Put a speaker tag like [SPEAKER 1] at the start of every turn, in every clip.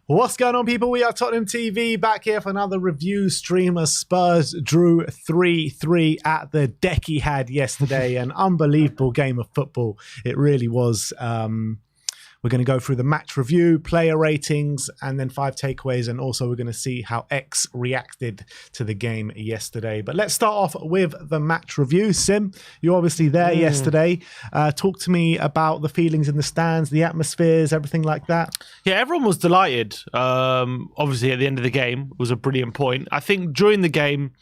[SPEAKER 1] What's going on, people? We are Tottenham TV back here for another review stream. As Spurs drew 3-3 at the DEKIHAD yesterday. An unbelievable game of football. It really was. We're going to go through the match review, player ratings, and then 5 takeaways. And also we're going to see how X reacted to the game yesterday. But let's start off with the match review. Sim, you're obviously there yesterday. Talk to me about the feelings in the stands, the atmospheres, everything like that.
[SPEAKER 2] Yeah, everyone was delighted. Obviously, at the end of the game, it was a brilliant point. I think during the game,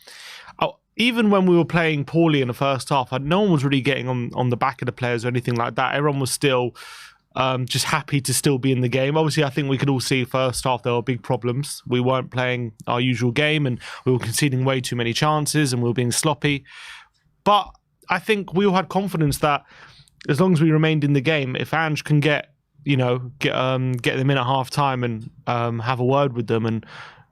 [SPEAKER 2] even when we were playing poorly in the first half, no one was really getting on the back of the players or anything like that. Everyone was still just happy to still be in the game. Obviously, I think we could all see first half there were big problems. We weren't playing our usual game and we were conceding way too many chances and we were being sloppy. But I think we all had confidence that as long as we remained in the game, if Ange can get them in at half time and have a word with them and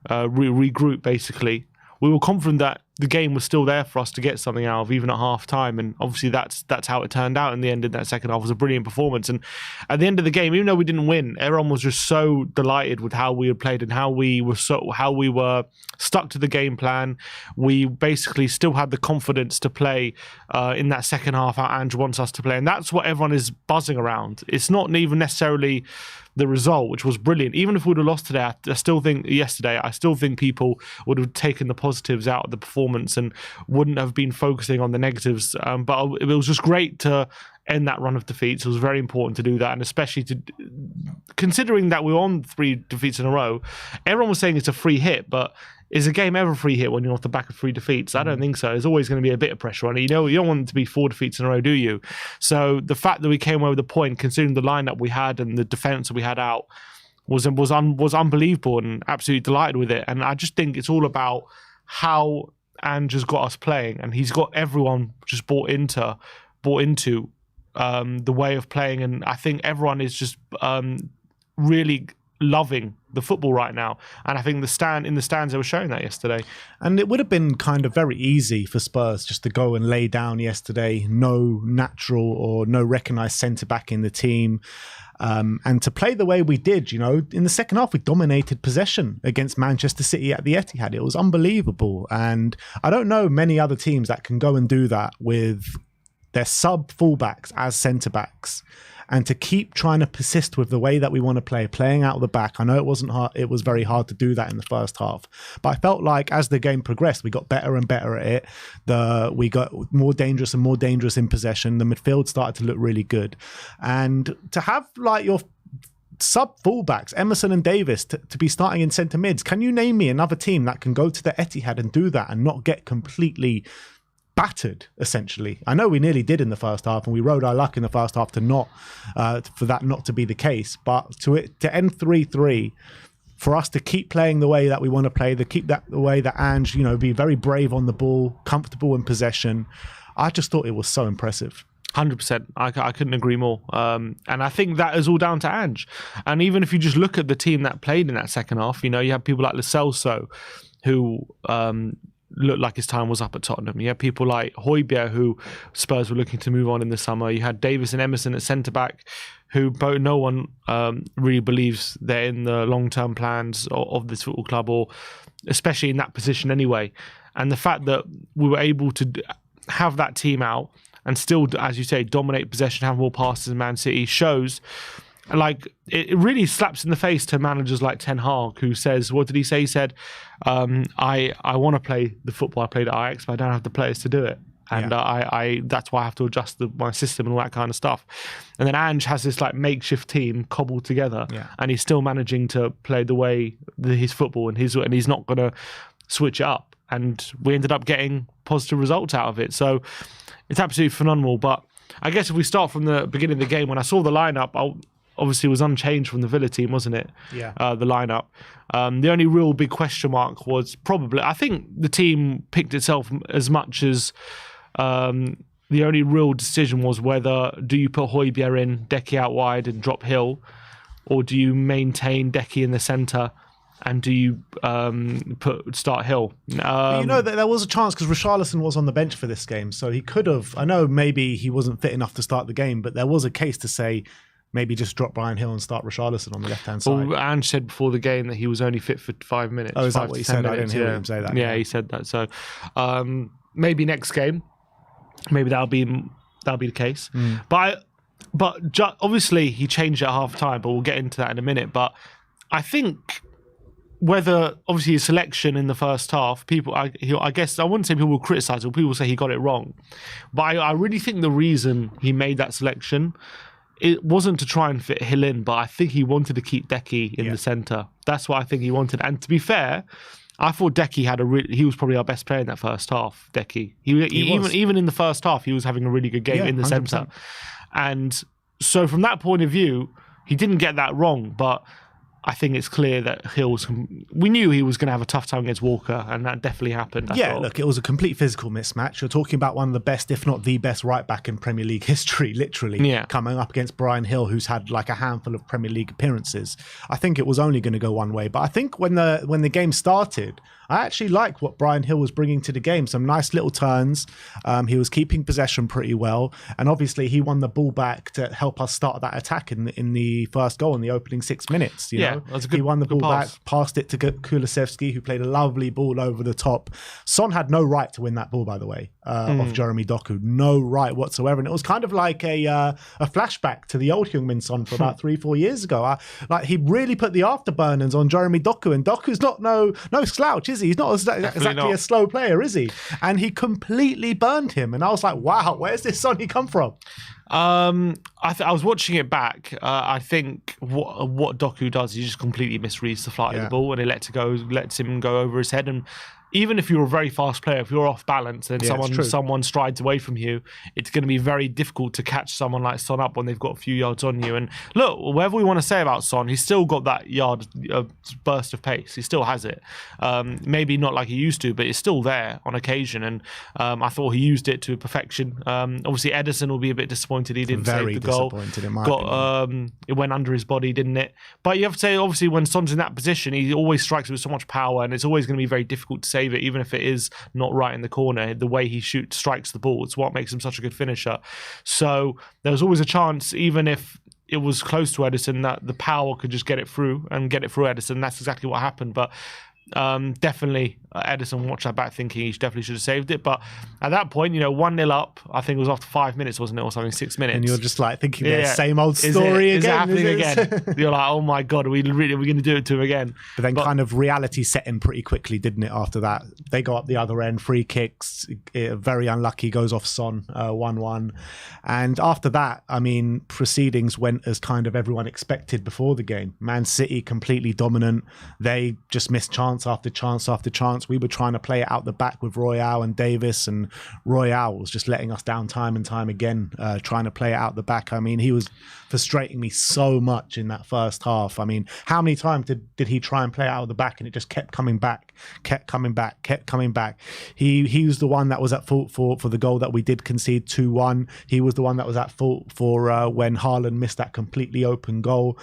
[SPEAKER 2] regroup, basically, we were confident that the game was still there for us to get something out of, even at half time. And obviously that's how it turned out in the end. In that second half, it was a brilliant performance. And at the end of the game, even though we didn't win, everyone was just so delighted with how we had played and how we were stuck to the game plan. We basically still had the confidence to play in that second half how Ange wants us to play. And that's what everyone is buzzing around. It's not even necessarily the result, which was brilliant. Even if we would have lost today, I still think people would have taken the positives out of the performance and wouldn't have been focusing on the negatives. But it was just great to end that run of defeats. It was very important to do that, and especially considering that we were on 3 defeats in a row. Everyone was saying it's a free hit, but is a game ever a free hit when you're off the back of 3 defeats? I don't think so. There's always going to be a bit of pressure on it. You don't want it to be 4 defeats in a row, do you? So the fact that we came away with a point, considering the lineup we had and the defence that we had out, was unbelievable, and absolutely delighted with it. And I just think it's all about how Ange has got us playing, and he's got everyone just bought into the way of playing. And I think everyone is just really loving the football right now, and I think in the stands they were showing that yesterday.
[SPEAKER 1] And it would have been kind of very easy for Spurs just to go and lay down yesterday, no natural or no recognised centre-back in the team, and to play the way we did. In the second half we dominated possession against Manchester City at the Etihad. It was unbelievable, and I don't know many other teams that can go and do that with their sub fullbacks as centre-backs, and to keep trying to persist with the way that we want to play, playing out of the back. I know it wasn't hard. It was very hard to do that in the first half, but I felt like as the game progressed, we got better and better at it. We got more dangerous and more dangerous in possession. The midfield started to look really good, and to have like your sub fullbacks, Emerson and Davis, to be starting in centre mids. Can you name me another team that can go to the Etihad and do that and not get completely battered, essentially? I know we nearly did in the first half, and we rode our luck in the first half for that not to be the case. But to end 3-3, for us to keep playing the way that we want to play, the way that Ange, be very brave on the ball, comfortable in possession, I just thought it was so impressive.
[SPEAKER 2] 100%. I couldn't agree more. And I think that is all down to Ange. And even if you just look at the team that played in that second half, you have people like Lo Celso, who looked like his time was up at Tottenham. You had people like Højbjerg, who Spurs were looking to move on in the summer. You had Davis and Emerson at centre-back, who no one really believes they're in the long-term plans of this football club, or especially in that position anyway. And the fact that we were able to have that team out and still, as you say, dominate possession, have more passes than Man City, shows... Like, it really slaps in the face to managers like Ten Hag, who says, what did he say? He said, I want to play the football I played at Ajax, but I don't have the players to do it. And that's why I have to adjust my system and all that kind of stuff. And then Ange has this like makeshift team cobbled together, and he's still managing to play the way his football, and he's not going to switch it up. And we ended up getting positive results out of it. So it's absolutely phenomenal. But I guess if we start from the beginning of the game, when I saw the lineup, obviously it was unchanged from the Villa team, wasn't it?
[SPEAKER 1] Yeah.
[SPEAKER 2] The lineup. The only real big question mark was probably, I think the team picked itself as much as the only real decision was whether do you put Højbjerg in, Deki out wide and drop Hill, or do you maintain Deki in the centre and do you start Hill?
[SPEAKER 1] There was a chance because Richarlison was on the bench for this game, so he could have. I know maybe he wasn't fit enough to start the game, but there was a case to say maybe just drop Brian Hill and start Richarlison on the left-hand side.
[SPEAKER 2] Well, Ange said before the game that he was only fit for 5 minutes.
[SPEAKER 1] Oh, is that what he said? I didn't hear him say that.
[SPEAKER 2] Yeah, he said that. So maybe next game, maybe that'll be the case. But obviously he changed at half time, but we'll get into that in a minute. But I think whether obviously his selection in the first half, I guess I wouldn't say people will criticise him, people will say he got it wrong. But I really think the reason he made that selection, it wasn't to try and fit Hill in, but I think he wanted to keep Deki in the centre. That's what I think he wanted. And to be fair, I thought Deki he was probably our best player in that first half. Deki, even in the first half, he was having a really good game in the 100%. Centre. And so from that point of view, he didn't get that wrong, but I think it's clear that we knew he was going to have a tough time against Walker, and that definitely happened.
[SPEAKER 1] Look, it was a complete physical mismatch. You're talking about one of the best, if not the best, right back in Premier League history, literally, coming up against Brian Hill, who's had like a handful of Premier League appearances. I think it was only going to go one way, but I think when the game started, I actually like what Brian Hill was bringing to the game. Some nice little turns. He was keeping possession pretty well, and obviously he won the ball back to help us start that attack in the first goal in the opening 6 minutes. You know? He won the ball back, passed it to Kulusevski, who played a lovely ball over the top. Son had no right to win that ball, by the way, off Jeremy Doku. No right whatsoever. And it was kind of like a flashback to the old Heung-min Son for about 3-4 years ago. Like he really put the afterburners on Jeremy Doku, and Doku's not no slouch, is he? He's not exactly a slow player, is he? And he completely burned him. And I was like, wow, where's this Sonny come from?
[SPEAKER 2] I was watching it back. I think what Doku does, he just completely misreads the flight of the ball, and it lets him go over his head. And even if you're a very fast player, if you're off balance and someone strides away from you, it's going to be very difficult to catch someone like Son up when they've got a few yards on you. And look, whatever we want to say about Son, he's still got that burst of pace. He still has it. Maybe not like he used to, but it's still there on occasion. And I thought he used it to perfection. Obviously, Ederson will be a bit disappointed he didn't save the goal. It went under his body, didn't it? But you have to say, obviously, when Son's in that position, he always strikes with so much power, and it's always going to be very difficult to save it, even if it is not right in the corner. The way he strikes the ball, it's what makes him such a good finisher. So there was always a chance, even if it was close to Ederson, that the power could just get it through Ederson. That's exactly what happened. But definitely Ederson watched that back thinking he definitely should have saved it. But at that point, 1-0 up, I think it was after 5 minutes, wasn't it, or something, 6 minutes.
[SPEAKER 1] And you're just like thinking the same old story again.
[SPEAKER 2] Is it happening again? You're like, oh my God, are we going to do it to him again?
[SPEAKER 1] But then kind of reality set in pretty quickly, didn't it, after that? They go up the other end, free kicks, very unlucky, goes off Son, 1-1. And after that, I mean, proceedings went as kind of everyone expected before the game. Man City completely dominant. They just missed chance after chance after chance. We were trying to play it out the back with Royale and Davis, and Royale was just letting us down time and time again, trying to play it out the back. I mean, he was frustrating me so much in that first half. I mean, how many times did he try and play it out of the back, and it just kept coming back. He was the one that was at fault for the goal that we did concede 2-1. He was the one that was at fault for when Haaland missed that completely open goal.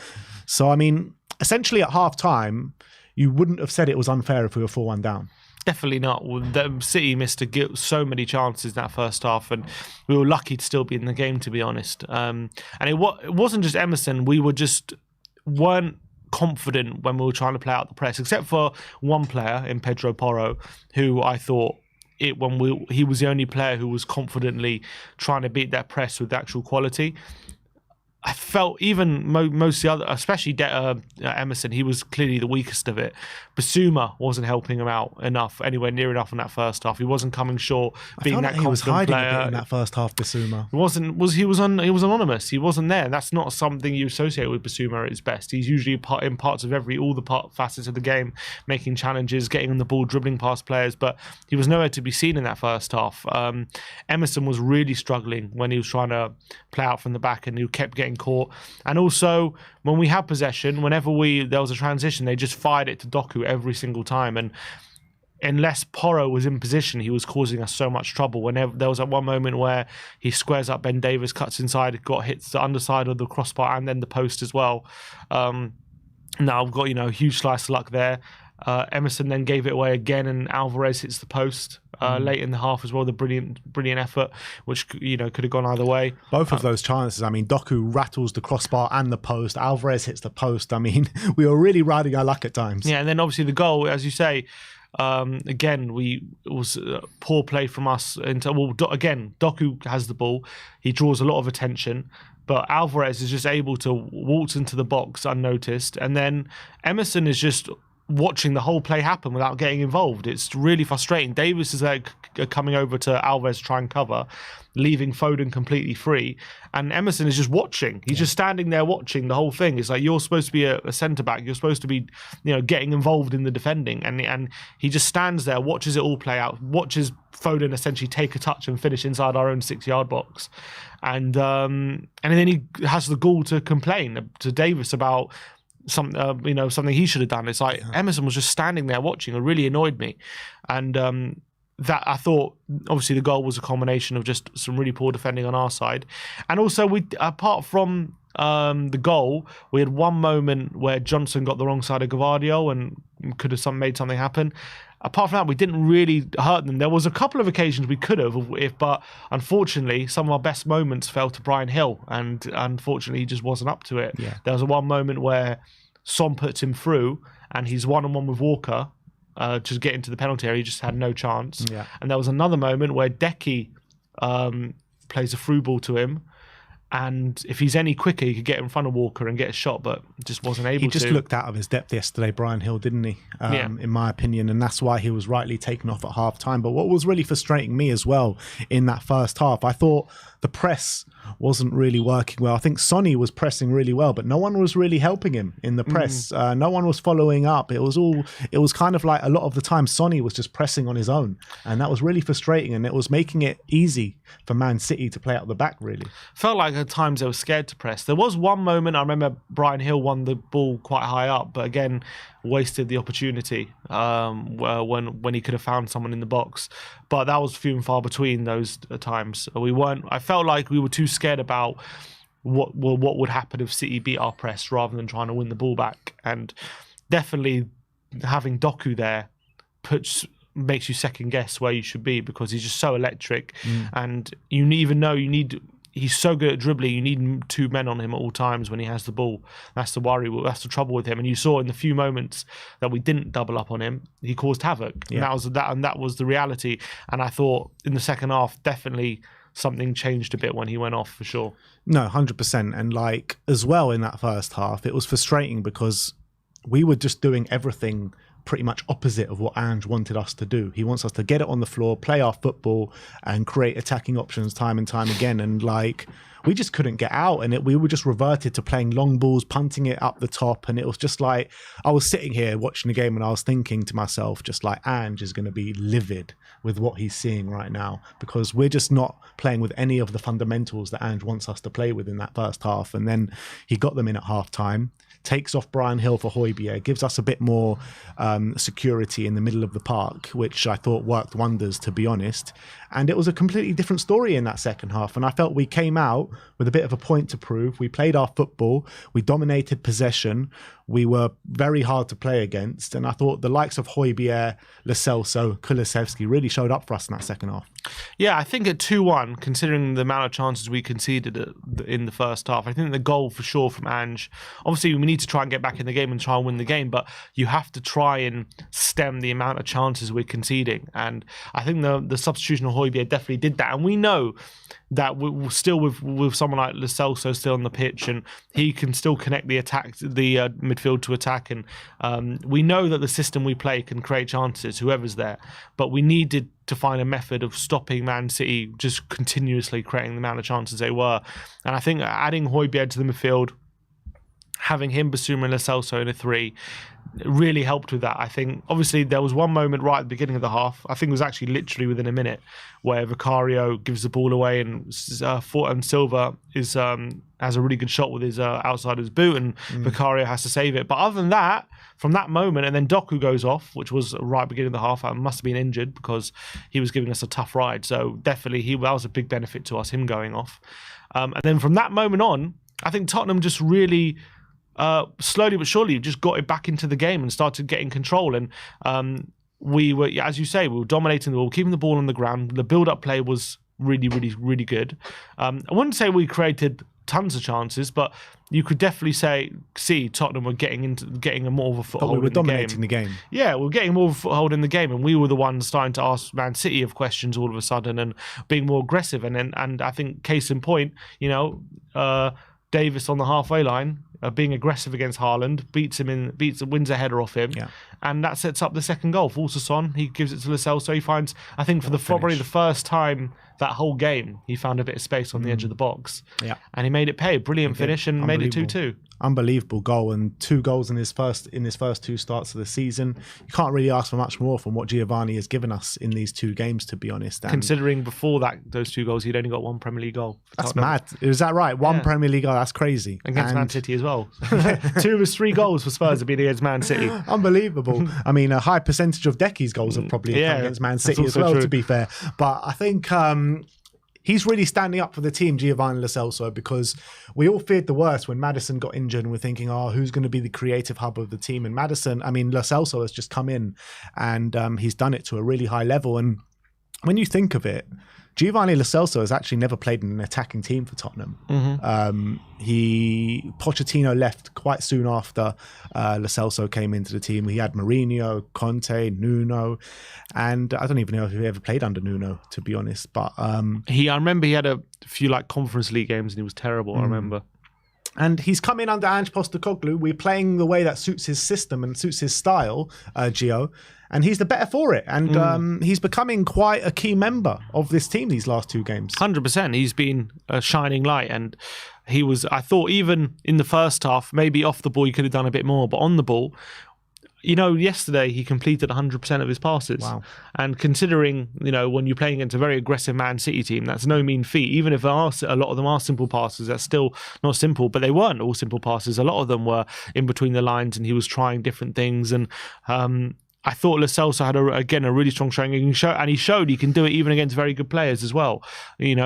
[SPEAKER 1] So, I mean, essentially at half time, you wouldn't have said it was unfair if we were 4-1 down.
[SPEAKER 2] Definitely not. The City missed so many chances in that first half, and we were lucky to still be in the game, to be honest. And it wasn't just Emerson. We weren't confident when we were trying to play out the press, except for one player in Pedro Porro, who I thought he was the only player who was confidently trying to beat that press with actual quality. I felt even most of the other, especially Emerson, he was clearly the weakest of it. Basuma wasn't helping him out anywhere near enough in that first half. He wasn't coming short, being that confident player. He was hiding a bit in that first half, Basuma. He was anonymous. He wasn't there. That's not something you associate with Basuma at his best. He's usually in parts of all the facets of the game, making challenges, getting on the ball, dribbling past players, but he was nowhere to be seen in that first half. Emerson was really struggling when he was trying to play out from the back, and he kept getting caught. And also, when we had possession, whenever there was a transition, they just fired it to Doku every single time. And unless Porro was in position, he was causing us so much trouble. Whenever there was that one moment where he squares up, Ben Davies cuts inside, hits the underside of the crossbar and then the post as well. Now I've got a huge slice of luck there. Emerson then gave it away again, and Alvarez hits the post late in the half as well. The brilliant effort, which could have gone either way.
[SPEAKER 1] Both of those chances. I mean, Doku rattles the crossbar and the post. Alvarez hits the post. I mean, we were really riding our luck at times.
[SPEAKER 2] Yeah, and then obviously the goal, as you say. Again, it was poor play from us. Again, Doku has the ball. He draws a lot of attention, but Alvarez is just able to waltz into the box unnoticed. And then Emerson is just watching the whole play happen without getting involved. It's really frustrating. Davis is there coming over to Alvarez to try and cover, leaving Foden completely free. And Emerson is just watching. He's just standing there watching the whole thing. It's like, you're supposed to be a centre-back. You're supposed to be, getting involved in the defending. And he just stands there, watches it all play out, watches Foden essentially take a touch and finish inside our own 6-yard box. And then he has the gall to complain to Davis about something he should have done. It's like Emerson was just standing there watching. It really annoyed me. And that, I thought, obviously the goal was a combination of just some really poor defending on our side. And also, apart from the goal, we had one moment where Johnson got the wrong side of Gvardiol and could have made something happen. Apart from that, we didn't really hurt them. There was a couple of occasions we could have, but unfortunately, some of our best moments fell to Bryan Hill, and unfortunately, he just wasn't up to it. Yeah. There was one moment where Son puts him through, and he's one-on-one with Walker to get into the penalty area. He just had no chance. Yeah. And there was another moment where Deki plays a through ball to him, and if he's any quicker, he could get in front of Walker and get a shot, but just wasn't able to. He
[SPEAKER 1] just looked out of his depth yesterday, Bryan Hill, didn't he? In my opinion, and that's why he was rightly taken off at half-time. But what was really frustrating me as well in that first half, I thought the press wasn't really working well. I think Sonny was pressing really well, but no one was really helping him in the press. No one was following up. It was kind of like a lot of the time Sonny was just pressing on his own, and that was really frustrating, and it was making it easy for Man City to play out the back, really. Felt
[SPEAKER 2] like at times they were scared to press. There was one moment, I remember Bryan Hill won the ball quite high up, but again, wasted the opportunity when he could have found someone in the box. But that was few and far between those times. I felt like we were too scared about what would happen if City beat our press rather than trying to win the ball back. And definitely having Doku there makes you second guess where you should be, because he's just so electric. And you even know he's so good at dribbling, you need two men on him at all times when he has the ball. That's the worry. That's the trouble with him. And you saw in the few moments that we didn't double up on him, he caused havoc. Yeah. And that was the reality. And I thought in the second half, definitely something changed a bit when he went off, for sure.
[SPEAKER 1] No, 100%. And as well in that first half, it was frustrating because we were just doing everything pretty much opposite of what Ange wanted us to do. He wants us to get it on the floor, play our football, and create attacking options time and time again. And we just couldn't get out, and we were just reverted to playing long balls, punting it up the top. And it was just like, I was sitting here watching the game and I was thinking to myself, just like, Ange is going to be livid with what he's seeing right now, because we're just not playing with any of the fundamentals that Ange wants us to play with in that first half. And then he got them in at half time, takes off Bryan Hill for Højbjerg, gives us a bit more security in the middle of the park, which I thought worked wonders, to be honest. And it was a completely different story in that second half. And I felt we came out with a bit of a point to prove. We played our football. We dominated possession. We were very hard to play against. And I thought the likes of Højbjerg, Lo Celso, Kulusevski really showed up for us in that second half.
[SPEAKER 2] Yeah, I think at 2-1, considering the amount of chances we conceded in the first half, I think the goal for sure from Ange, obviously we need to try and get back in the game and try and win the game, but you have to try and stem the amount of chances we're conceding. And I think the substitution of Højbjerg definitely did that. And we know that we're still with someone like Lo Celso still on the pitch, and he can still connect the midfield to attack. And we know that the system we play can create chances, whoever's there. But we needed to find a method of stopping Man City just continuously creating the amount of chances they were. And I think adding Højbjerg to the midfield, having him, Basuma and Lo Celso in a 3 really helped with that. I think obviously there was one moment right at the beginning of the half, I think it was actually literally within a minute, where Vicario gives the ball away and Silva has a really good shot with his outside his boot, and Vicario has to save it. But other than that, from that moment, and then Doku goes off, which was right at the beginning of the half. I must have been injured because he was giving us a tough ride. So definitely that was a big benefit to us, him going off. And then from that moment on, I think Tottenham just really slowly but surely just got it back into the game and started getting control. And we were, as you say, we were dominating the ball, keeping the ball on the ground. The build-up play was really, really, really good. I wouldn't say we created tons of chances, but you could definitely see Tottenham were getting a more of a foothold.
[SPEAKER 1] But we were
[SPEAKER 2] dominating
[SPEAKER 1] the game.
[SPEAKER 2] Yeah, we were getting more of a foothold in the game, and we were the ones starting to ask Man City of questions all of a sudden and being more aggressive. And I think case in point, Davis on the halfway line, being aggressive against Haaland, wins a header off him, and that sets up the second goal. Falls to Son, he gives it to Lo Celso. He finds, I think, probably the first time that whole game, he found a bit of space on the edge of the box, and he made it pay. Brilliant finish and made it 2-2.
[SPEAKER 1] Unbelievable goal, and 2 goals in his first 2 starts of the season. You can't really ask for much more from what Giovanni has given us in these 2 games, to be honest. And
[SPEAKER 2] considering before those 2 goals, he'd only got 1 Premier League goal.
[SPEAKER 1] That's mad. Is that right? 1 Premier League goal. That's crazy.
[SPEAKER 2] Against Man City as well. 2 of his 3 goals for Spurs have been against Man City.
[SPEAKER 1] Unbelievable. I mean, a high percentage of Deki's goals have probably come against Man City as well, to be fair. But I think he's really standing up for the team, Giovanni Lo Celso, because we all feared the worst when Maddison got injured, and we're thinking, who's going to be the creative hub of the team? And Lo Celso has just come in, and he's done it to a really high level. And when you think of it, Giovanni Lo Celso has actually never played in an attacking team for Tottenham. Pochettino left quite soon after Lo Celso came into the team. He had Mourinho, Conte, Nuno, and I don't even know if he ever played under Nuno, to be honest. But
[SPEAKER 2] I remember he had a few Conference League games and he was terrible. I remember.
[SPEAKER 1] And he's come in under Ange Postecoglou. We're playing the way that suits his system and suits his style, Gio. And he's the better for it. And he's becoming quite a key member of this team these last 2 games.
[SPEAKER 2] 100%. He's been a shining light. And I thought even in the first half, maybe off the ball, he could have done a bit more. But on the ball, yesterday he completed 100% of his passes.
[SPEAKER 1] Wow.
[SPEAKER 2] And considering, when you're playing against a very aggressive Man City team, that's no mean feat. Even if a lot of them are simple passes, that's still not simple. But they weren't all simple passes. A lot of them were in between the lines, and he was trying different things. And I thought Lo Celso had a really strong showing, and he showed he can do it even against very good players as well.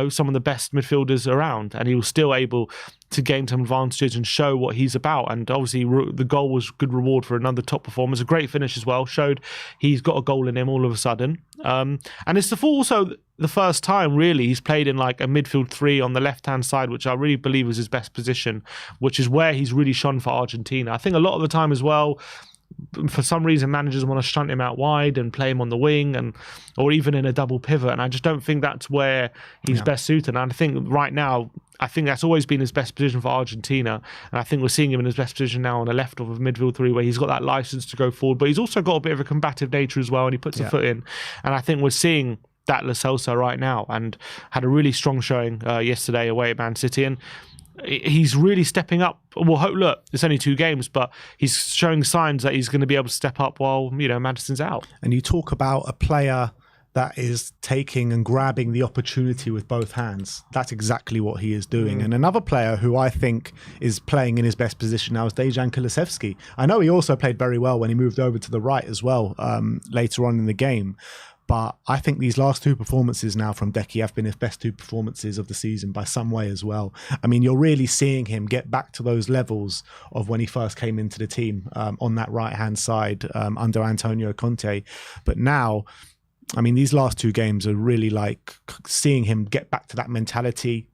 [SPEAKER 2] Some of the best midfielders around, and he was still able to gain some advantages and show what he's about. And obviously the goal was good reward for another top performer. It's a great finish as well. Showed he's got a goal in him all of a sudden. And it's also the first time really he's played in a midfield 3 on the left-hand side, which I really believe was his best position, which is where he's really shone for Argentina. I think a lot of the time as well, for some reason, managers want to shunt him out wide and play him on the wing, or even in a double pivot. And I just don't think that's where he's best suited. And I think right now, that's always been his best position for Argentina. And I think we're seeing him in his best position now on the left of midfield 3, where he's got that license to go forward. But he's also got a bit of a combative nature as well, and he puts a foot in. And I think we're seeing that Lo Celso right now, and had a really strong showing yesterday away at Man City. And he's really stepping up. Well, look, it's only 2 games, but he's showing signs that he's going to be able to step up while, Maddison's out.
[SPEAKER 1] And you talk about a player that is taking and grabbing the opportunity with both hands. That's exactly what he is doing. And another player who I think is playing in his best position now is Dejan Kulusevski. I know he also played very well when he moved over to the right as well later on in the game. But I think these last 2 performances now from Deki have been his best 2 performances of the season by some way as well. I mean, you're really seeing him get back to those levels of when he first came into the team on that right-hand side under Antonio Conte. But now, I mean, these last 2 games are really seeing him get back to that mentality.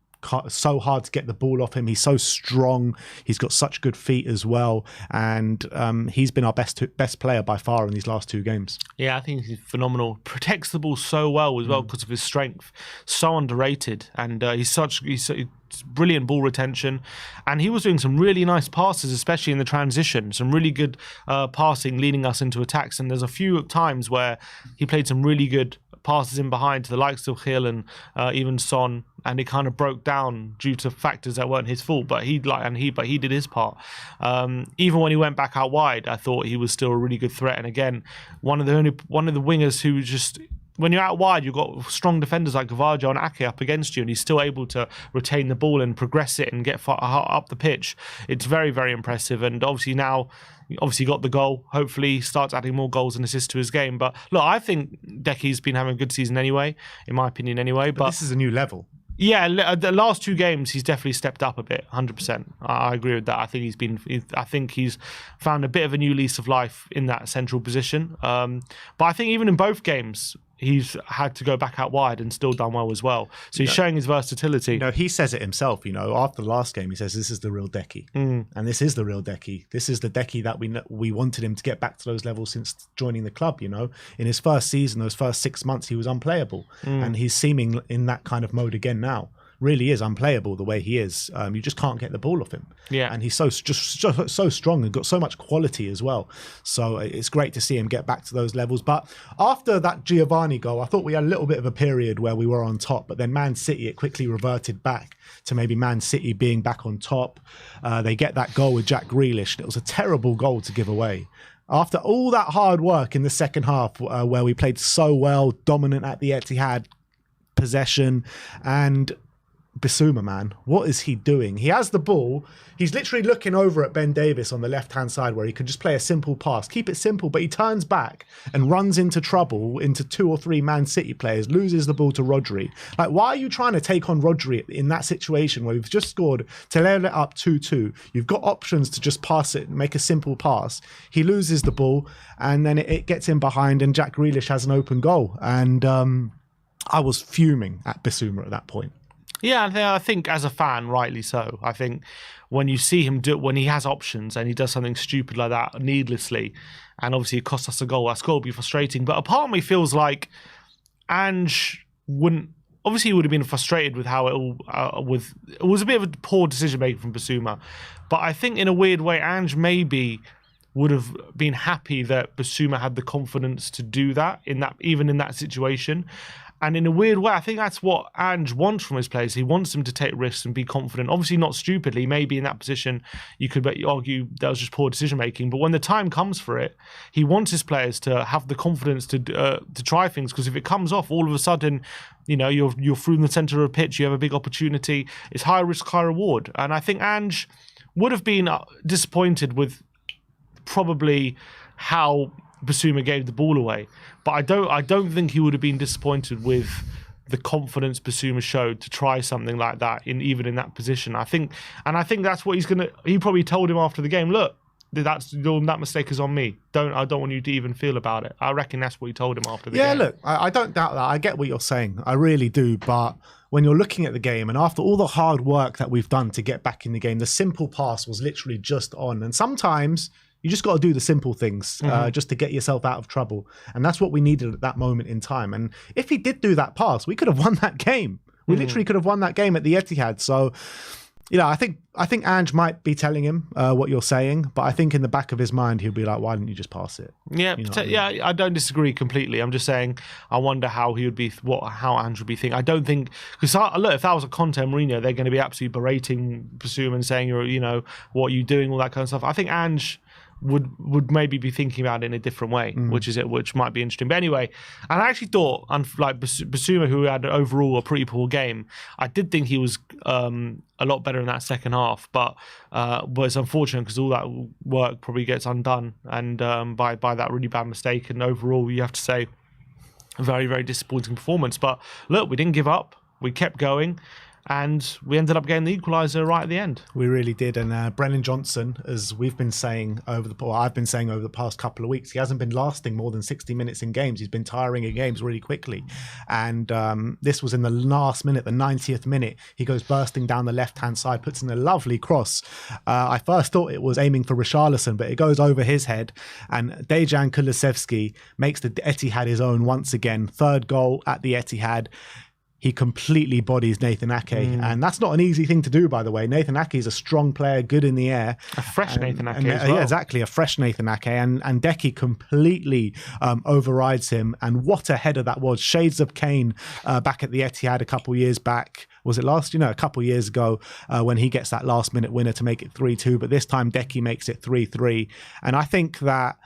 [SPEAKER 1] So hard to get the ball off him. He's so strong. He's got such good feet as well, and he's been our best player by far in these last 2 games.
[SPEAKER 2] Yeah, I think he's phenomenal. Protects the ball so well as well because of his strength. So underrated, and he's brilliant ball retention, and he was doing some really nice passes, especially in the transition. Some really good passing, leading us into attacks. And there's a few times where he played some really good passes in behind to the likes of Gil and even Son, and it kind of broke down due to factors that weren't his fault. But he did his part. Even when he went back out wide, I thought he was still a really good threat. And again, one of the wingers who just, when you're out wide, you've got strong defenders like Gvardiol and Ake up against you, and he's still able to retain the ball and progress it and get far up the pitch. It's very, very impressive. And obviously now, got the goal. Hopefully he starts adding more goals and assists to his game. But look, I think Deki's been having a good season anyway, in my opinion anyway. But
[SPEAKER 1] this is a new level.
[SPEAKER 2] Yeah, the last 2 games he's definitely stepped up a bit. 100%. I agree with that. I think he's found a bit of a new lease of life in that central position. But I think even in both games, he's had to go back out wide and still done well as well. So he's showing his versatility.
[SPEAKER 1] He says it himself, after the last game, he says, this is the real Deki. And this is the real Deki. This is the Deki that we wanted him to get back to those levels since joining the club, In his first season, those first 6 months, he was unplayable. And he's seeming in that kind of mode again now. Really is unplayable the way he is. You just can't get the ball off him.
[SPEAKER 2] Yeah.
[SPEAKER 1] And he's so strong and got so much quality as well. So it's great to see him get back to those levels. But after that Giovanni goal, I thought we had a little bit of a period where we were on top, but then Man City, it quickly reverted back to maybe Man City being back on top. They get that goal with Jack Grealish. And it was a terrible goal to give away. After all that hard work in the second half, where we played so well, dominant at the Etihad, possession, and Bissouma, man, what is he doing? He has the ball. He's literally looking over at Ben Davis on the left-hand side where he could just play a simple pass, keep it simple, but he turns back and runs into trouble into 2 or 3 Man City players, loses the ball to Rodri. Like, why are you trying to take on Rodri in that situation where we've just scored to level it up 2-2? You've got options to just pass it, make a simple pass. He loses the ball and then it gets in behind and Jack Grealish has an open goal. And I was fuming at Bissouma at that point.
[SPEAKER 2] Yeah, I think as a fan, rightly so. I think when you see him when he has options and he does something stupid like that needlessly, and obviously it costs us a goal, that's got to be frustrating. But a part of me feels like Ange wouldn't. Obviously, he would have been frustrated with how it all it was a bit of a poor decision making from Bissouma. But I think in a weird way, Ange maybe would have been happy that Bissouma had the confidence to do that even in that situation. And in a weird way, I think that's what Ange wants from his players. He wants them to take risks and be confident. Obviously, not stupidly. Maybe in that position, you could argue that was just poor decision making. But when the time comes for it, he wants his players to have the confidence to try things. Because if it comes off, all of a sudden, you're through in the centre of the pitch. You have a big opportunity. It's high risk, high reward. And I think Ange would have been disappointed with probably how Bissouma gave the ball away, but I don't think he would have been disappointed with the confidence Bissouma showed to try something like that even in that position. I think that's what he probably told him after the game. Look, that mistake is on me. I don't want you to even feel about it. I reckon that's what he told him after the game.
[SPEAKER 1] Yeah, look, I don't doubt that. I get what you're saying. I really do. But when you're looking at the game and after all the hard work that we've done to get back in the game, the simple pass was literally just on. And sometimes you just got to do the simple things just to get yourself out of trouble. And that's what we needed at that moment in time. And if he did do that pass, we could have won that game. We literally could have won that game at the Etihad. So, I think Ange might be telling him what you're saying, but I think in the back of his mind, he'll be like, why didn't you just pass it?
[SPEAKER 2] Yeah, I don't disagree completely. I'm just saying, I wonder how he would be, how Ange would be thinking. I don't think, because look, if that was a Conte Mourinho, they're going to be absolutely berating Bissouma and saying, what are you doing, all that kind of stuff. I think Ange would maybe be thinking about it in a different way, which might be interesting. But anyway, and I actually thought, like Bissouma, who had overall a pretty poor game, I did think he was a lot better in that second half. But it's unfortunate because all that work probably gets undone and by that really bad mistake. And overall, you have to say, a very, very disappointing performance. But look, we didn't give up. We kept going. And we ended up getting the equaliser right at the end.
[SPEAKER 1] We really did. And Brennan Johnson, as I've been saying over the past couple of weeks, he hasn't been lasting more than 60 minutes in games. He's been tiring in games really quickly. And this was in the last minute, the 90th minute. He goes bursting down the left-hand side, puts in a lovely cross. I first thought it was aiming for Richarlison, but it goes over his head. And Dejan Kulusevski makes the Etihad his own once again. Third goal at the Etihad. He completely bodies Nathan Ake. And that's not an easy thing to do, by the way. Nathan Ake is a strong player, good in the air.
[SPEAKER 2] A fresh Nathan Ake as well.
[SPEAKER 1] Yeah, exactly, a fresh Nathan Ake. And Deki completely overrides him. And what a header that was. Shades of Kane back at the Etihad a couple years back. Was it last? A couple years ago when he gets that last-minute winner to make it 3-2. But this time, Deki makes it 3-3. And I think that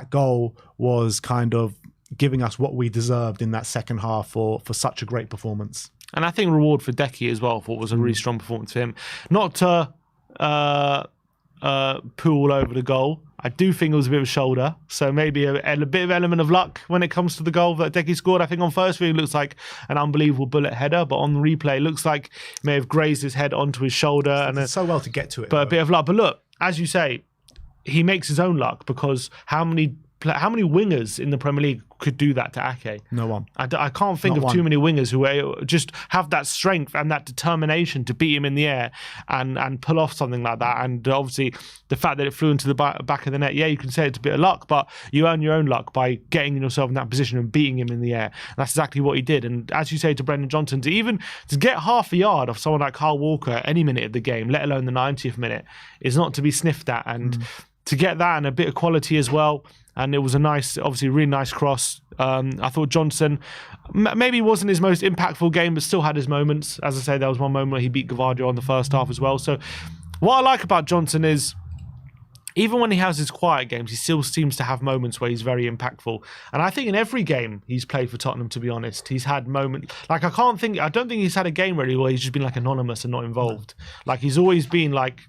[SPEAKER 1] goal was kind of giving us what we deserved in that second half for such a great performance.
[SPEAKER 2] And I think reward for Deki as well for what was a really strong performance for him. Not to poo all over the goal. I do think it was a bit of a shoulder, so maybe a bit of element of luck when it comes to the goal that Deki scored. I think on first view it looks like an unbelievable bullet header, but on the replay it looks like he may have grazed his head onto his shoulder. And
[SPEAKER 1] so well to get to it.
[SPEAKER 2] But a bit of luck. But look, as you say, he makes his own luck, because how many wingers in the Premier League could do that to Ake?
[SPEAKER 1] No one.
[SPEAKER 2] I can't think of too many wingers who just have that strength and that determination to beat him in the air and pull off something like that. And obviously, the fact that it flew into the back of the net, yeah, you can say it's a bit of luck, but you earn your own luck by getting yourself in that position and beating him in the air. And that's exactly what he did. And as you say to Brendan Johnson, to get half a yard of someone like Kyle Walker any minute of the game, let alone the 90th minute, is not to be sniffed at. And to get that and a bit of quality as well. And it was a nice, obviously really nice cross. I thought Johnson maybe wasn't his most impactful game, but still had his moments. As I say, there was one moment where he beat Gavadio in the first half as well. So what I like about Johnson is, even when he has his quiet games, he still seems to have moments where he's very impactful. And I think in every game he's played for Tottenham, to be honest, he's had moments. Like, I don't think he's had a game really where he's just been like anonymous and not involved. Like, he's always been like,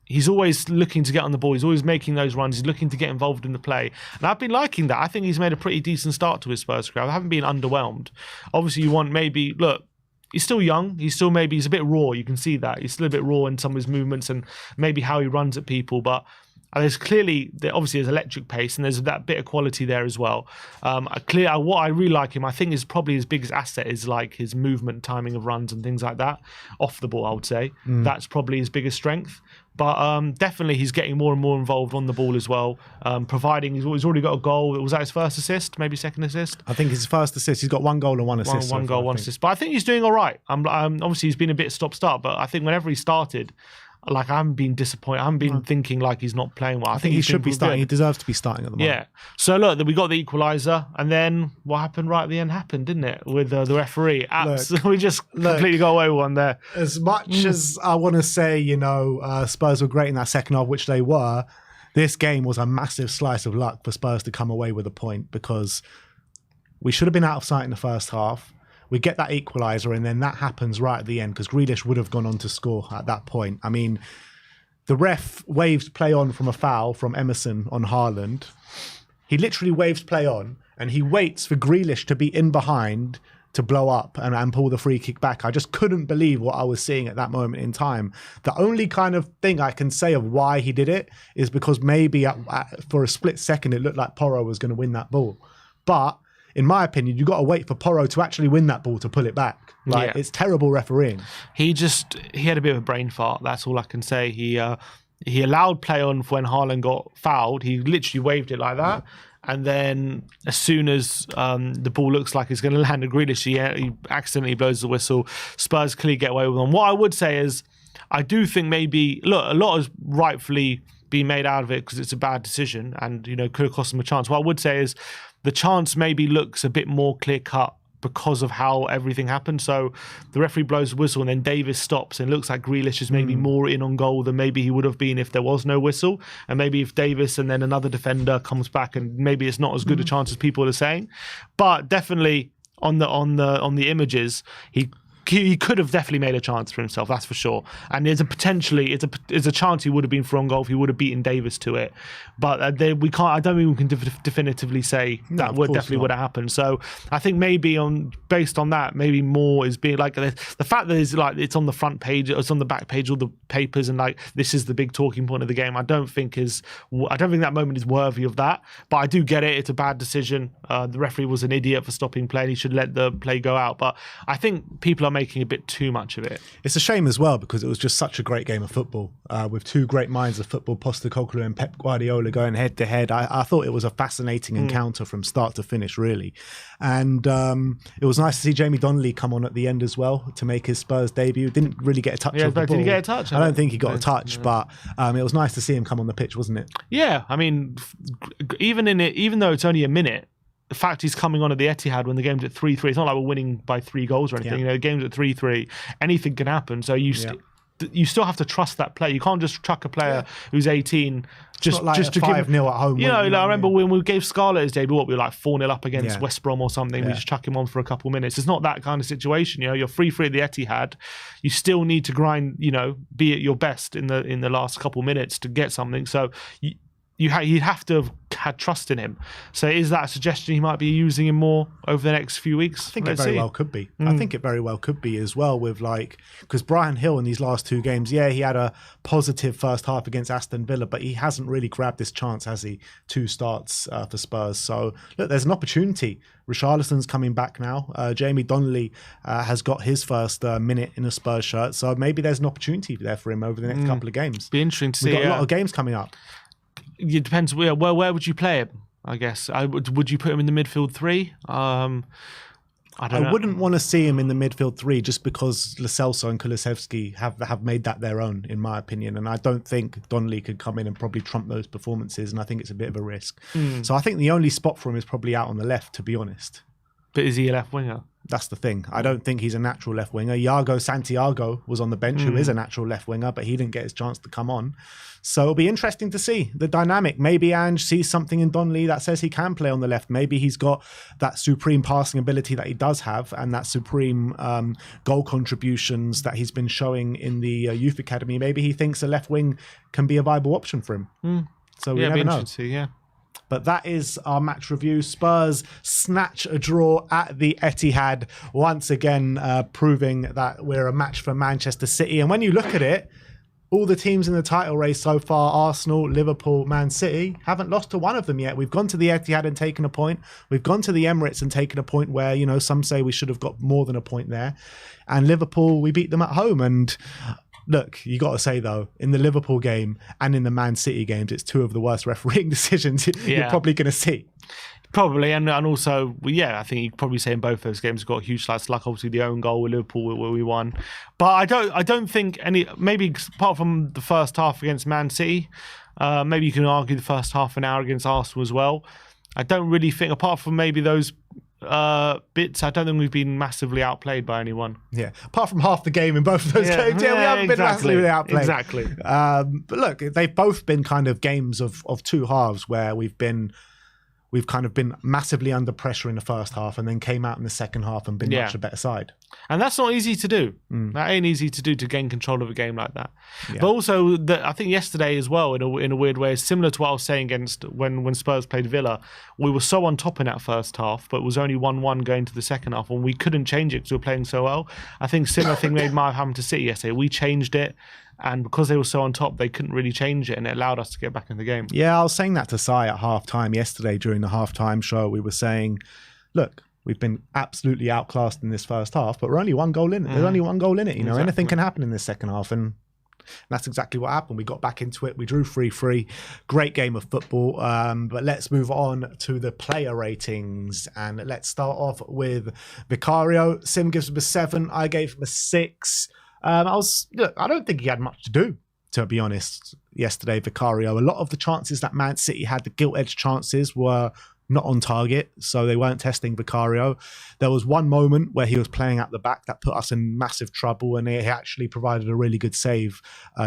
[SPEAKER 2] he's always looking to get on the ball. He's always making those runs. He's looking to get involved in the play. And I've been liking that. I think he's made a pretty decent start to his Spurs career. I haven't been underwhelmed. Obviously, you want maybe, look, he's still young. He's a bit raw. You can see that. He's still a bit raw in some of his movements and maybe how he runs at people. But there's electric pace, and there's that bit of quality there as well. What I really like him, I think, is probably his biggest asset is like his movement, timing of runs and things like that. Off the ball, I would say. That's probably his biggest strength. But definitely he's getting more and more involved on the ball as well, providing he's already got a goal. Was that his first assist, maybe second assist?
[SPEAKER 1] I think his first assist. He's got one goal and one assist.
[SPEAKER 2] One goal, one assist. But I think he's doing all right. Obviously, he's been a bit stop-start, but I think whenever he started, like, I haven't been disappointed. I haven't been thinking like he's not playing well. I think
[SPEAKER 1] he should be starting. He deserves to be starting at the moment.
[SPEAKER 2] Yeah. So look, we got the equaliser, and then what happened right at the end happened, didn't it? With the referee. We just completely got away with one there.
[SPEAKER 1] As much as I want to say, Spurs were great in that second half, which they were, this game was a massive slice of luck for Spurs to come away with a point, because we should have been out of sight in the first half. We get that equaliser, and then that happens right at the end, because Grealish would have gone on to score at that point. I mean, the ref waves play on from a foul from Emerson on Haaland. He literally waves play on, and he waits for Grealish to be in behind to blow up and pull the free kick back. I just couldn't believe what I was seeing at that moment in time. The only kind of thing I can say of why he did it is because maybe for a split second it looked like Porro was going to win that ball. But in my opinion, you've got to wait for Porro to actually win that ball to pull it back. It's terrible refereeing.
[SPEAKER 2] He had a bit of a brain fart. That's all I can say. He allowed play on when Haaland got fouled. He literally waved it like that. And then as soon as the ball looks like it's going to land at Grealish, he accidentally blows the whistle. Spurs clearly get away with them. What I would say is, I do think maybe, look, a lot has rightfully been made out of it because it's a bad decision and, could have cost them a chance. What I would say is, the chance maybe looks a bit more clear-cut because of how everything happened. So the referee blows the whistle and then Davis stops, and it looks like Grealish is maybe more in on goal than maybe he would have been if there was no whistle. And maybe if Davis and then another defender comes back, and maybe it's not as good a chance as people are saying. But definitely on the images, he could have definitely made a chance for himself, that's for sure. And there's a chance he would have been for on goal if he would have beaten Davis to it. But I don't think we can definitively say that would have happened. So I think maybe based on that, maybe more is being like the fact that it's on the front page, it's on the back page, all the papers, and like this is the big talking point of the game. I don't think that moment is worthy of that. But I do get it. It's a bad decision. The referee was an idiot for stopping play, and he should let the play go out. But I think people are making a bit too much of it.
[SPEAKER 1] It's a shame as well, because it was just such a great game of football with two great minds of football, Postecoglou and Pep Guardiola, going head to head. I thought it was a fascinating encounter from start to finish, really. And it was nice to see Jamie Donnelly come on at the end as well to make his Spurs debut. Didn't really get a touch of the ball.
[SPEAKER 2] Did he get a touch?
[SPEAKER 1] I don't think he got a touch, but it was nice to see him come on the pitch, wasn't it?
[SPEAKER 2] Yeah, I mean, even though it's only a minute, the fact he's coming on at the Etihad when the game's at 3-3, it's not like we're winning by 3 goals or anything. The game's at 3-3. Anything can happen. So you still have to trust that player. You can't just chuck a player who's 18 just
[SPEAKER 1] like
[SPEAKER 2] to
[SPEAKER 1] 5-0
[SPEAKER 2] give
[SPEAKER 1] at home.
[SPEAKER 2] You know, I remember when we gave Scarlett his debut, we were like 4-0 up against West Brom or something. We just chuck him on for a couple of minutes. It's not that kind of situation. You know, you're 3-3 at the Etihad. You still need to grind. You know, be at your best in the last couple of minutes to get something. So you'd have to have had trust in him. So is that a suggestion he might be using him more over the next few weeks?
[SPEAKER 1] I think it very well could be. I think it very well could be as well with because Brian Hill in these last 2 games, he had a positive first half against Aston Villa, but he hasn't really grabbed this chance, has he? 2 starts for Spurs. So look, there's an opportunity. Richarlison's coming back now. Jamie Donnelly has got his first minute in a Spurs shirt. So maybe there's an opportunity there for him over the next couple of games.
[SPEAKER 2] Be interesting to see.
[SPEAKER 1] We've got a lot of games coming up.
[SPEAKER 2] It depends. Where would you play him? I guess would you put him in the midfield 3? I don't know.
[SPEAKER 1] I wouldn't want to see him in the midfield 3 just because Lo Celso and Kulusevski have made that their own, in my opinion. And I don't think Donnelly could come in and probably trump those performances. And I think it's a bit of a risk. So I think the only spot for him is probably out on the left, to be honest.
[SPEAKER 2] But is he a left winger?
[SPEAKER 1] That's the thing. I don't think he's a natural left winger. Iago Santiago was on the bench, who is a natural left winger, but he didn't get his chance to come on. So it'll be interesting to see the dynamic. Maybe Ange sees something in Donnelly that says he can play on the left. Maybe he's got that supreme passing ability that he does have and that supreme goal contributions that he's been showing in the youth academy. Maybe he thinks a left wing can be a viable option for him. So we never know. But that is our match review. Spurs snatch a draw at the Etihad, once again proving that we're a match for Manchester City. And when you look at it, all the teams in the title race so far, Arsenal, Liverpool, Man City, haven't lost to one of them yet. We've gone to the Etihad and taken a point. We've gone to the Emirates and taken a point where, you know, some say we should have got more than a point there. And Liverpool, we beat them at home. And look, you got to say, though, in the Liverpool game and in the Man City games, it's 2 of the worst refereeing decisions you're probably going to see. Probably,
[SPEAKER 2] and also, I think you could probably say in both those games, got a huge slice luck. Obviously, the own goal with Liverpool where we won, but I don't think maybe apart from the first half against Man City, maybe you can argue the first half an hour against Arsenal as well. I don't really think, apart from maybe those bits, I don't think we've been massively outplayed by anyone.
[SPEAKER 1] Yeah, apart from half the game in both of those games, we haven't been massively outplayed.
[SPEAKER 2] Exactly.
[SPEAKER 1] But look, they've both been kind of games of 2 halves where we've kind of been massively under pressure in the first half and then came out in the second half and been much a better side.
[SPEAKER 2] And that's not easy to do. That ain't easy to do, to gain control of a game like that. But also, I think yesterday as well, in a weird way, is similar to what I was saying against when Spurs played Villa. We were so on top in that first half, but it was only 1-1 going to the second half, and we couldn't change it because we were playing so well. I think similar thing might have happened to City yesterday. We changed it, and because they were so on top, they couldn't really change it, and it allowed us to get back in the game. Yeah, I was saying that to Sai at half-time yesterday during the half-time show. We were saying, look, we've been absolutely outclassed in this first half, but we're only 1 goal in it. There's only 1 goal in it. You know, anything can happen in this second half, and that's exactly what happened. We got back into it. We drew 3-3. Great game of football. But let's move on to the player ratings, and let's start off with Vicario. Sim gives him a 7. I gave him a 6. I don't think he had much to do, to be honest, yesterday, Vicario. A lot of the chances that Man City had, the gilt-edged chances, were not on target, so they weren't testing Vicario. There was one moment where he was playing at the back that put us in massive trouble, and he actually provided a really good save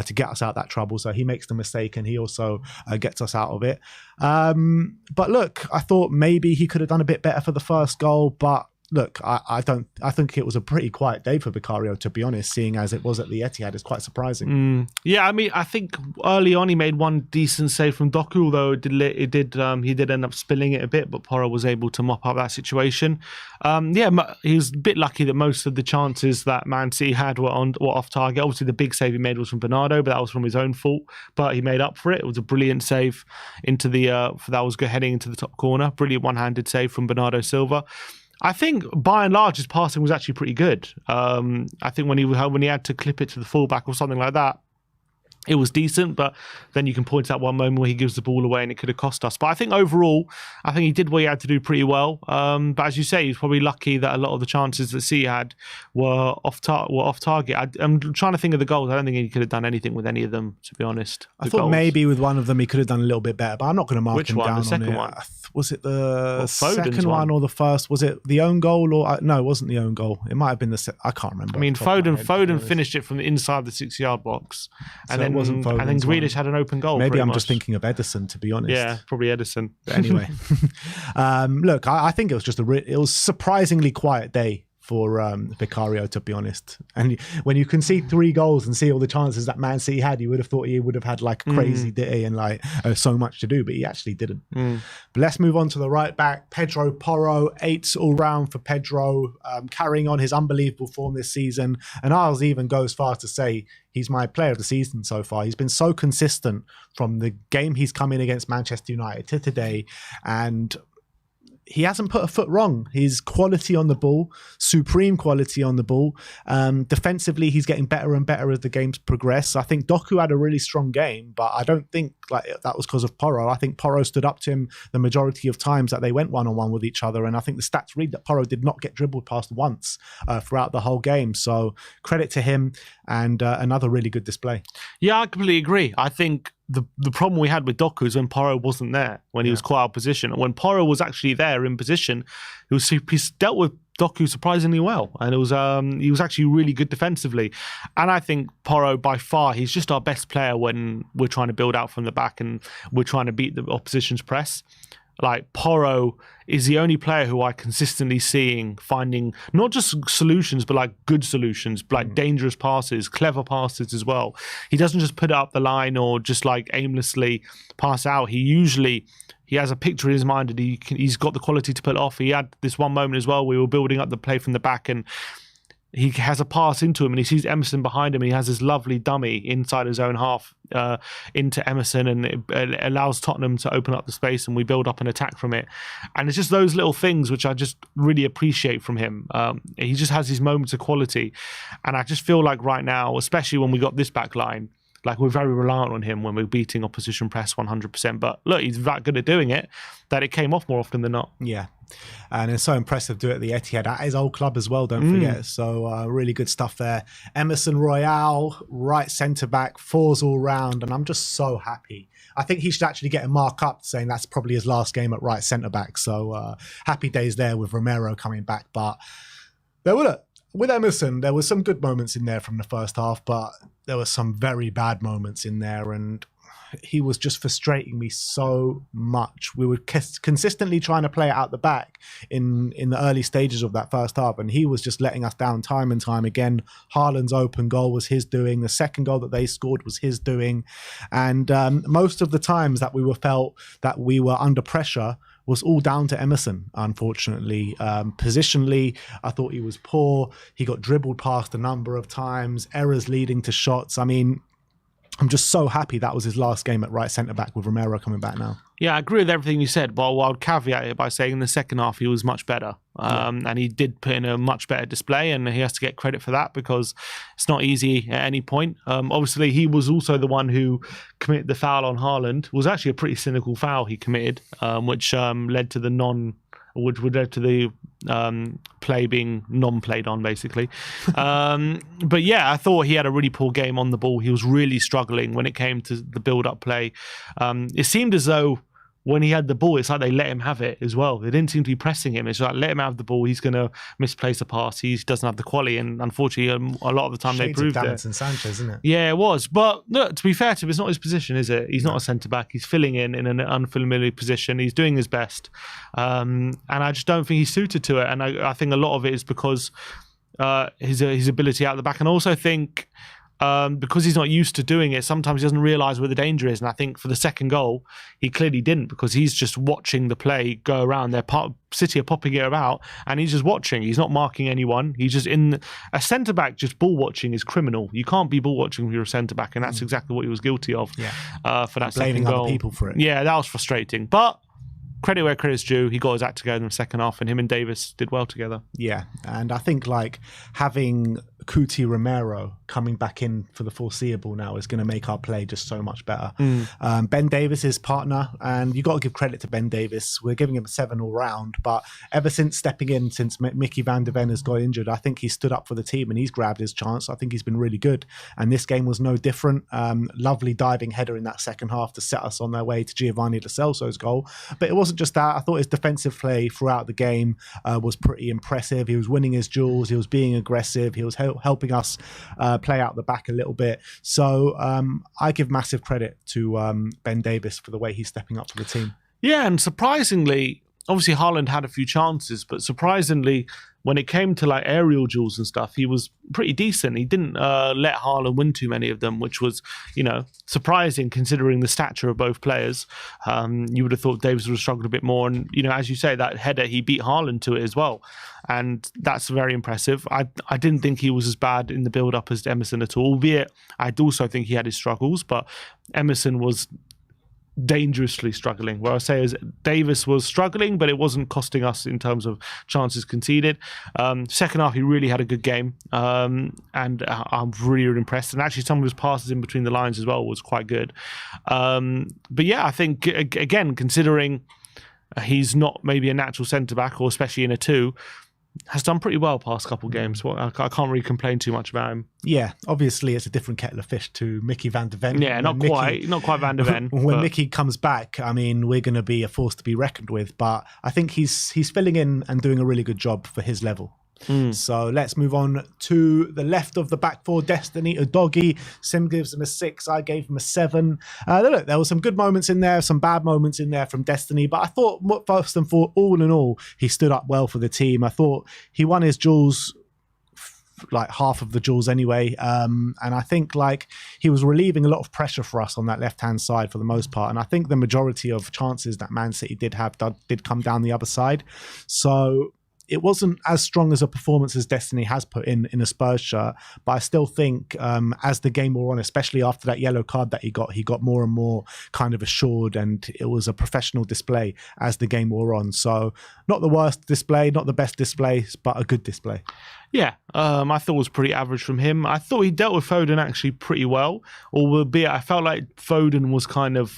[SPEAKER 2] to get us out of that trouble. So he makes the mistake, and he also gets us out of it. But look, I thought maybe he could have done a bit better for the first goal, but look, I think it was a pretty quiet day for Vicario, to be honest, seeing as it was at the Etihad. It's quite surprising. Yeah, I mean, I think early on he made one decent save from Doku, although he did end up spilling it a bit, but Porro was able to mop up that situation. He was a bit lucky that most of the chances that Man City had were off target. Obviously, the big save he made was from Bernardo, but that was from his own fault. But he made up for it. It was a brilliant save into heading into the top corner. Brilliant one-handed save from Bernardo Silva. I think by and large his passing was actually pretty good. I think when he had to clip it to the fullback or something like that, it was decent, but then you can point out one moment where he gives the ball away and it could have cost us. But I think overall, I think he did what he had to do pretty well. But as you say, he's probably lucky that a lot of the chances that City had were off target. I'm trying to think of the goals. I don't think he could have done anything with any of them, to be honest.
[SPEAKER 1] I thought maybe with one of them he could have done a little bit better, but I'm not going to mark him down
[SPEAKER 2] the second
[SPEAKER 1] on it.
[SPEAKER 2] one?
[SPEAKER 1] Was it the
[SPEAKER 2] Foden's
[SPEAKER 1] second one or the first? Was it the own goal or no? It wasn't the own goal. It might have been I can't remember.
[SPEAKER 2] I mean, Foden finished it from the inside the 6-yard box, and then Grealish had an open goal.
[SPEAKER 1] Maybe I'm just thinking of Edison, to be honest.
[SPEAKER 2] Yeah, probably Edison.
[SPEAKER 1] But anyway, look, I think it was just it was surprisingly quiet day for Vicario, to be honest. And when you can see 3 goals and see all the chances that Man City had, you would have thought he would have had like a crazy day and like so much to do, but he actually didn't. But let's move on to the right back. Pedro Porro, 8 all round for Pedro, carrying on his unbelievable form this season. And I'll even go as far as to say he's my player of the season so far. He's been so consistent from the game he's come in against Manchester United to today, and he hasn't put a foot wrong. His quality on the ball, supreme quality on the ball. Defensively, he's getting better and better as the games progress. I think Doku had a really strong game, but I don't think like that was because of Porro. I think Porro stood up to him the majority of times that they went one-on-one with each other, and I think the stats read that Porro did not get dribbled past once throughout the whole game. So credit to him, and another really good display. Yeah,
[SPEAKER 2] I completely agree. I think the problem we had with Doku is when Porro wasn't there, when he was quite out of position. And when Porro was actually there in position, he dealt with Doku surprisingly well. And it was he was actually really good defensively. And I think Porro, by far, he's just our best player when we're trying to build out from the back and we're trying to beat the opposition's press. Like, Porro is the only player who I consistently seeing finding not just solutions, but like good solutions, like dangerous passes, clever passes as well. He doesn't just put it up the line or just like aimlessly pass out. He has a picture in his mind and he's got the quality to pull it off. He had this one moment as well. We were building up the play from the back and he has a pass into him and he sees Emerson behind him and he has this lovely dummy inside his own half into Emerson, and it allows Tottenham to open up the space and we build up an attack from it. And it's just those little things which I just really appreciate from him. He just has these moments of quality, and I just feel like right now, especially when we got this back line, like we're very reliant on him when we're beating opposition press 100%. But look, he's that good at doing it that it came off more often than not.
[SPEAKER 1] Yeah. And it's so impressive to do it at the Etihad at his old club as well, don't forget. So really good stuff there. Emerson Royale, right centre-back, 4s all round. And I'm just so happy. I think he should actually get a mark up saying that's probably his last game at right centre-back. So happy days there with Romero coming back. But with Emerson, there were some good moments in there from the first half, but there were some very bad moments in there, and he was just frustrating me so much. We were consistently trying to play it out the back in the early stages of that first half, and he was just letting us down time and time again. Haaland's open goal was his doing. The second goal that they scored was his doing. And most of the times that felt that we were under pressure was all down to Emerson, unfortunately. Positionally, I thought he was poor. He got dribbled past a number of times, errors leading to shots. I mean, I'm just so happy that was his last game at right centre-back with Romero coming back now.
[SPEAKER 2] Yeah, I agree with everything you said, but I'll caveat it by saying in the second half he was much better. And he did put in a much better display, and he has to get credit for that because it's not easy at any point. Obviously, he was also the one who committed the foul on Haaland. It was actually a pretty cynical foul he committed, which led to which would lead to the play being non-played on, basically. But yeah, I thought he had a really poor game on the ball. He was really struggling when it came to the build-up play. It seemed as though when he had the ball, it's like they let him have it as well. They didn't seem to be pressing him. It's like, let him have the ball. He's going to misplace a pass. He doesn't have the quality. And unfortunately, a lot of the time they proved it.
[SPEAKER 1] Davinson Sanchez, isn't it?
[SPEAKER 2] Yeah, it was. But look, to be fair to him, it's not his position, is it? He's not a centre-back. He's filling in an unfamiliar position. He's doing his best. And I just don't think he's suited to it. And I think a lot of it is because his ability out the back. And I also think because he's not used to doing it, sometimes he doesn't realise where the danger is. And I think for the second goal, he clearly didn't, because he's just watching the play go around. City are popping it about, and he's just watching. He's not marking anyone. He's just a centre-back. Just ball watching is criminal. You can't be ball watching if you're a centre-back, and that's exactly what he was guilty of for that second goal. Blaming other
[SPEAKER 1] people for it.
[SPEAKER 2] Yeah, that was frustrating. But credit where credit's due. He got his act together in the second half, and him and Davis did well together.
[SPEAKER 1] Yeah, and I think like having Cuti Romero coming back in for the foreseeable now is going to make our play just so much better. Ben Davis is partner, and you got to give credit to Ben Davis. We're giving him a 7 all round, but ever since stepping in, since Mickey van der Ven has got injured, I think he's stood up for the team and he's grabbed his chance. I think he's been really good, and this game was no different. Lovely diving header in that second half to set us on their way to Giovanni Lo Celso's goal. But it wasn't just that. I thought his defensive play throughout the game was pretty impressive. He was winning his duels, he was being aggressive, he was helping us play out the back a little bit. So I give massive credit to Ben Davis for the way he's stepping up for the team.
[SPEAKER 2] Yeah, and surprisingly, obviously Haaland had a few chances, but surprisingly, when it came to like aerial duels and stuff, he was pretty decent. He didn't let Haaland win too many of them, which was, surprising considering the stature of both players. You would have thought Davis would have struggled a bit more. And, as you say, that header, he beat Haaland to it as well. And that's very impressive. I didn't think he was as bad in the build-up as Emerson at all, albeit I also think he had his struggles, but Emerson was dangerously struggling. What I say is Davis was struggling, but it wasn't costing us in terms of chances conceded. Second half, he really had a good game, and I'm really, really impressed. And actually, some of his passes in between the lines as well was quite good. But yeah, I think, again, considering he's not maybe a natural centre-back, or especially in a 2, has done pretty well past couple of games. Well, I can't really complain too much about him.
[SPEAKER 1] Yeah, obviously it's a different kettle of fish to Mickey van der Ven.
[SPEAKER 2] Yeah, not quite van der Ven.
[SPEAKER 1] When Mickey comes back, I mean, we're going to be a force to be reckoned with. But I think he's filling in and doing a really good job for his level. So let's move on to the left of the back four. Destiny, Udogie. Sim gives him a 6. I gave him a 7. Look, there were some good moments in there, some bad moments in there from Destiny, but I thought first and foremost, all in all, he stood up well for the team. I thought he won his duels, like half of the duels anyway, and I think like he was relieving a lot of pressure for us on that left-hand side for the most part, and I think the majority of chances that Man City did have did come down the other side. So it wasn't as strong as a performance as Destiny has put in a Spurs shirt, but I still think as the game wore on, especially after that yellow card that he got more and more kind of assured, and it was a professional display as the game wore on. So not the worst display, not the best display, but a good display.
[SPEAKER 2] Yeah, I thought it was pretty average from him. I thought he dealt with Foden actually pretty well, albeit I felt like Foden was kind of...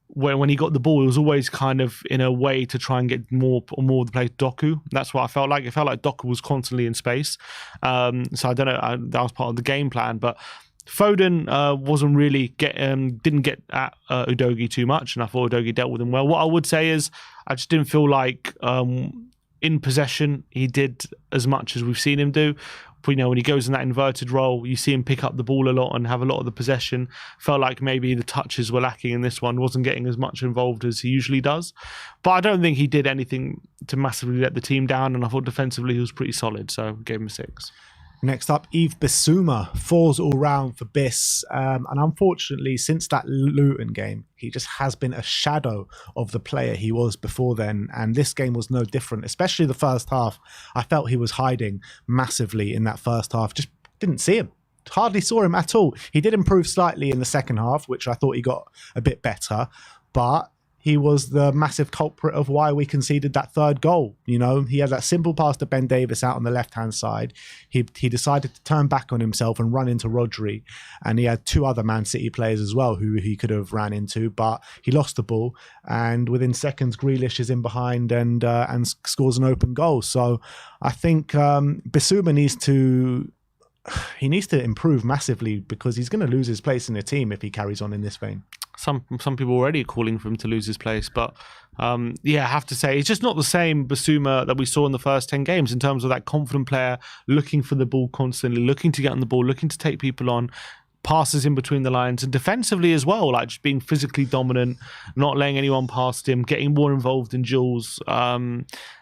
[SPEAKER 2] when he got the ball, it was always kind of in a way to try and get more of the play to Doku. That's what I felt like. It felt like Doku was constantly in space. So I don't know, that was part of the game plan. But Foden wasn't really didn't get at Udogie too much, and I thought Udogie dealt with him well. What I would say is I just didn't feel like in possession he did as much as we've seen him do. When he goes in that inverted role, you see him pick up the ball a lot and have a lot of the possession. Felt like maybe the touches were lacking in this one, wasn't getting as much involved as he usually does. But I don't think he did anything to massively let the team down, and I thought defensively he was pretty solid, so gave him a 6.
[SPEAKER 1] Next up, Yves Bissouma, 4s all round for Biss. And unfortunately, since that Luton game, he just has been a shadow of the player he was before then. And this game was no different, especially the first half. I felt he was hiding massively in that first half. Just didn't see him. Hardly saw him at all. He did improve slightly in the second half, which I thought he got a bit better. But he was the massive culprit of why we conceded that third goal. He had that simple pass to Ben Davis out on the left-hand side. He decided to turn back on himself and run into Rodri. And he had 2 other Man City players as well who he could have ran into, but he lost the ball. And within seconds, Grealish is in behind and scores an open goal. So I think Bissouma needs to improve massively, because he's going to lose his place in the team if he carries on in this vein.
[SPEAKER 2] Some people already are calling for him to lose his place, but I have to say it's just not the same Bissouma that we saw in the first 10 games in terms of that confident player looking for the ball constantly, looking to get on the ball, looking to take people on, passes in between the lines, and defensively as well, like just being physically dominant, not letting anyone past him, getting more involved in duels.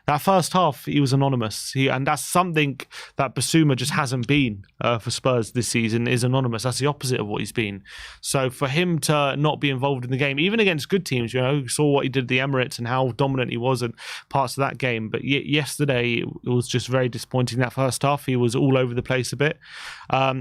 [SPEAKER 2] That first half, he was anonymous. And that's something that Bissouma just hasn't been for Spurs this season, is anonymous. That's the opposite of what he's been. So for him to not be involved in the game, even against good teams, you saw what he did at the Emirates and how dominant he was in parts of that game. But yesterday, it was just very disappointing. That first half, he was all over the place a bit.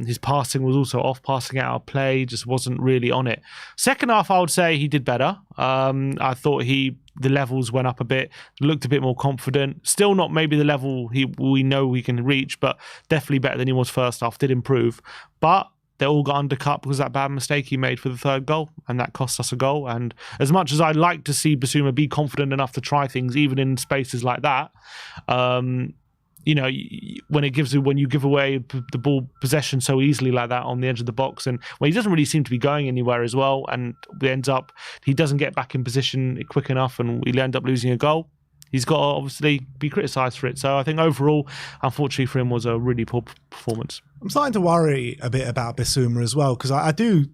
[SPEAKER 2] His passing was also off, passing out of play, just wasn't really on it. Second half, I would say he did better. I thought he the levels went up a bit, looked a bit more confident. Still not maybe the level we know we can reach, but definitely better than he was first half, did improve. But they all got undercut because of that bad mistake he made for the third goal, and that cost us a goal. And as much as I'd like to see Basuma be confident enough to try things, even in spaces like that, you know, when you give away the ball possession so easily like that on the edge of the box, and when he doesn't really seem to be going anywhere as well, and he doesn't get back in position quick enough, and we end up losing a goal. He's got to obviously be criticised for it. So I think overall, unfortunately for him, was a really poor performance.
[SPEAKER 1] I'm starting to worry a bit about Bissouma as well, because I do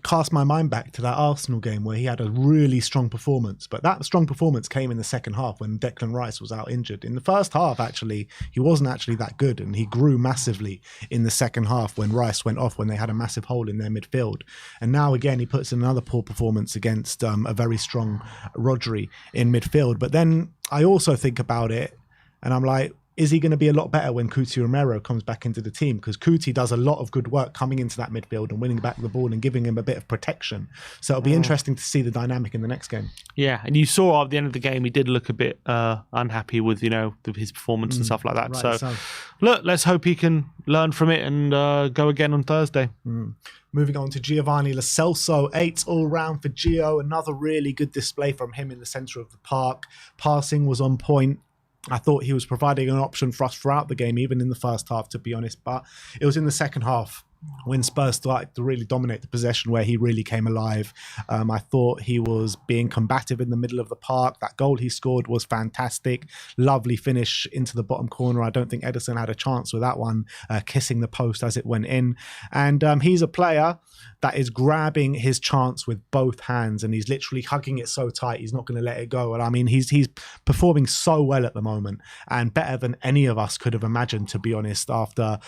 [SPEAKER 1] cast my mind back to that Arsenal game where he had a really strong performance. But that strong performance came in the second half when Declan Rice was out injured. In the first half, actually, he wasn't actually that good, and he grew massively in the second half when Rice went off, when they had a massive hole in their midfield. And now, again, he puts in another poor performance against a very strong Rodri in midfield. But then I also think about it, and I'm like, is he going to be a lot better when Cuti Romero comes back into the team? Because Cuti does a lot of good work coming into that midfield and winning back the ball and giving him a bit of protection. So it'll be interesting to see the dynamic in the next game.
[SPEAKER 2] Yeah, and you saw at the end of the game, he did look a bit unhappy with, his performance and stuff like that.
[SPEAKER 1] Right,
[SPEAKER 2] so look, let's hope he can learn from it and go again on Thursday.
[SPEAKER 1] Moving on to Giovanni Lo Celso, 8 all round for Gio. Another really good display from him in the centre of the park. Passing was on point. I thought he was providing an option for us throughout the game, even in the first half, to be honest. But it was in the second half when Spurs started to really dominate the possession where he really came alive. I thought he was being combative in the middle of the park. That goal he scored was fantastic. Lovely finish into the bottom corner. I don't think Ederson had a chance with that one, kissing the post as it went in. And he's a player that is grabbing his chance with both hands, and he's literally hugging it so tight he's not going to let it go. And I mean, he's performing so well at the moment, and better than any of us could have imagined, to be honest, after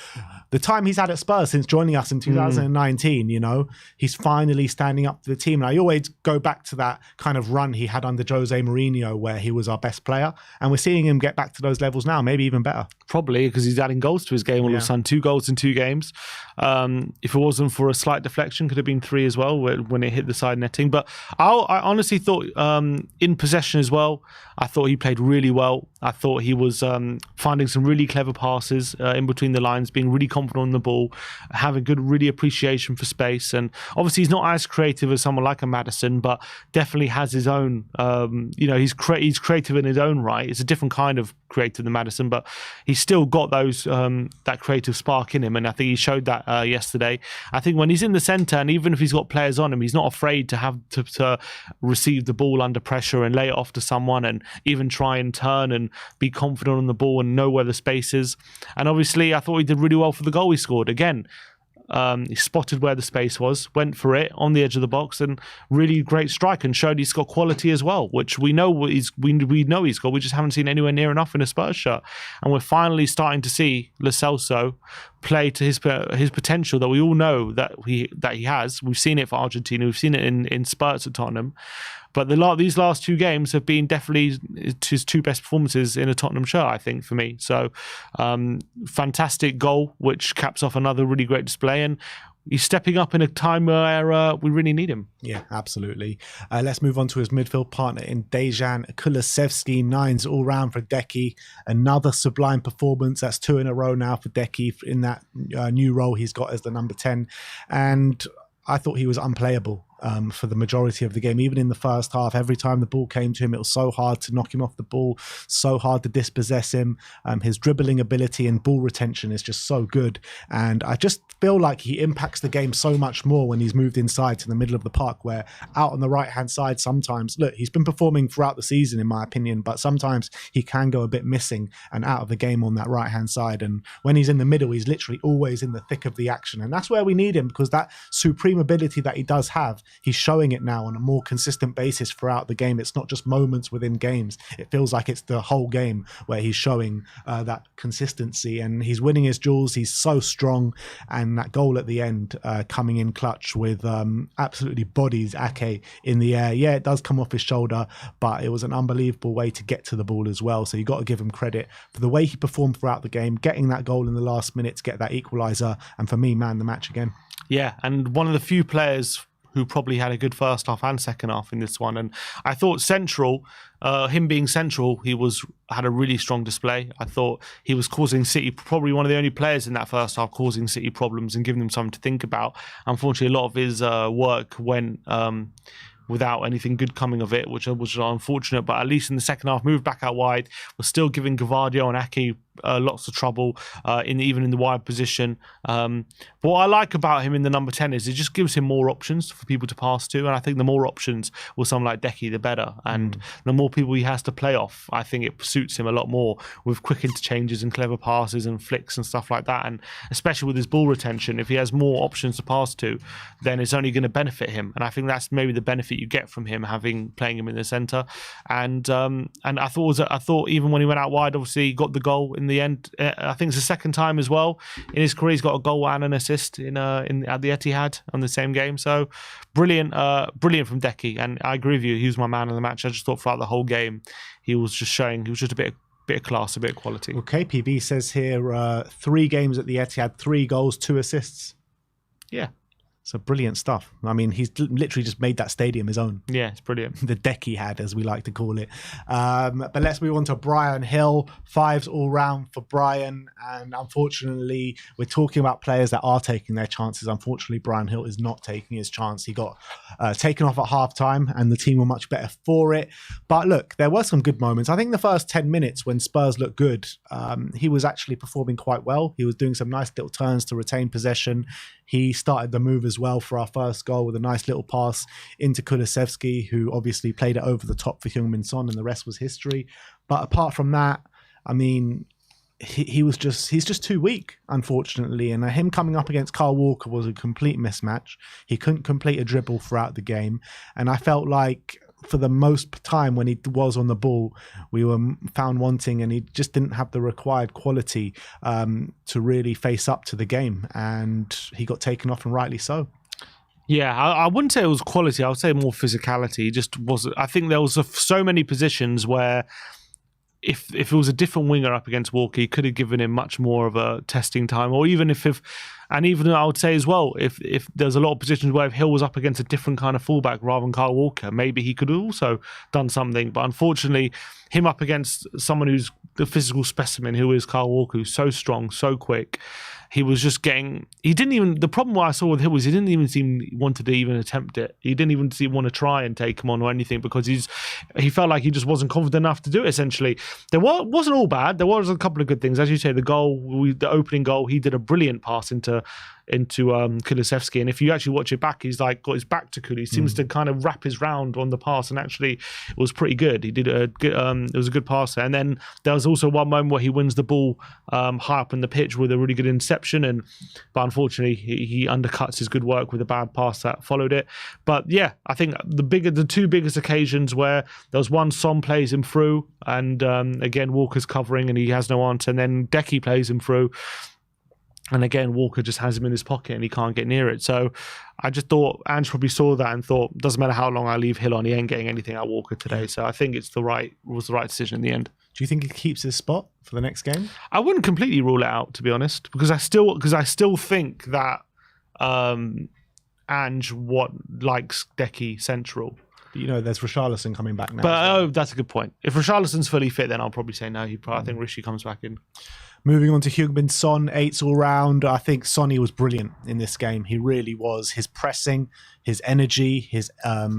[SPEAKER 1] the time he's had at Spurs since joining us in 2019. He's finally standing up to the team. And I always go back to that kind of run he had under Jose Mourinho where he was our best player, and we're seeing him get back to those levels now, maybe even better.
[SPEAKER 2] Probably because he's adding goals to his game all of a sudden. 2 goals in 2 games. If it wasn't for a slight deflection, could have been 3 as well when it hit the side netting. But I honestly thought in possession as well, I thought he played really well. I thought he was finding some really clever passes in between the lines, being really confident on the ball, having good really appreciation for space. And obviously he's not as creative as someone like a Maddison, but definitely has his own, he's creative in his own right. It's a different kind of creative than Maddison, but he's still got those that creative spark in him, and I think he showed that yesterday. I think when he's in the centre, and even if he's got players on him, he's not afraid to have to receive the ball under pressure and lay it off to someone, and even try and turn and be confident on the ball and know where the space is. And obviously I thought he did really well for the goal he scored. Again, he spotted where the space was, went for it on the edge of the box, and really great strike, and showed he's got quality as well, which we know he's got. We just haven't seen anywhere near enough in a Spurs shirt, and we're finally starting to see Lo Celso play to his potential that we all know that he has. We've seen it for Argentina, we've seen it in spurts at Tottenham. But these last 2 games have been definitely his 2 best performances in a Tottenham shirt, I think, for me. So fantastic goal, which caps off another really great display. And he's stepping up in a time where we really need him.
[SPEAKER 1] Yeah, absolutely. Let's move on to his midfield partner in Dejan Kulusevski. 9s all round for Deki. Another sublime performance. That's 2 in a row now for Deki in that new role he's got as the number 10. And I thought he was unplayable for the majority of the game. Even in the first half, every time the ball came to him, it was so hard to knock him off the ball, so hard to dispossess him. His dribbling ability and ball retention is just so good. And I just feel like he impacts the game so much more when he's moved inside to the middle of the park, where out on the right-hand side sometimes, look, he's been performing throughout the season in my opinion, but sometimes he can go a bit missing and out of the game on that right-hand side. And when he's in the middle, he's literally always in the thick of the action. And that's where we need him, because that supreme ability that he does have, he's showing it now on a more consistent basis throughout the game. It's not just moments within games. It feels like it's the whole game where he's showing that consistency, and he's winning his duels. He's so strong, and that goal at the end coming in clutch with absolutely bodies Ake in the air. Yeah, it does come off his shoulder, but it was an unbelievable way to get to the ball as well. So you got to give him credit for the way he performed throughout the game, getting that goal in the last minute to get that equaliser, and for me, man the match again.
[SPEAKER 2] Yeah, and one of the few players who probably had a good first half and second half in this one. And I thought central, him being central, he had a really strong display. I thought he was causing City, probably one of the only players in that first half causing City problems and giving them something to think about. Unfortunately, a lot of his work went without anything good coming of it, which was unfortunate. But at least in the second half, moved back out wide, was still giving Gvardiol and Ake lots of trouble, even in the wide position. But what I like about him in the number 10 is it just gives him more options for people to pass to. And I think the more options with someone like Deki, the better. And the more people he has to play off, I think it suits him a lot more with quick interchanges and clever passes and flicks and stuff like that. And especially with his ball retention, if he has more options to pass to, then it's only going to benefit him. And I think that's maybe the benefit you get from him playing him in the centre. And I thought even when he went out wide, obviously he got the goal in the end. I think it's the second time as well in his career he's got a goal and an assist at the Etihad on the same game. So brilliant from Deki. And I agree with you, he was my man of the match. I just thought throughout the whole game he was just a bit of class, a bit of quality.
[SPEAKER 1] Well, KPB says here 3 games at the Etihad, 3 goals, 2 assists.
[SPEAKER 2] Yeah.
[SPEAKER 1] So brilliant stuff. I mean, he's literally just made that stadium his own.
[SPEAKER 2] Yeah, it's brilliant.
[SPEAKER 1] The DEKIHAD, as we like to call it. But let's move on to Bryan Hill. 5s all round for Bryan. And unfortunately, we're talking about players that are taking their chances. Unfortunately, Bryan Hill is not taking his chance. He got taken off at half-time and the team were much better for it. But look, there were some good moments. I think the first 10 minutes when Spurs looked good, he was actually performing quite well. He was doing some nice little turns to retain possession. He started the move as well for our first goal with a nice little pass into Kulusevski, who obviously played it over the top for Heung-min Son, and the rest was history. But apart from that, I mean, he's just too weak, unfortunately. And him coming up against Kyle Walker was a complete mismatch. He couldn't complete a dribble throughout the game. And I felt like for the most time when he was on the ball, we were found wanting, and he just didn't have the required quality to really face up to the game. And he got taken off, and rightly so.
[SPEAKER 2] Yeah, I wouldn't say it was quality. I would say more physicality. Just wasn't. I think there was so many positions where if it was a different winger up against Walker, he could have given him much more of a testing time. Or even and even I would say as well, if there's a lot of positions where if Hill was up against a different kind of fullback rather than Kyle Walker, maybe he could have also done something. But unfortunately, him up against someone who's the physical specimen, who is Kyle Walker, who's so strong, so quick, he was just getting... The problem what I saw with Hill was he didn't even seem wanted to even attempt it. He didn't even want to try and take him on or anything, because he felt like he just wasn't confident enough to do it, essentially. Wasn't all bad. There was a couple of good things. As you say, the opening goal, he did a brilliant pass into Kulusevski, and if you actually watch it back, he's like got his back to Kulu. He seems to kind of wrap his round on the pass, and actually it was pretty good. He did a good, it was a good pass there. And then there was also one moment where he wins the ball high up in the pitch with a really good interception, but unfortunately he undercuts his good work with a bad pass that followed it. But yeah, I think the 2 biggest occasions where there was one, Son plays him through, and again Walker's covering and he has no answer, and then Deki plays him through. And again, Walker just has him in his pocket and he can't get near it. So I just thought Ange probably saw that and thought, doesn't matter how long I leave Hill on, he ain't getting anything out of Walker today. So I think it was the right decision in the end.
[SPEAKER 1] Do you think he keeps his spot for the next game?
[SPEAKER 2] I wouldn't completely rule it out, to be honest, because I still think that Ange likes Deki central.
[SPEAKER 1] But, there's Richarlison coming back now.
[SPEAKER 2] But that's a good point. If Richarlison's fully fit, then I'll probably say no. I think Rishi comes back in.
[SPEAKER 1] Moving on to Heung-min Son, 8s all round. I think Sonny was brilliant in this game. He really was. His pressing, his energy, his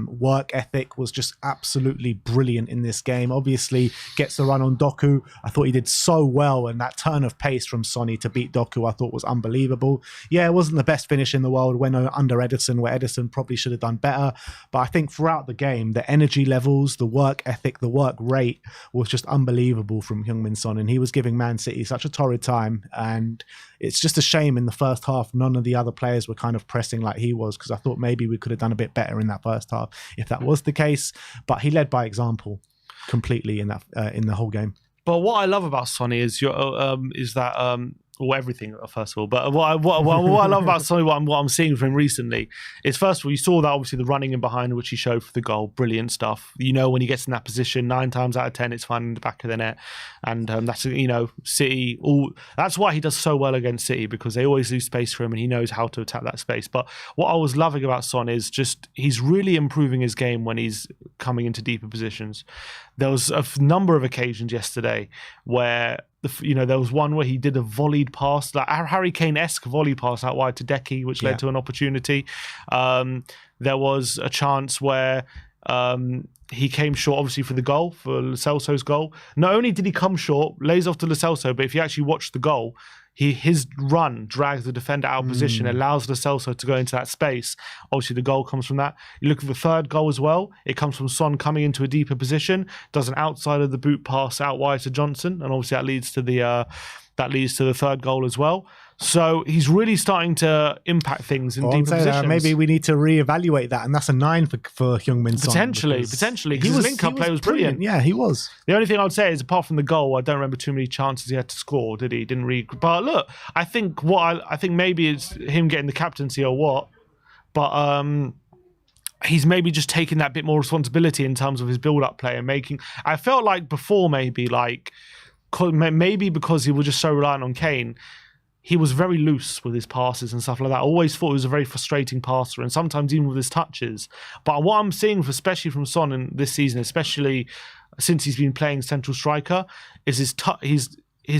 [SPEAKER 1] work ethic was just absolutely brilliant in this game. Obviously, gets the run on Doku. I thought he did so well, and that turn of pace from Sonny to beat Doku I thought was unbelievable. Yeah, it wasn't the best finish in the world when under Ederson, where Ederson probably should have done better. But I think throughout the game, the energy levels, the work ethic, the work rate was just unbelievable from Heung-min Son, and he was giving Man City such a torrid time. And it's just a shame in the first half none of the other players were kind of pressing like he was, because I thought maybe we could have done a bit better in that first half if that was the case. But he led by example completely in the whole game.
[SPEAKER 2] But what I love about Sonny is that or everything, first of all. But what I love about Sonny, what I'm seeing from him recently is, first of all, you saw that obviously the running in behind, which he showed for the goal, brilliant stuff. You know, when he gets in that position, 9 times out of 10, it's finding the back of the net, and that's, you know, City. That's why he does so well against City, because they always lose space for him, and he knows how to attack that space. But what I was loving about Son is just he's really improving his game when he's coming into deeper positions. There was a number of occasions yesterday where there was one where he did a volleyed pass, like a Harry Kane-esque volley pass out wide to Deki, which led to an opportunity. There was a chance where he came short, obviously, for the goal, for Lo Celso's goal. Not only did he come short, lays off to Lo Celso, but if you actually watch the goal, his run drags the defender out of position, allows Lo Celso to go into that space. Obviously, the goal comes from that. You look at the third goal as well. It comes from Son coming into a deeper position, does an outside of the boot pass out wide to Johnson, and obviously that leads to the third goal as well. So he's really starting to impact things in deeper positions.
[SPEAKER 1] Maybe we need to reevaluate that, and that's a 9 for Heung-min Son.
[SPEAKER 2] Potentially. His link-up play was brilliant.
[SPEAKER 1] Yeah, he was.
[SPEAKER 2] The only thing I would say is, apart from the goal, I don't remember too many chances he had to score, did he? Didn't really. But look, I think maybe it's him getting the captaincy or what, but he's maybe just taking that bit more responsibility in terms of his build-up play and making. I felt like before, maybe because he was just so reliant on Kane, he was very loose with his passes and stuff like that. I always thought he was a very frustrating passer, and sometimes even with his touches. But what I'm seeing, especially from Son in this season, especially since he's been playing central striker, is his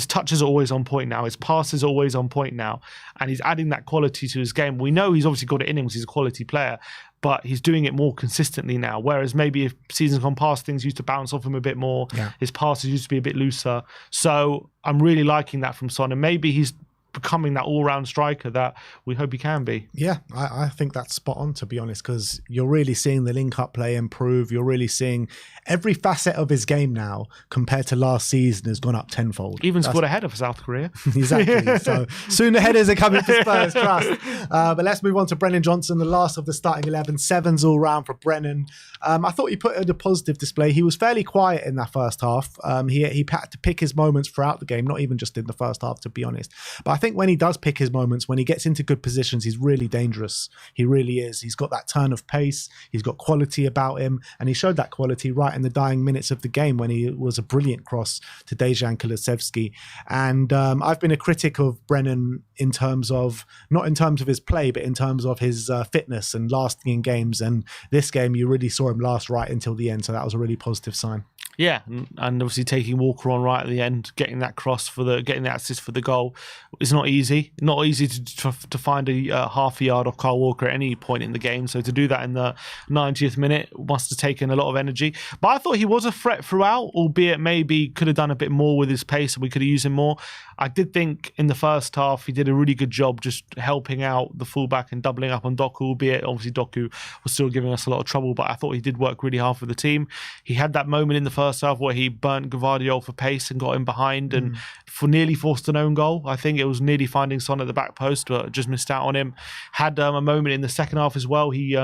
[SPEAKER 2] touches are always on point now. His passes are always on point now. And he's adding that quality to his game. We know he's obviously got it in him because he's a quality player, but he's doing it more consistently now. Whereas maybe if seasons gone past, things used to bounce off him a bit more. Yeah. His passes used to be a bit looser. So I'm really liking that from Son. And maybe he's becoming that all-round striker that we hope he can be.
[SPEAKER 1] Yeah, I think that's spot on, to be honest, because you're really seeing the link-up play improve. You're really seeing every facet of his game now compared to last season has gone up tenfold.
[SPEAKER 2] Even scored a header for South Korea.
[SPEAKER 1] Exactly. So soon the headers are coming for Spurs, trust. But let's move on to Brennan Johnson, the last of the starting 11. 7s all round for Brennan. I thought he put in a positive display. He was fairly quiet in that first half. He had to pick his moments throughout the game, not even just in the first half, to be honest. But I think when he does pick his moments, when he gets into good positions, he's really dangerous. He really is. He's got that turn of pace. He's got quality about him. And he showed that quality right in the dying minutes of the game when he was a brilliant cross to Dejan Kulusevski. And I've been a critic of Brennan in terms of, not in terms of his play, but in terms of his fitness and lasting in games. And this game, you really saw him last right until the end. So that was a really positive sign.
[SPEAKER 2] Yeah, and obviously taking Walker on right at the end, getting that cross getting that assist for the goal is not easy. Not easy to find a half a yard off Kyle Walker at any point in the game. So to do that in the 90th minute must have taken a lot of energy. But I thought he was a threat throughout, albeit maybe could have done a bit more with his pace and we could have used him more. I did think in the first half he did a really good job just helping out the fullback and doubling up on Doku, albeit obviously Doku was still giving us a lot of trouble, but I thought he did work really hard for the team. He had that moment in the first half where he burnt Gvardiol for pace and got him behind and nearly forced an own goal. I think it was nearly finding Son at the back post, but just missed out on him. Had a moment in the second half as well. He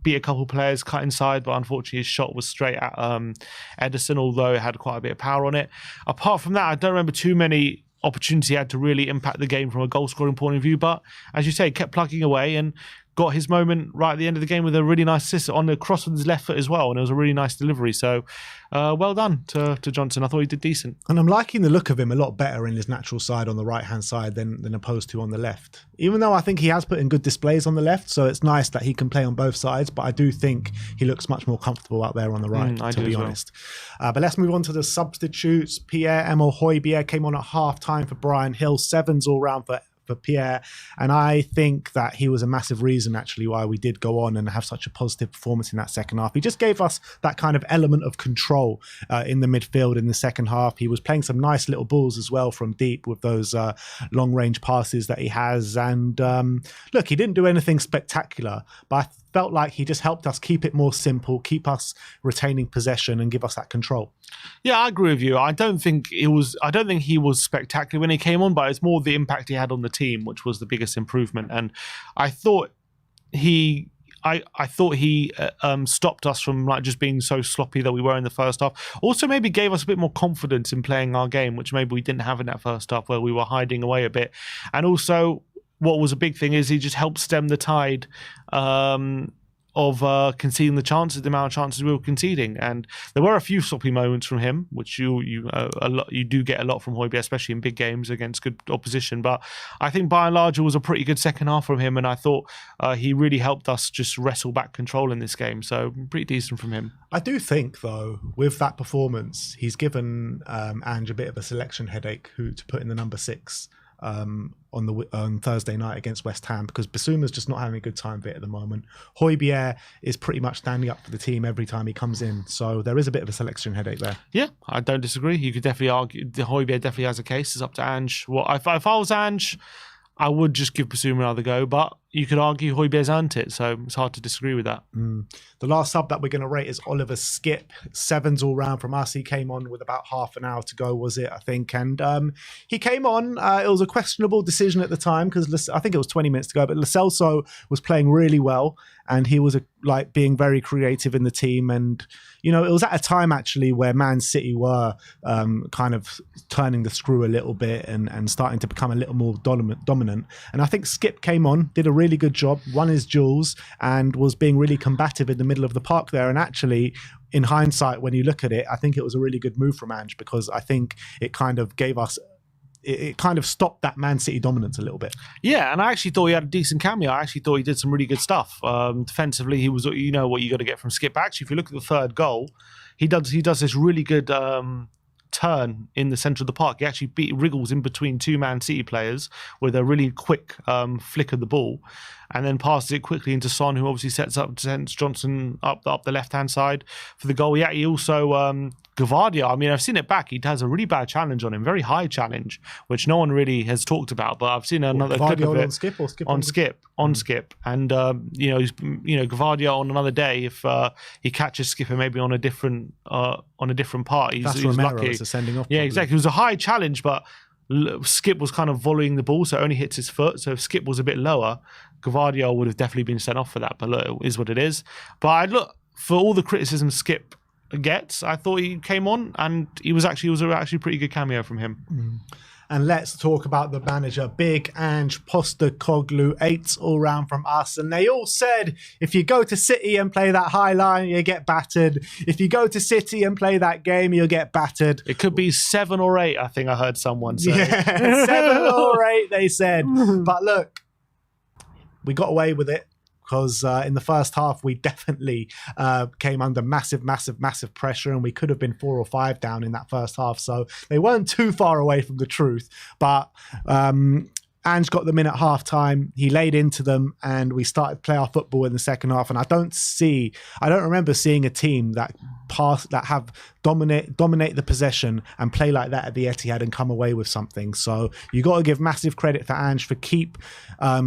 [SPEAKER 2] beat a couple of players, cut inside, but unfortunately his shot was straight at Ederson, although it had quite a bit of power on it. Apart from that, I don't remember too many opportunity he had to really impact the game from a goal scoring point of view, but as you say, kept plugging away and got his moment right at the end of the game with a really nice assist on the cross with his left foot as well, and it was a really nice delivery. So well done to Johnson. I thought he did decent.
[SPEAKER 1] And I'm liking the look of him a lot better in his natural side on the right-hand side than opposed to on the left. Even though I think he has put in good displays on the left, so it's nice that he can play on both sides, but I do think he looks much more comfortable out there on the right, to be honest. But let's move on to the substitutes. Pierre-Emile Højbjerg came on at half-time for Brian Hill. 7s all round for Pierre, and I think that he was a massive reason actually why we did go on and have such a positive performance in that second half. He just gave us that kind of element of control in the midfield in the second half. He was playing some nice little balls as well from deep with those long range passes that he has, and look, he didn't do anything spectacular, but I felt like he just helped us keep it more simple, keep us retaining possession and give us that control.
[SPEAKER 2] Yeah, I agree with you. I don't think he was spectacular when he came on, but it's more the impact he had on the team, which was the biggest improvement. And I thought I thought he stopped us from like just being so sloppy that we were in the first half. Also, maybe gave us a bit more confidence in playing our game, which maybe we didn't have in that first half, where we were hiding away a bit. And also, what was a big thing is he just helped stem the tide of conceding the amount of chances we were conceding. And there were a few sloppy moments from him, which you do get a lot from Højbjerg, especially in big games against good opposition. But I think by and large it was a pretty good second half from him, and I thought he really helped us just wrestle back control in this game. So pretty decent from him.
[SPEAKER 1] I do think, though, with that performance, he's given Ange a bit of a selection headache who to put in the number 6 on Thursday night against West Ham, because Bissouma's just not having a good time of it at the moment. Højbjerg is pretty much standing up for the team every time he comes in, so there is a bit of a selection headache there.
[SPEAKER 2] Yeah, I don't disagree. You could definitely argue Højbjerg definitely has a case. It's up to Ange. Well, if I was Ange, I would just give Bissouma another go, but you could argue Højbjerg's earned it, so it's hard to disagree with that.
[SPEAKER 1] The last sub that we're going to rate is Oliver Skipp. 7s all round from us. He came on with about half an hour to go, was it, I think? And he came on. It was a questionable decision at the time because I think it was 20 minutes to go, but Lo Celso was playing really well and he was like being very creative in the team. And, you know, it was at a time actually where Man City were kind of turning the screw a little bit and starting to become a little more dominant. And I think Skipp came on, did a really good job, won his duels and was being really combative in the middle of the park there. And actually, in hindsight, when you look at it, I think it was a really good move from Ange, because I think it kind of gave us, it kind of stopped that Man City dominance a little bit.
[SPEAKER 2] Yeah, and I actually thought he had a decent cameo. I actually thought he did some really good stuff. Defensively, he was, you know what you got to get from Skipp. Actually, if you look at the third goal, he does this really good turn in the centre of the park. He actually wriggles in between two Man City players with a really quick flick of the ball, and then passes it quickly into Son, who obviously sends Johnson up the left-hand side for the goal. Yeah, he also Gavardia, I mean, I've seen it back. He has a really bad challenge on him, very high challenge, which no one really has talked about. But I've seen another clip of it
[SPEAKER 1] on Skipp or Skipp
[SPEAKER 2] on Skipp, and Gavardia on another day, if he catches Skipper maybe on a different part, he's lucky.
[SPEAKER 1] It's a sending off.
[SPEAKER 2] Yeah, exactly. It was a high challenge, but Skipp was kind of volleying the ball, so it only hits his foot. So if Skipp was a bit lower, Gavardia would have definitely been sent off for that. But look, it is what it is. But I look, for all the criticism Skipp gets, I thought he came on and it was actually a pretty good cameo from him.
[SPEAKER 1] And let's talk about the manager, Big Ange Postecoglou. 8 all round from us. And they all said, if you go to City and play that high line, you get battered. If you go to City and play that game, you'll get battered.
[SPEAKER 2] It could be 7 or 8, I think I heard someone say.
[SPEAKER 1] Yeah, 7 or 8, they said. But look, we got away with it, because in the first half, we definitely came under massive pressure, and we could have been 4 or 5 down in that first half. So they weren't too far away from the truth. But Ange got them in at half time. He laid into them and we started to play our football in the second half. And I don't remember seeing a team that have dominate the possession and play like that at the Etihad and come away with something. So you got to give massive credit for Ange for keep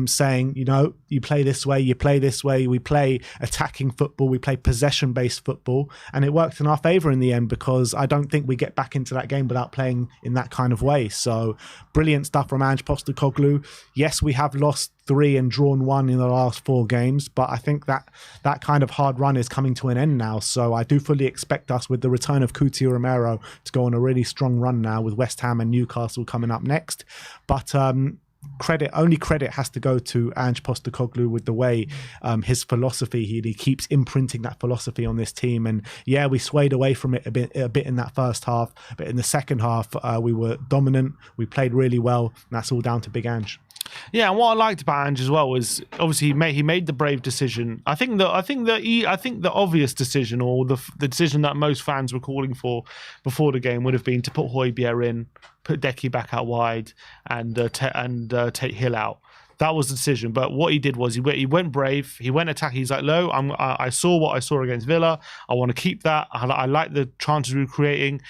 [SPEAKER 1] saying, you know, you play this way, you play this way. We play attacking football, we play possession-based football, and it worked in our favour in the end, because I don't think we get back into that game without playing in that kind of way. So brilliant stuff from Ange Postecoglou. Yes, we have lost 3 and drawn 1 in the last 4 games, but I think that kind of hard run is coming to an end now. So I do fully expect us, with the return of Coutinho Romero, to go on a really strong run now, with West Ham and Newcastle coming up next. But credit has to go to Ange Postecoglou with the way his philosophy, he keeps imprinting that philosophy on this team. And yeah, we swayed away from it a bit in that first half, but in the second half we were dominant, we played really well, and that's all down to Big Ange.
[SPEAKER 2] Yeah, and what I liked about Ange as well was, obviously he made the brave decision. I think the obvious decision, or the decision that most fans were calling for before the game, would have been to put Højbjerg in, put Deki back out wide, and take Hill out. That was the decision. But what he did was he went brave. He went attack. He's like, "No, I saw what I saw against Villa. I want to keep that. I like the chances we were creating,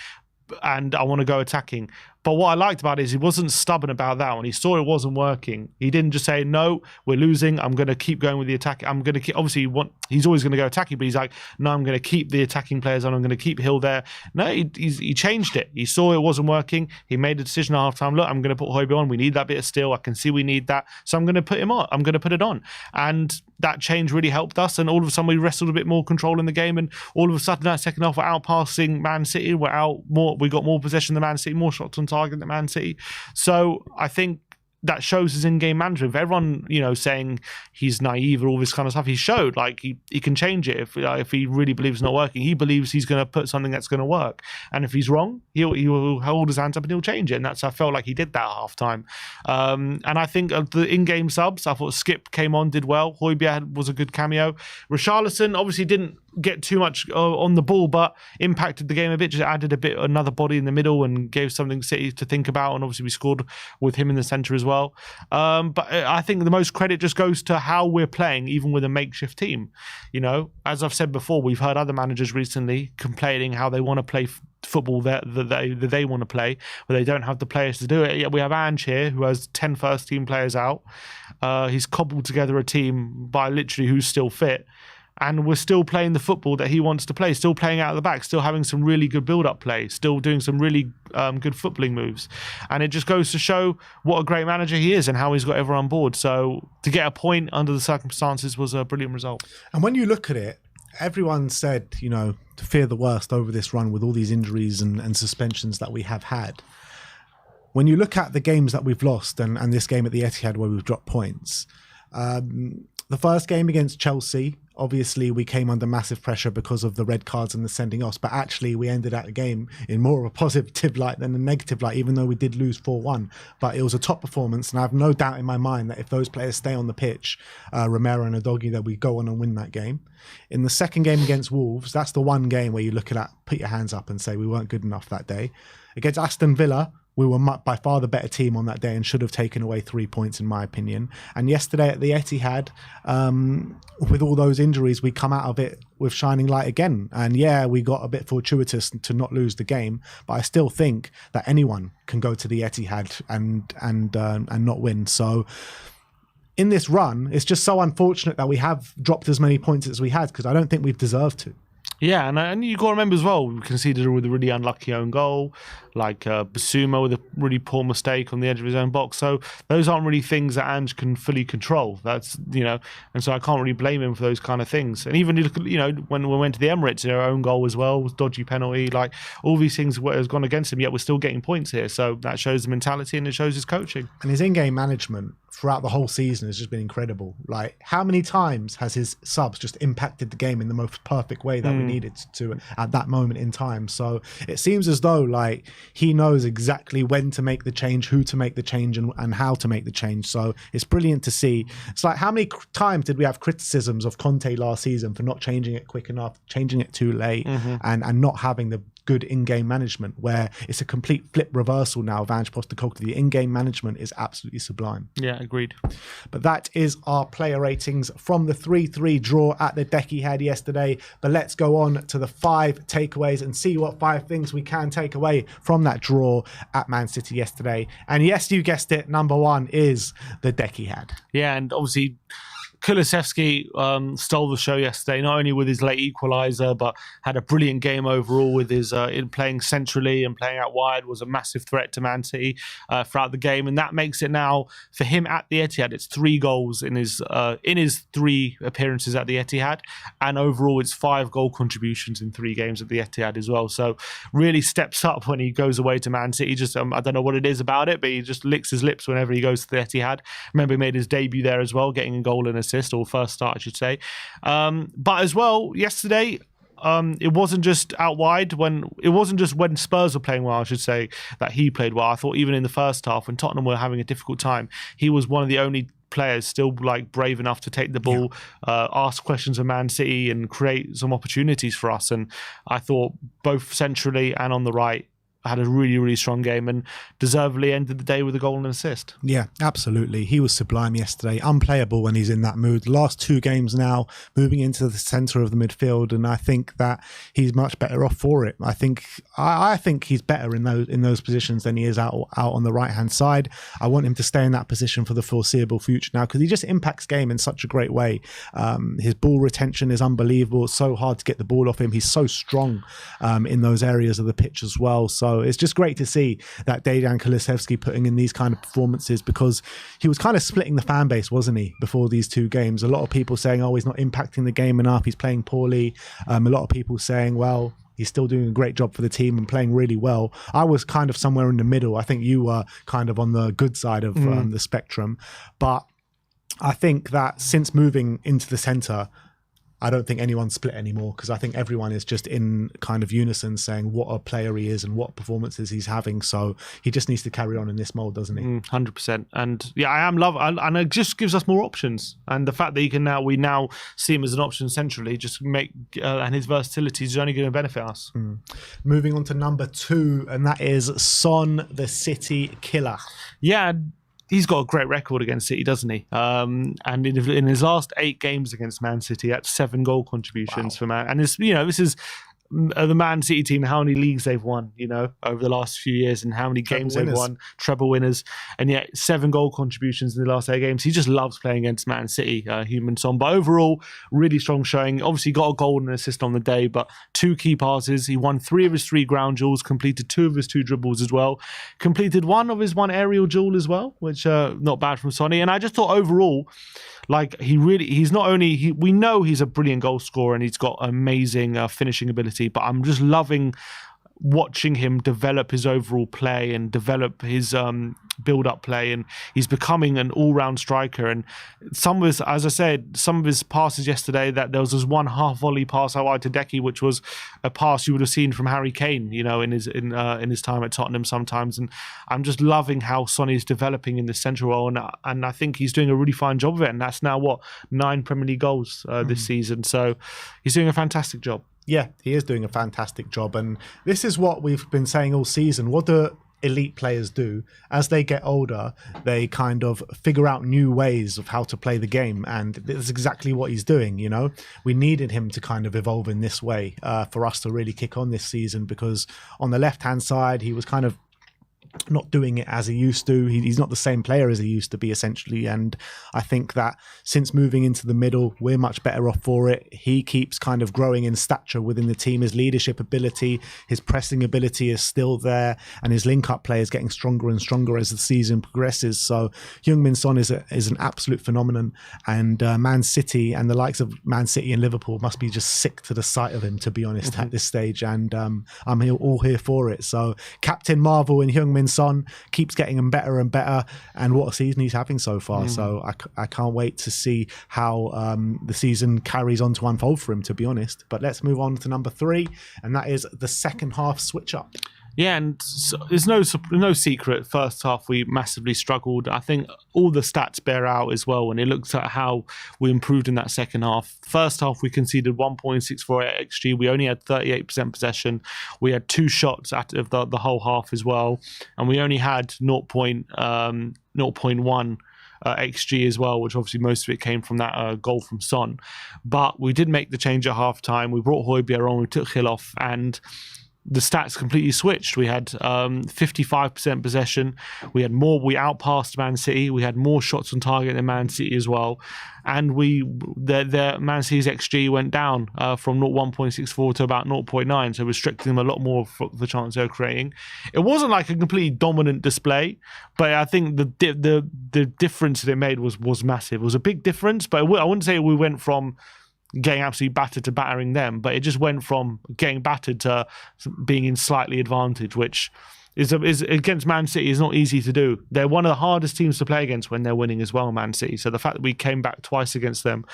[SPEAKER 2] and I want to go attacking." But what I liked about it is he wasn't stubborn about that. When he saw it wasn't working, he didn't just say, no, we're losing, I'm going to keep going with the attack. I'm going to keep, obviously he's always going to go attacking, but he's like, no, I'm going to keep the attacking players on, I'm going to keep Hill there. No, he changed it. He saw it wasn't working. He made a decision at half time. Look, I'm going to put Højbjerg on. We need that bit of steel. I can see we need that. So I'm going to put him on. I'm going to put it on. And that change really helped us. And all of a sudden we wrestled a bit more control in the game. And all of a sudden that second half we're outpassing Man City. We got more possession than Man City, more shots on target than Man City. So I think that shows his in-game management. For everyone, saying he's naive or all this kind of stuff, he showed like he can change it if he really believes it's not working. He believes he's going to put something that's going to work, and if he's wrong, he will hold his hands up and he'll change it. And I felt like he did that at half time. And I think of the in-game subs, I thought Skip came on, did well. Højbjerg was a good cameo. Richarlison obviously didn't get too much on the ball, but impacted the game a bit, just added another body in the middle and gave something City to think about. And obviously we scored with him in the centre as well. But I think the most credit just goes to how we're playing, even with a makeshift team. As I've said before, we've heard other managers recently complaining how they want to play football that they want to play, but they don't have the players to do it. Yet we have Ange here, who has 10 first-team players out. He's cobbled together a team by literally who's still fit. And we're still playing the football that he wants to play, still playing out of the back, still having some really good build-up play, still doing some really good footballing moves. And it just goes to show what a great manager he is and how he's got everyone on board. So to get a point under the circumstances was a brilliant result.
[SPEAKER 1] And when you look at it, everyone said, to fear the worst over this run with all these injuries and suspensions that we have had. When you look at the games that we've lost and this game at the Etihad where we've dropped points, the first game against Chelsea, obviously we came under massive pressure because of the red cards and the sending offs, but actually we ended that game in more of a positive light than a negative light, even though we did lose 4-1. But it was a top performance, and I have no doubt in my mind that if those players stay on the pitch, Romero and Udogie, that we go on and win that game. In the second game against Wolves, that's the one game where you look at that, put your hands up and say we weren't good enough that day. Against Aston Villa, we were by far the better team on that day and should have taken away 3 points, in my opinion. And yesterday at the Etihad, with all those injuries, we come out of it with shining light again. And yeah, we got a bit fortuitous to not lose the game, but I still think that anyone can go to the Etihad and not win. So in this run, it's just so unfortunate that we have dropped as many points as we had, because I don't think we've deserved to.
[SPEAKER 2] Yeah, and you got to remember as well, we conceded with a really unlucky own goal, like Basuma with a really poor mistake on the edge of his own box. So those aren't really things that Ange can fully control. That's, and so I can't really blame him for those kind of things. And even, when we went to the Emirates, their own goal as well, was dodgy penalty, like all these things has gone against him, yet we're still getting points here. So that shows the mentality and it shows his coaching.
[SPEAKER 1] And his in-game management throughout the whole season has just been incredible. Like, how many times has his subs just impacted the game in the most perfect way that we needed to at that moment in time? So it seems as though like he knows exactly when to make the change, who to make the change, and how to make the change. So it's brilliant to see. It's like, how many times did we have criticisms of Conte last season for not changing it quick enough, changing it too late, and not having the good in-game management, where it's a complete flip reversal now of Ange Postecoglou. The in-game management is absolutely sublime.
[SPEAKER 2] Yeah, agreed.
[SPEAKER 1] But that is our player ratings from the 3-3 draw at the DEKIHAD yesterday. But let's go on to the 5 takeaways and see what 5 things we can take away from that draw at Man City yesterday. And yes, you guessed it, number 1 is the DEKIHAD.
[SPEAKER 2] Yeah, and obviously Kulusevski stole the show yesterday, not only with his late equaliser, but had a brilliant game overall with his in playing centrally and playing out wide, was a massive threat to Man City throughout the game. And that makes it now, for him at the Etihad, it's 3 goals in his 3 appearances at the Etihad. And overall, it's 5 goal contributions in 3 games at the Etihad as well. So really steps up when he goes away to Man City. Just I don't know what it is about it, but he just licks his lips whenever he goes to the Etihad. Remember, he made his debut there as well, getting a goal and assist, or first start, I should say. But as well, yesterday, it wasn't just out wide when Spurs were playing well, I should say, that he played well. I thought even in the first half, when Tottenham were having a difficult time, he was one of the only players still like brave enough to take the ball, ask questions of Man City and create some opportunities for us. And I thought both centrally and on the right, had a really, really strong game and deservedly ended the day with a goal and an assist.
[SPEAKER 1] Yeah, absolutely. He was sublime yesterday. Unplayable when he's in that mood. The last 2 games now, moving into the centre of the midfield, and I think that he's much better off for it. I think he's better in those positions than he is out on the right hand side. I want him to stay in that position for the foreseeable future now, because he just impacts game in such a great way. His ball retention is unbelievable. It's so hard to get the ball off him. He's so strong in those areas of the pitch as well. So it's just great to see that Dejan Kulusevski putting in these kind of performances, because he was kind of splitting the fan base, wasn't he, before these 2 games? A lot of people saying, oh, he's not impacting the game enough, he's playing poorly. A lot of people saying, well, he's still doing a great job for the team and playing really well. I was kind of somewhere in the middle. I think you were kind of on the good side of the spectrum. But I think that since moving into the centre, I don't think anyone's split anymore, because I think everyone is just in kind of unison saying what a player he is and what performances he's having. So he just needs to carry on in this mold, doesn't he?
[SPEAKER 2] 100%. And yeah, I am and it just gives us more options. And the fact that we now see him as an option centrally, just make and his versatility is only going to benefit us.
[SPEAKER 1] Moving on to number 2, and that is Son, the City killer.
[SPEAKER 2] Yeah. He's got a great record against City, doesn't he? And in his last 8 games against Man City, that's 7 goal contributions for Man. And this is the Man City team, how many leagues they've won, over the last few years, and how many games they've won, treble winners, and yet 7 goal contributions in the last 8 games. He just loves playing against Man City, Heung-min Son. But overall, really strong showing. Obviously got a goal and an assist on the day, but 2 key passes. He won 3 of his 3 ground duels, completed 2 of his 2 dribbles as well, completed 1 of his 1 aerial duel as well, which not bad from Sonny. And I just thought overall, like, we know he's a brilliant goal scorer and he's got amazing finishing ability, but I'm just loving watching him develop his overall play and develop his build-up play, and he's becoming an all-round striker. And some of his, as I said, some of his passes yesterday, that there was this 1 half volley pass out wide to Deki, which was a pass you would have seen from Harry Kane, in his time at Tottenham sometimes. And I'm just loving how Sonny is developing in the central role, and I think he's doing a really fine job of it. And that's now 9 Premier League goals this season, so he's doing a fantastic job.
[SPEAKER 1] Yeah, he is doing a fantastic job. And this is what we've been saying all season. What do elite players do? As they get older, they kind of figure out new ways of how to play the game. And this is exactly what he's doing, We needed him to kind of evolve in this way for us to really kick on this season, because on the left-hand side, he was kind of not doing it as he used to. He's not the same player as he used to be, essentially. And I think that since moving into the middle, we're much better off for it. He keeps kind of growing in stature within the team. His leadership ability, his pressing ability is still there, and his link-up play is getting stronger and stronger as the season progresses. So Heung-min Son is an absolute phenomenon, and Man City and the likes of Man City and Liverpool must be just sick to the sight of him, to be honest, at this stage. And I'm all here for it. So Captain Marvel and Heung-min Son keeps getting him better and better, and what a season he's having so far. So I can't wait to see how the season carries on to unfold for him, to be honest. But let's move on to number 3, and that is the second half switch up.
[SPEAKER 2] Yeah, and so there's no secret. First half, we massively struggled. I think all the stats bear out as well when it looks at how we improved in that second half. First half, we conceded 1.64 XG. We only had 38% possession. We had 2 shots out of the whole half as well. And we only had 0.1 XG as well, which obviously most of it came from that goal from Son. But we did make the change at half time. We brought Højbjerg on, we took Hill off, and the stats completely switched. We had 55% possession. We outpassed Man City. We had more shots on target than Man City as well. And the Man City's XG went down from 1.64 to about 0.9, so restricting them a lot more for the chance they were creating. It wasn't like a completely dominant display, but I think the difference that it made was massive. It was a big difference, but I wouldn't say we went from getting absolutely battered to battering them, but it just went from getting battered to being in slightly advantage, which is against Man City is not easy to do. They're one of the hardest teams to play against when they're winning as well, Man City. So the fact that we came back twice against them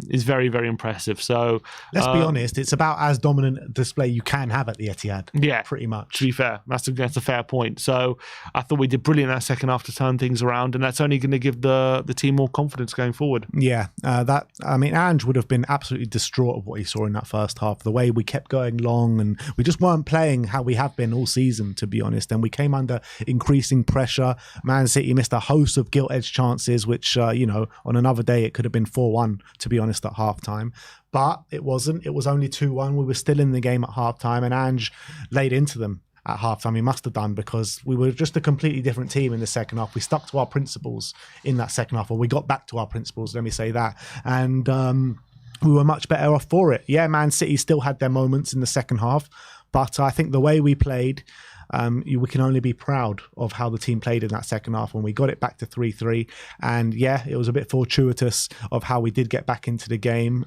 [SPEAKER 2] is very, very impressive. So
[SPEAKER 1] let's be honest, it's about as dominant a display you can have at the Etihad.
[SPEAKER 2] Yeah,
[SPEAKER 1] pretty much.
[SPEAKER 2] To be fair, that's a fair point. So I thought we did brilliant that second half to turn things around, and that's only going to give the team more confidence going forward.
[SPEAKER 1] Yeah, Ange would have been absolutely distraught of what he saw in that first half. The way we kept going long, and we just weren't playing how we have been all season, to be honest. And we came under increasing pressure. Man City missed a host of gilt-edged chances, which, on another day, it could have been 4-1, to be honest, at halftime. But it wasn't. It was only 2-1. We were still in the game at halftime, and Ange laid into them at halftime. He must have done, because we were just a completely different team in the second half. We stuck to our principles in that second half, or we got back to our principles, let me say that. And we were much better off for it. Yeah, Man City still had their moments in the second half, but I think the way we played, we can only be proud of how the team played in that second half when we got it back to 3-3. And yeah, it was a bit fortuitous of how we did get back into the game,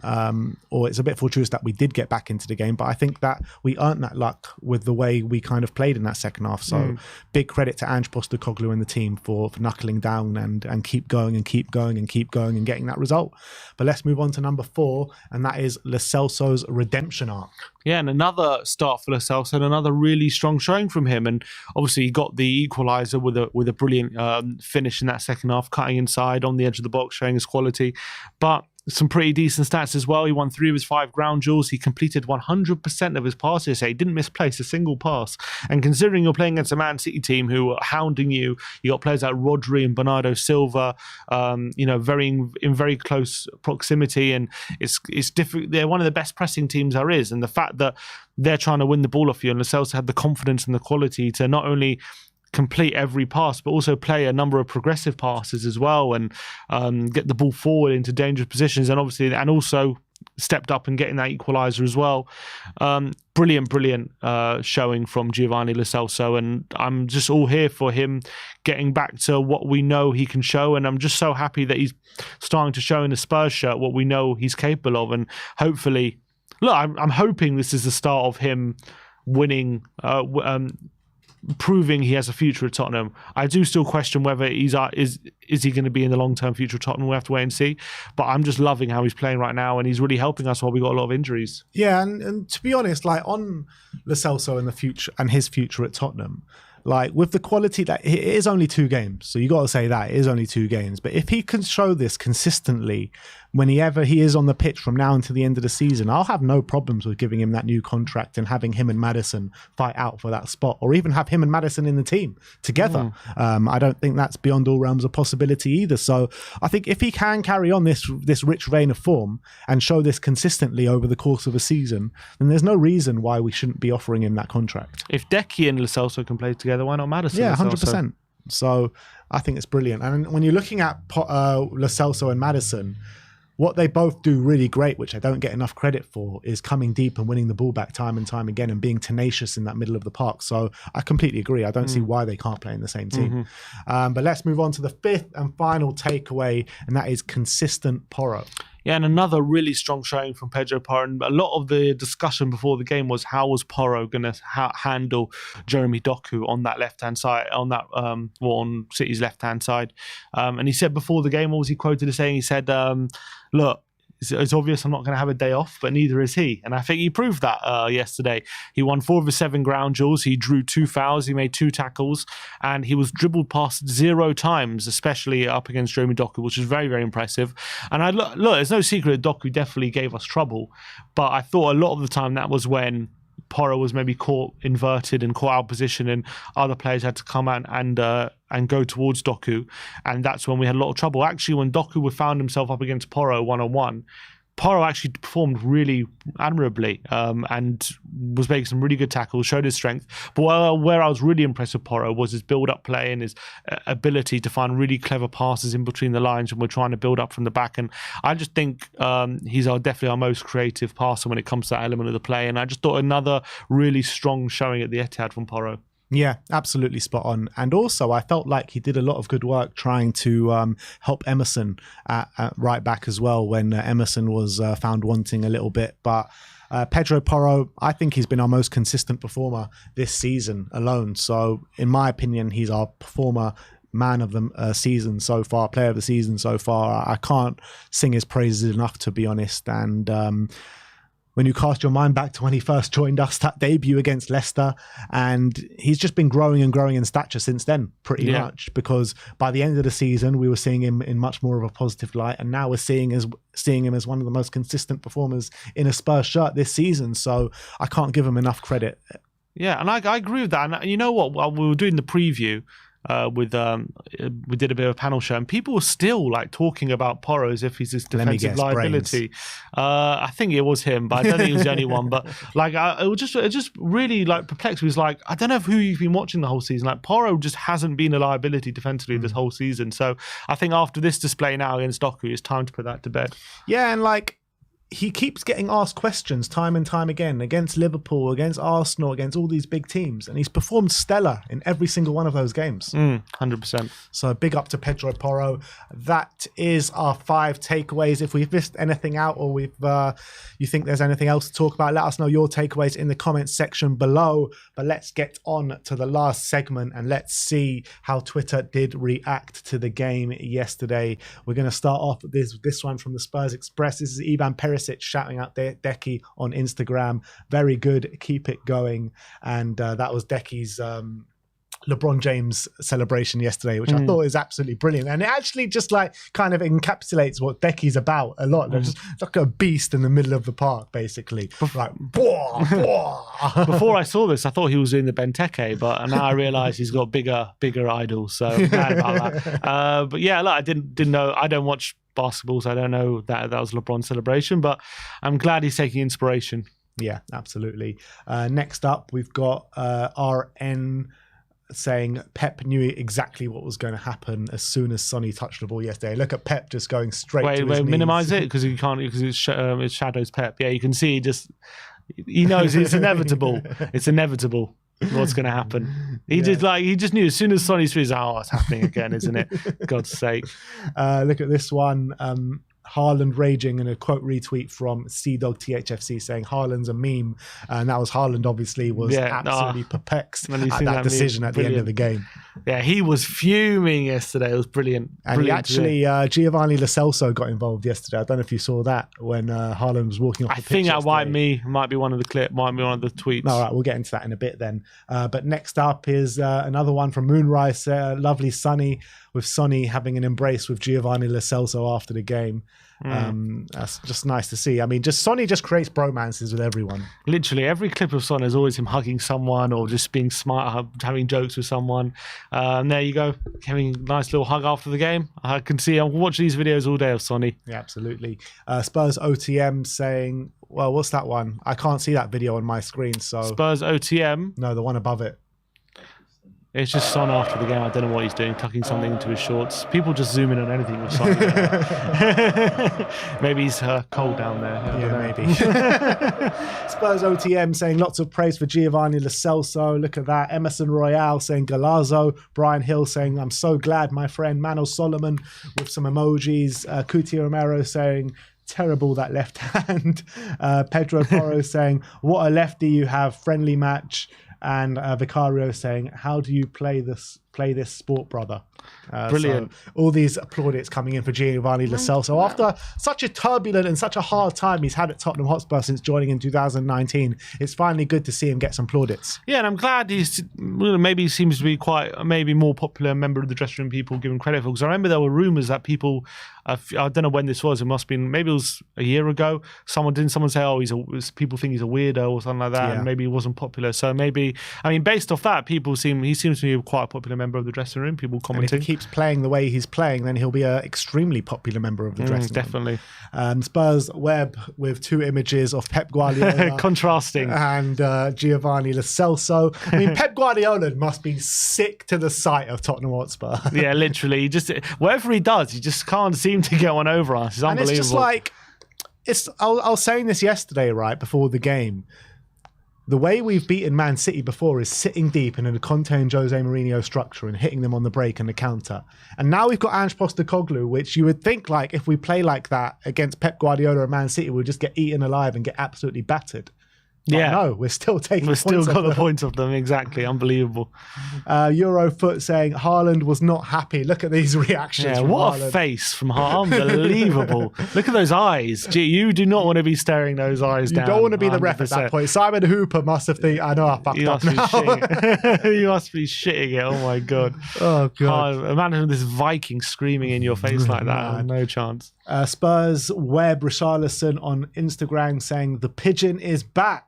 [SPEAKER 1] or it's a bit fortuitous that we did get back into the game, but I think that we earned that luck with the way we kind of played in that second half. So big credit to Ange Postecoglou and the team for knuckling down and keep going and keep going and keep going and getting that result. But let's move on to number 4, and that is Lo Celso's redemption arc.
[SPEAKER 2] Yeah, and another start for Lo Celso, and another really strong showing from him. And obviously he got the equaliser with a brilliant finish in that second half, cutting inside on the edge of the box, showing his quality. But some pretty decent stats as well. He won 3 of his 5 ground duels. He completed 100% of his passes. He didn't misplace a single pass. And considering you're playing against a Man City team who are hounding you, you got players like Rodri and Bernardo Silva, in very close proximity, and it's different. They're one of the best pressing teams there is. And the fact that they're trying to win the ball off you, and Lo Celso had the confidence and the quality to not only complete every pass, but also play a number of progressive passes as well, and get the ball forward into dangerous positions, and also stepped up and getting that equaliser as well. Brilliant showing from Giovanni Lo Celso, and I'm just all here for him getting back to what we know he can show, and I'm just so happy that he's starting to show in the Spurs shirt what we know he's capable of. And hopefully, look, I'm hoping this is the start of him winning, proving he has a future at Tottenham. I do still question whether is he going to be in the long-term future of Tottenham. We'll have to wait and see. But I'm just loving how he's playing right now, and he's really helping us while we got a lot of injuries.
[SPEAKER 1] Yeah, and to be honest, like on Lo Celso in the future and his future at Tottenham, like with the quality that it is only 2 games, so you got to say that it is only 2 games. But if he can show this consistently whenever he is on the pitch from now until the end of the season, I'll have no problems with giving him that new contract and having him and Maddison fight out for that spot, or even have him and Maddison in the team together. I don't think that's beyond all realms of possibility either. So I think if he can carry on this rich vein of form and show this consistently over the course of a season, then there's no reason why we shouldn't be offering him that contract.
[SPEAKER 2] If Deki and Lo Celso can play together, why not Maddison?
[SPEAKER 1] Yeah, 100%. So I think it's brilliant. And when you're looking at Lo Celso and Maddison, what they both do really great, which I don't get enough credit for, is coming deep and winning the ball back time and time again and being tenacious in that middle of the park. So I completely agree. I don't see why they can't play in the same team. But let's move on to the 5th and final takeaway, and that is consistent Porro.
[SPEAKER 2] Yeah, and another really strong showing from Pedro Porro. And a lot of the discussion before the game was how was Porro going to handle Jeremy Doku on that left-hand side, on City's left-hand side. And he said before the game, what was he quoted as saying? He said, look, it's obvious I'm not going to have a day off, but neither is he. And I think he proved that yesterday. He won 4 of his 7 ground duels. He drew 2 fouls. He made 2 tackles. And he was dribbled past 0 times, especially up against Jeremy Doku, which is very, very impressive. And look, there's no secret that Doku definitely gave us trouble. But I thought a lot of the time that was when Porro was maybe caught inverted and caught out of position, and other players had to come out and go towards Doku, and that's when we had a lot of trouble. Actually, when Doku found himself up against Porro one-on-one, Porro actually performed really admirably and was making some really good tackles, showed his strength. But where I was really impressed with Porro was his build-up play and his ability to find really clever passes in between the lines when we're trying to build up from the back. And I just think he's definitely our most creative passer when it comes to that element of the play. And I just thought another really strong showing at the Etihad from Porro.
[SPEAKER 1] Yeah, absolutely spot on. And also, I felt like he did a lot of good work trying to help Emerson at right back as well when Emerson was found wanting a little bit. But Pedro Porro, I think he's been our most consistent performer this season alone. So in my opinion, he's our performer, man of the season so far, player of the season so far. I can't sing his praises enough, to be honest. And when you cast your mind back to when he first joined us, that debut against Leicester, and he's just been growing and growing in stature since then, pretty much, because by the end of the season, we were seeing him in much more of a positive light, and now we're seeing him as one of the most consistent performers in a Spurs shirt this season. So I can't give him enough credit.
[SPEAKER 2] Yeah, and I agree with that. And you know what? While we were doing the preview, we did a bit of a panel show, and people were still like talking about Porro as if he's this defensive liability. I think it was him, but I don't think he was the only one. But like, it just really like perplexed me. It was like, I don't know who you've been watching the whole season. Like, Porro just hasn't been a liability defensively this whole season. So I think after this display now against Doku, it's time to put that to bed.
[SPEAKER 1] Yeah, and like, he keeps getting asked questions time and time again against Liverpool, against Arsenal, against all these big teams. And he's performed stellar in every single one of those games.
[SPEAKER 2] 100%.
[SPEAKER 1] So big up to Pedro Porro. That is our 5 takeaways. If we've missed anything out, or you think there's anything else to talk about, let us know your takeaways in the comments section below. But let's get on to the last segment and let's see how Twitter did react to the game yesterday. We're going to start off with this one from the Spurs Express. This is Ivan Perisic shouting out Deki on Instagram. Very good, keep it going. And that was Deki's LeBron James celebration yesterday, which I thought is absolutely brilliant. And it actually just like kind of encapsulates what Deki's about a lot. They're just like a beast in the middle of the park, basically. Like, boah, boah.
[SPEAKER 2] Before I saw this, I thought he was doing the Benteke, but now I realise he's got bigger idols. So I'm glad about that. But yeah, look, I didn't know. I don't watch basketball, so I don't know that was LeBron's celebration, but I'm glad he's taking inspiration.
[SPEAKER 1] Yeah, absolutely. Next up, we've got RN saying Pep knew exactly what was going to happen as soon as Sonny touched the ball yesterday. Look at Pep just going straight to his knees.
[SPEAKER 2] Minimise it because you can't, because it shadows Pep. Yeah, you can see he knows it's inevitable. It's inevitable what's going to happen. He just knew as soon as Sonny's through, it's happening again, isn't it? God's sake.
[SPEAKER 1] Look at this one. Haaland raging, and a quote retweet from CDogTHFC saying Haaland's a meme, and that was Haaland obviously was absolutely perplexed at that decision at the end of the game.
[SPEAKER 2] Yeah, he was fuming yesterday. It was brilliant.
[SPEAKER 1] And he actually, Giovanni Lo Celso got involved yesterday. I don't know if you saw that when Haaland was walking off the pitch.
[SPEAKER 2] I think that might be one of the clip, might be one of the tweets.
[SPEAKER 1] All right, we'll get into that in a bit then. But next up is another one from Moonrise, lovely Sonny, with Sonny having an embrace with Giovanni Lo Celso after the game. That's just nice to see. I mean, Sonny just creates bromances with everyone.
[SPEAKER 2] Literally every clip of Son is always him hugging someone or just being smart, having jokes with someone. And there you go, having a nice little hug after the game. I can see, I'll watch these videos all day of Sonny.
[SPEAKER 1] Yeah, absolutely. Spurs OTM saying, well, what's that one? I can't see that video on my screen. So
[SPEAKER 2] Spurs OTM?
[SPEAKER 1] No, the one above it.
[SPEAKER 2] It's just Son after the game. I don't know what he's doing, tucking something into his shorts. People just zoom in on anything with Son. Maybe he's cold down there.
[SPEAKER 1] Yeah, maybe. Spurs OTM saying lots of praise for Giovanni Lo Celso. Look at that. Emerson Royale saying Galazzo. Brian Hill saying, I'm so glad, my friend. Mano Solomon with some emojis. Cuti Romero saying, terrible that left hand. Pedro Porro saying, what a lefty you have, friendly match. And Vicario saying, how do you play this sport, brother?
[SPEAKER 2] Brilliant.
[SPEAKER 1] So all these plaudits coming in for Giovanni Lo Celso after such a turbulent and such a hard time he's had at Tottenham Hotspur since joining in 2019. It's finally good to see him get some plaudits.
[SPEAKER 2] Yeah, and I'm glad he seems to be maybe more popular member of the dressing room people give him credit for. Because I remember there were rumours that people, I don't know when this was, maybe it was a year ago, someone say, people think he's a weirdo or something like that, and maybe he wasn't popular. So maybe, based off that, he seems to be quite a popular member of the dressing room, people commenting.
[SPEAKER 1] And if he keeps playing the way he's playing, then he'll be an extremely popular member of the dressing room.
[SPEAKER 2] Definitely.
[SPEAKER 1] Spurs web with 2 images of Pep Guardiola
[SPEAKER 2] contrasting,
[SPEAKER 1] and Giovanni Lo Celso. Pep Guardiola must be sick to the sight of Tottenham Hotspur.
[SPEAKER 2] Yeah, literally. Whatever he does, he just can't seem to get one over us. It's unbelievable.
[SPEAKER 1] And it's just like, I was saying this yesterday, right before the game. The way we've beaten Man City before is sitting deep in a Conte and Jose Mourinho structure and hitting them on the break and the counter. And now we've got Ange Postecoglou, which you would think like if we play like that against Pep Guardiola and Man City, we'll just get eaten alive and get absolutely battered.
[SPEAKER 2] Yeah,
[SPEAKER 1] no, we're still taking.
[SPEAKER 2] We've still got the points of them. Exactly, unbelievable.
[SPEAKER 1] Eurofoot saying Haaland was not happy. Look at these reactions.
[SPEAKER 2] Yeah,
[SPEAKER 1] from
[SPEAKER 2] what
[SPEAKER 1] Haaland.
[SPEAKER 2] a face from Haaland! Unbelievable. Look at those eyes. Gee, you do not want to be staring those eyes down.
[SPEAKER 1] You don't want to be the ref
[SPEAKER 2] 100%.
[SPEAKER 1] at that point. Simon Hooper must have think, I know I fucked up now.
[SPEAKER 2] You must be shitting it. Oh my god.
[SPEAKER 1] Oh god.
[SPEAKER 2] Imagine this Viking screaming in your face like that. No chance.
[SPEAKER 1] Spurs web Richarlison on Instagram saying the pigeon is back.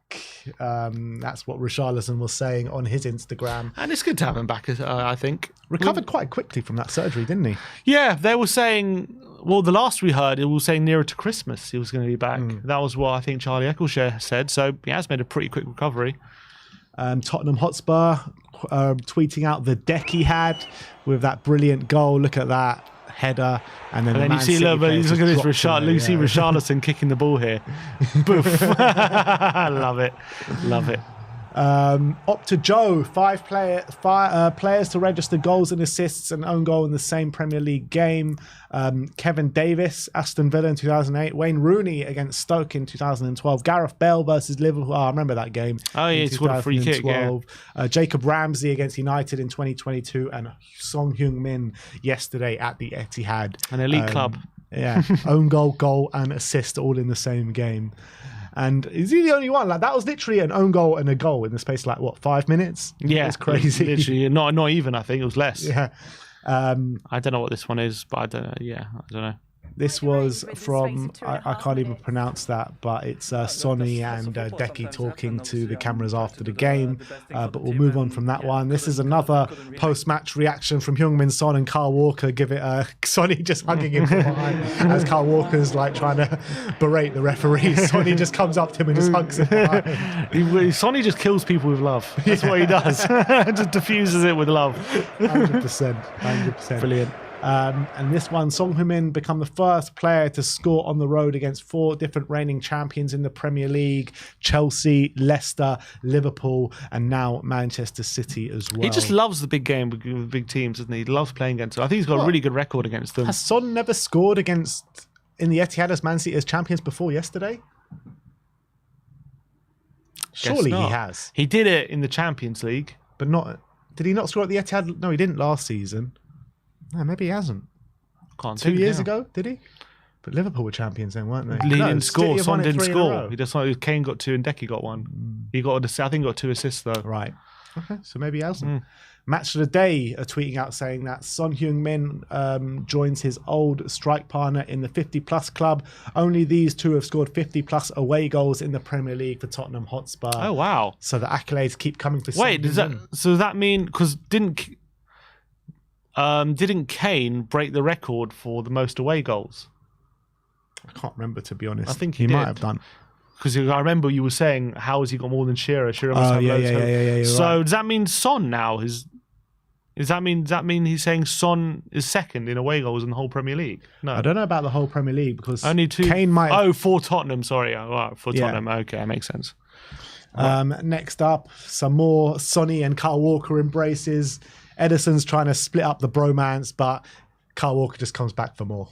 [SPEAKER 1] That's what Richarlison was saying on his Instagram.
[SPEAKER 2] And it's good to have him back, I think.
[SPEAKER 1] Recovered quite quickly from that surgery, didn't he?
[SPEAKER 2] Yeah, they were saying, well, the last we heard, it was saying nearer to Christmas he was going to be back. That was what I think Charlie Eccleshare said. So he has made a pretty quick recovery.
[SPEAKER 1] Tottenham Hotspur tweeting out the DEKIHAD with that brilliant goal. Look at that header. And then
[SPEAKER 2] you see, look at this, Richarlison kicking the ball here. Boof. Love it. Love it.
[SPEAKER 1] Opta Joe, five players to register goals and assists and own goal in the same Premier League game. Kevin Davis, Aston Villa in 2008. Wayne Rooney against Stoke in 2012. Gareth Bale versus Liverpool. Oh, I remember that game.
[SPEAKER 2] Oh, yeah, it's what a free kick. Yeah.
[SPEAKER 1] Jacob Ramsey against United in 2022. And Son Heung-min yesterday at the Etihad.
[SPEAKER 2] An elite club.
[SPEAKER 1] Yeah, own goal, and assist all in the same game. And is he the only one? Like that was literally an own goal and a goal in the space of like what 5 minutes?
[SPEAKER 2] Yeah,
[SPEAKER 1] it's crazy.
[SPEAKER 2] Literally, not even. I think it was less.
[SPEAKER 1] Yeah,
[SPEAKER 2] I don't know what this one is, but I don't know. Yeah, I don't know.
[SPEAKER 1] This was from, I can't even pronounce that, but it's Sonny and Deki talking to the cameras after the game. But we'll move on from that one. This is another post-match reaction from Heung-min Son and Kyle Walker. Give it Sonny just hugging him from behind as Kyle Walker's like trying to berate the referee. Sonny just comes up to him and just hugs him behind.
[SPEAKER 2] Sonny just kills people with love. That's what he does. Just diffuses it with love.
[SPEAKER 1] 100%.
[SPEAKER 2] Brilliant.
[SPEAKER 1] And this one, Son Heung-min become the first player to score on the road against 4 different reigning champions in the Premier League: Chelsea, Leicester, Liverpool, and now Manchester City as well.
[SPEAKER 2] He just loves the big game with big teams, doesn't he? He loves playing against them. I think he's got a really good record against them.
[SPEAKER 1] Has Son never scored in the Etihad as Man City as champions before yesterday? Surely he has.
[SPEAKER 2] He did it in the Champions League.
[SPEAKER 1] But not... Did he not score at the Etihad? No, he didn't last season. No, maybe he hasn't. 2 years ago, did he? But Liverpool were champions then, weren't they?
[SPEAKER 2] He didn't score. Son didn't score. He just Kane got 2 and Deki got 1. He got, I think, got 2 assists though.
[SPEAKER 1] Right. Okay, so maybe he hasn't. Match of the Day are tweeting out saying that Son Heung-min joins his old strike partner in the 50-plus club. Only these two have scored 50-plus away goals in the Premier League for Tottenham Hotspur.
[SPEAKER 2] Oh wow!
[SPEAKER 1] So the accolades keep coming for.
[SPEAKER 2] Wait, does that mean because didn't Kane break the record for the most away goals?
[SPEAKER 1] I can't remember, to be honest.
[SPEAKER 2] I think he
[SPEAKER 1] might have done.
[SPEAKER 2] Because I remember you were saying, how has he got more than Shearer? Shearer must have loads.
[SPEAKER 1] Yeah.
[SPEAKER 2] So
[SPEAKER 1] right.
[SPEAKER 2] Does that mean Son now is? Does that mean he's saying Son is second in away goals in the whole Premier League? No,
[SPEAKER 1] I don't know about the whole Premier League because
[SPEAKER 2] only 2.
[SPEAKER 1] Kane might.
[SPEAKER 2] Oh, for Tottenham. Sorry, for Tottenham. Okay, that makes sense.
[SPEAKER 1] Next up, some more Sonny and Kyle Walker embraces. Edison's trying to split up the bromance, but Kyle Walker just comes back for more.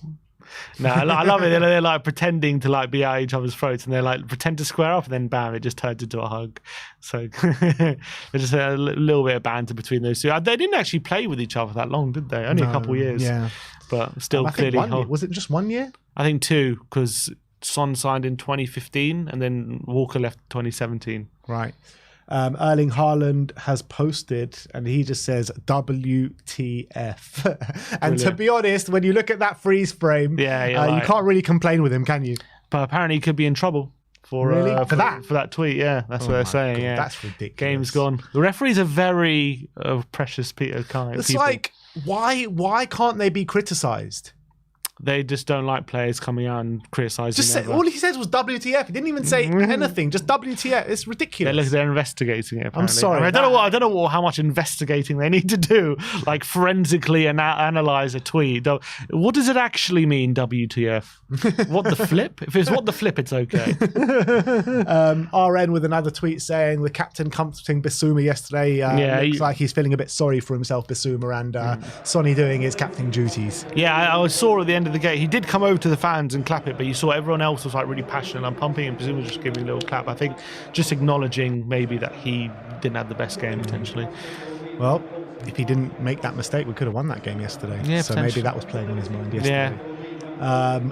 [SPEAKER 2] No, I love it. They're like pretending to like be at each other's throats, and they're like pretend to square up, and then bam, it just turns into a hug. So there's just a little bit of banter between those two. They didn't actually play with each other that long, did they? Only a couple of years.
[SPEAKER 1] Yeah,
[SPEAKER 2] but still
[SPEAKER 1] I think
[SPEAKER 2] clearly.
[SPEAKER 1] Was it just 1 year?
[SPEAKER 2] I think 2, because Son signed in 2015, and then Walker left 2017.
[SPEAKER 1] Right. Erling Haaland has posted and he just says WTF. And to be honest, when you look at that freeze frame, you can't really complain with him, can you?
[SPEAKER 2] But apparently he could be in trouble for that tweet. Yeah, that's what they're saying.
[SPEAKER 1] God,
[SPEAKER 2] yeah,
[SPEAKER 1] that's ridiculous.
[SPEAKER 2] Game's gone. The referees are very precious people.
[SPEAKER 1] It's like, why can't they be criticised?
[SPEAKER 2] They just don't like players coming out and criticising.
[SPEAKER 1] All he said was WTF. He didn't even say anything. Just WTF. It's ridiculous.
[SPEAKER 2] They're investigating it. Apparently.
[SPEAKER 1] I'm sorry.
[SPEAKER 2] I don't know how much investigating they need to do. Like forensically analyze a tweet. What does it actually mean? WTF? What the flip? If it's what the flip, it's okay.
[SPEAKER 1] RN with another tweet saying the captain comforting Bissouma yesterday. Looks like he's feeling a bit sorry for himself, Bissouma, and Sonny doing his captain duties.
[SPEAKER 2] Yeah, I saw at the end of the game, he did come over to the fans and clap it, but you saw everyone else was like really passionate and pumping, and Bissouma was just giving a little clap. I think just acknowledging maybe that he didn't have the best game potentially.
[SPEAKER 1] Well, if he didn't make that mistake, we could have won that game yesterday.
[SPEAKER 2] Yeah,
[SPEAKER 1] so maybe that was playing on his mind yesterday. Yeah.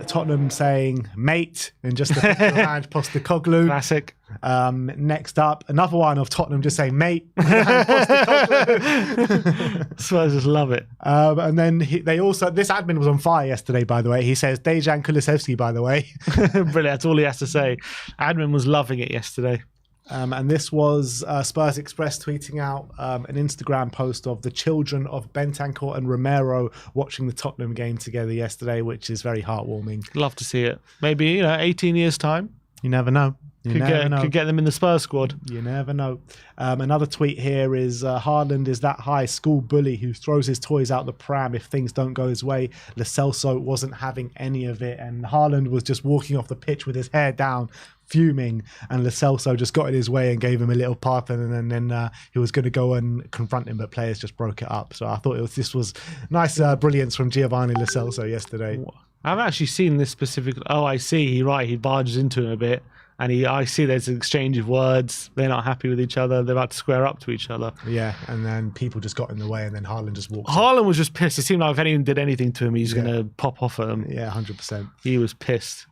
[SPEAKER 1] Tottenham saying mate and just a picture of Ange Postecoglou.
[SPEAKER 2] Classic.
[SPEAKER 1] Next up, another one of Tottenham just saying mate.
[SPEAKER 2] So I just love it.
[SPEAKER 1] And then they also, this admin was on fire yesterday, by the way. He says Dejan Kulusevski, by the way.
[SPEAKER 2] Brilliant. That's all he has to say. Admin was loving it yesterday.
[SPEAKER 1] And this was Spurs Express tweeting out an Instagram post of the children of Bentancur and Romero watching the Tottenham game together yesterday, which is very heartwarming.
[SPEAKER 2] Love to see it. Maybe 18 years time.
[SPEAKER 1] You never know.
[SPEAKER 2] Could get them in the Spurs squad.
[SPEAKER 1] You never know. Another tweet here is Haaland is that high school bully who throws his toys out the pram if things don't go his way. Lo Celso wasn't having any of it, and Haaland was just walking off the pitch with his hair down, fuming, and Lo Celso just got in his way and gave him a little pop, and then he was going to go and confront him, but players just broke it up. So I thought this was nice brilliance from Giovanni Lo Celso yesterday.
[SPEAKER 2] I've actually seen this specific. Oh, I see. He barges into him a bit. And I see there's an exchange of words. They're not happy with each other. They're about to square up to each other.
[SPEAKER 1] Yeah, and then people just got in the way, and then Haaland just walked.
[SPEAKER 2] Haaland was just pissed. It seemed like if anyone did anything to him, he's going to pop off at them.
[SPEAKER 1] Yeah, 100%.
[SPEAKER 2] He was pissed.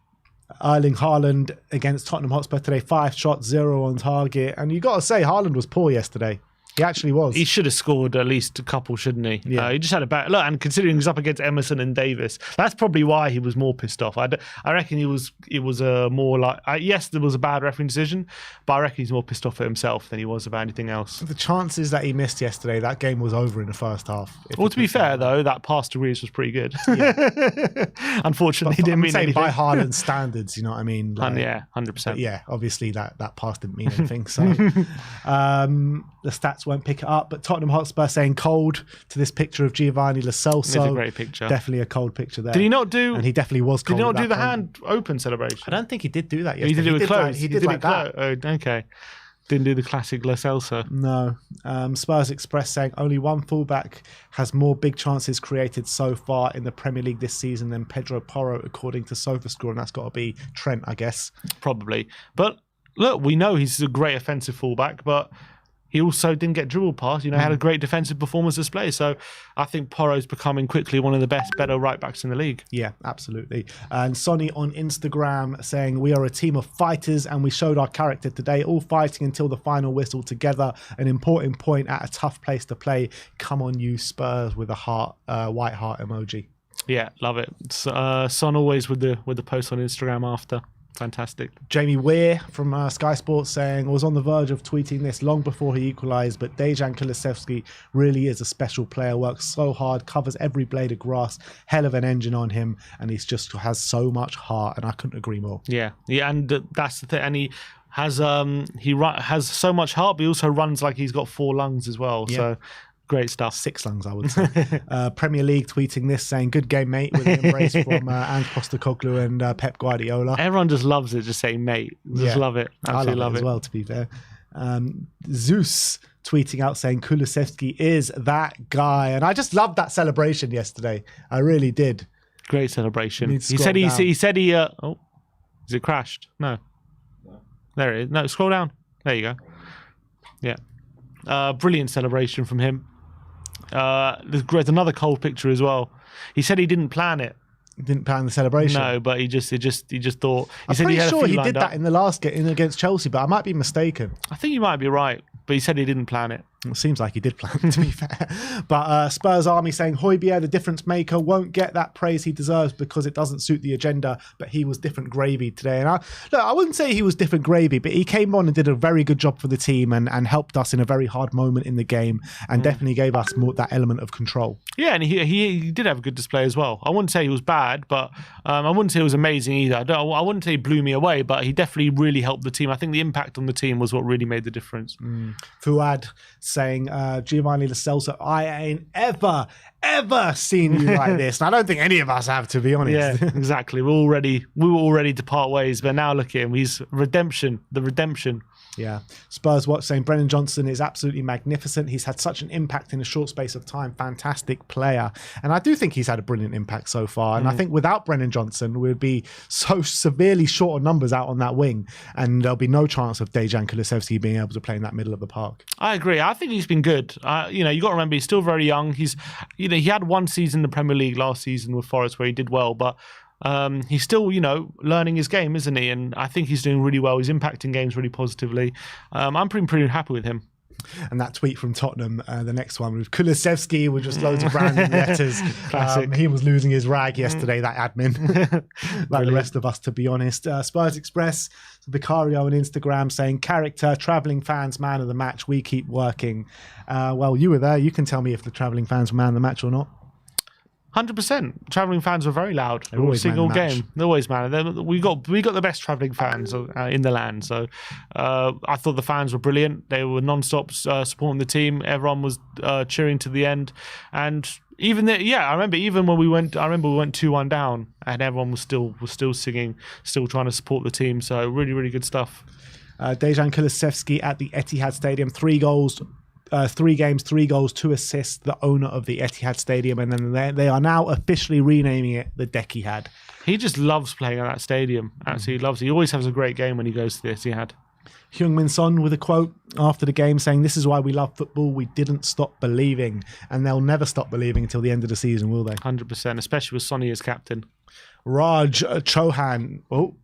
[SPEAKER 1] Erling Haaland against Tottenham Hotspur today, 5 shots, 0 on target. And you got to say, Haaland was poor yesterday. He actually was.
[SPEAKER 2] He should have scored at least a couple, shouldn't he?
[SPEAKER 1] Yeah.
[SPEAKER 2] He just had a bad look, and considering he's up against Emerson and Davis, that's probably why he was more pissed off. I reckon it was more like yes, there was a bad referee decision, but I reckon he's more pissed off at himself than he was about anything else.
[SPEAKER 1] The chances that he missed yesterday, that game was over in the first half.
[SPEAKER 2] Well, to be fair though, that pass to Reeves was pretty good. Yeah. Unfortunately, he didn't mean anything.
[SPEAKER 1] By Haaland's standards, you know what I mean?
[SPEAKER 2] Like, yeah, 100%.
[SPEAKER 1] Yeah, obviously that pass didn't mean anything. So the stats won't pick it up, but Tottenham Hotspur saying cold to this picture of Giovanni Lo Celso.
[SPEAKER 2] It's a great picture.
[SPEAKER 1] Definitely a cold picture there.
[SPEAKER 2] Did he not do?
[SPEAKER 1] And he definitely was cold.
[SPEAKER 2] Did he not do the hand open celebration?
[SPEAKER 1] I don't think he did do that yesterday.
[SPEAKER 2] He did it with clothes.
[SPEAKER 1] He did like that.
[SPEAKER 2] Oh, okay. Didn't do the classic Lo Celso.
[SPEAKER 1] No. Spurs Express saying only one fullback has more big chances created so far in the Premier League this season than Pedro Porro, according to SofaScore, and that's got to be Trent, I guess.
[SPEAKER 2] Probably. But look, we know he's a great offensive fullback, but he also didn't get dribbled past. Had a great defensive performance display. So I think Porro's becoming quickly one of the better right backs in the league.
[SPEAKER 1] Yeah, absolutely. And Sonny on Instagram saying, we are a team of fighters and we showed our character today, all fighting until the final whistle together. An important point at a tough place to play. Come on, you Spurs, with a heart, white heart emoji.
[SPEAKER 2] Yeah, love it. Son always with the post on Instagram after. Fantastic.
[SPEAKER 1] Jamie Weir from Sky Sports saying, was on the verge of tweeting this long before he equalised, but Dejan Kulusevski really is a special player, works so hard, covers every blade of grass, hell of an engine on him, and he just has so much heart, and I couldn't agree more.
[SPEAKER 2] Yeah, and that's the thing, and he has has so much heart, but he also runs like he's got 4 lungs as well, so great stuff.
[SPEAKER 1] 6 lungs, I would say. Premier League tweeting this saying, good game, mate, with an embrace from Ange Postecoglou and Pep Guardiola.
[SPEAKER 2] Everyone just loves it, just saying mate. Just love it. Absolutely
[SPEAKER 1] love it as well, to be fair. Zeus tweeting out saying, Kulusevski is that guy. And I just loved that celebration yesterday. I really did.
[SPEAKER 2] Great celebration. He said he oh, is it crashed? No. There it is. No, scroll down. There you go. Yeah. Brilliant celebration from him. There's another cold picture as well. He said he didn't plan it.
[SPEAKER 1] Didn't plan the celebration.
[SPEAKER 2] No, but he just thought.
[SPEAKER 1] I'm pretty sure he did that in the last game against Chelsea, but I might be mistaken.
[SPEAKER 2] I think you might be right, but he said he didn't plan it.
[SPEAKER 1] It seems like he did plan, to be fair. But Spurs Army saying, Højbjerg, the difference maker, won't get that praise he deserves because it doesn't suit the agenda, but he was different gravy today. And I wouldn't say he was different gravy, but he came on and did a very good job for the team and helped us in a very hard moment in the game and definitely gave us more that element of control.
[SPEAKER 2] Yeah, and he did have a good display as well. I wouldn't say he was bad, but I wouldn't say he was amazing either. I wouldn't say he blew me away, but he definitely really helped the team. I think the impact on the team was what really made the difference.
[SPEAKER 1] Fuad saying, Giovanni Lo Celso, I ain't ever seen you like this. And I don't think any of us have, to be honest.
[SPEAKER 2] Yeah, exactly. We were all ready to part ways, but now look at him. He's redemption.
[SPEAKER 1] Yeah. Spurs Watch saying Brennan Johnson is absolutely magnificent. He's had such an impact in a short space of time. Fantastic player. And I do think he's had a brilliant impact so far. And I think without Brennan Johnson, we'd be so severely short on numbers out on that wing. And there'll be no chance of Dejan Kulusevski being able to play in that middle of the park.
[SPEAKER 2] I agree. I think he's been good. You got to remember, he's still very young. He had one season in the Premier League last season with Forest where he did well, but he's still, learning his game, isn't he? And I think he's doing really well. He's impacting games really positively. I'm pretty happy with him.
[SPEAKER 1] And that tweet from Tottenham, the next one with Kulusevski with just loads of random letters. He was losing his rag yesterday, that admin, like the rest of us, to be honest. Spurs Express, Vicario on Instagram saying, character, travelling fans, man of the match. We keep working. Well, you were there. You can tell me if the travelling fans were man of the match or not.
[SPEAKER 2] 100%. Travelling fans were very loud.
[SPEAKER 1] Always
[SPEAKER 2] single
[SPEAKER 1] man of the
[SPEAKER 2] game. They're always man. We got the best travelling fans in the land. So I thought the fans were brilliant. They were non-stop supporting the team. Everyone was cheering to the end. And even I remember even when we went 2-1 down, and everyone was still singing, still trying to support the team. So really, really good stuff.
[SPEAKER 1] Dejan Kulusevski at the Etihad Stadium, 3 goals. 3 games, 3 goals, 2 assists, the owner of the Etihad Stadium, and then they are now officially renaming it the DEKIHAD.
[SPEAKER 2] He just loves playing at that stadium. Absolutely loves it. He always has a great game when he goes to the Etihad.
[SPEAKER 1] Heung-min Son with a quote after the game saying, this is why we love football. We didn't stop believing, and they'll never stop believing until the end of the season, will they?
[SPEAKER 2] 100%, especially with Sonny as captain.
[SPEAKER 1] Raj Chauhan.
[SPEAKER 2] Oh,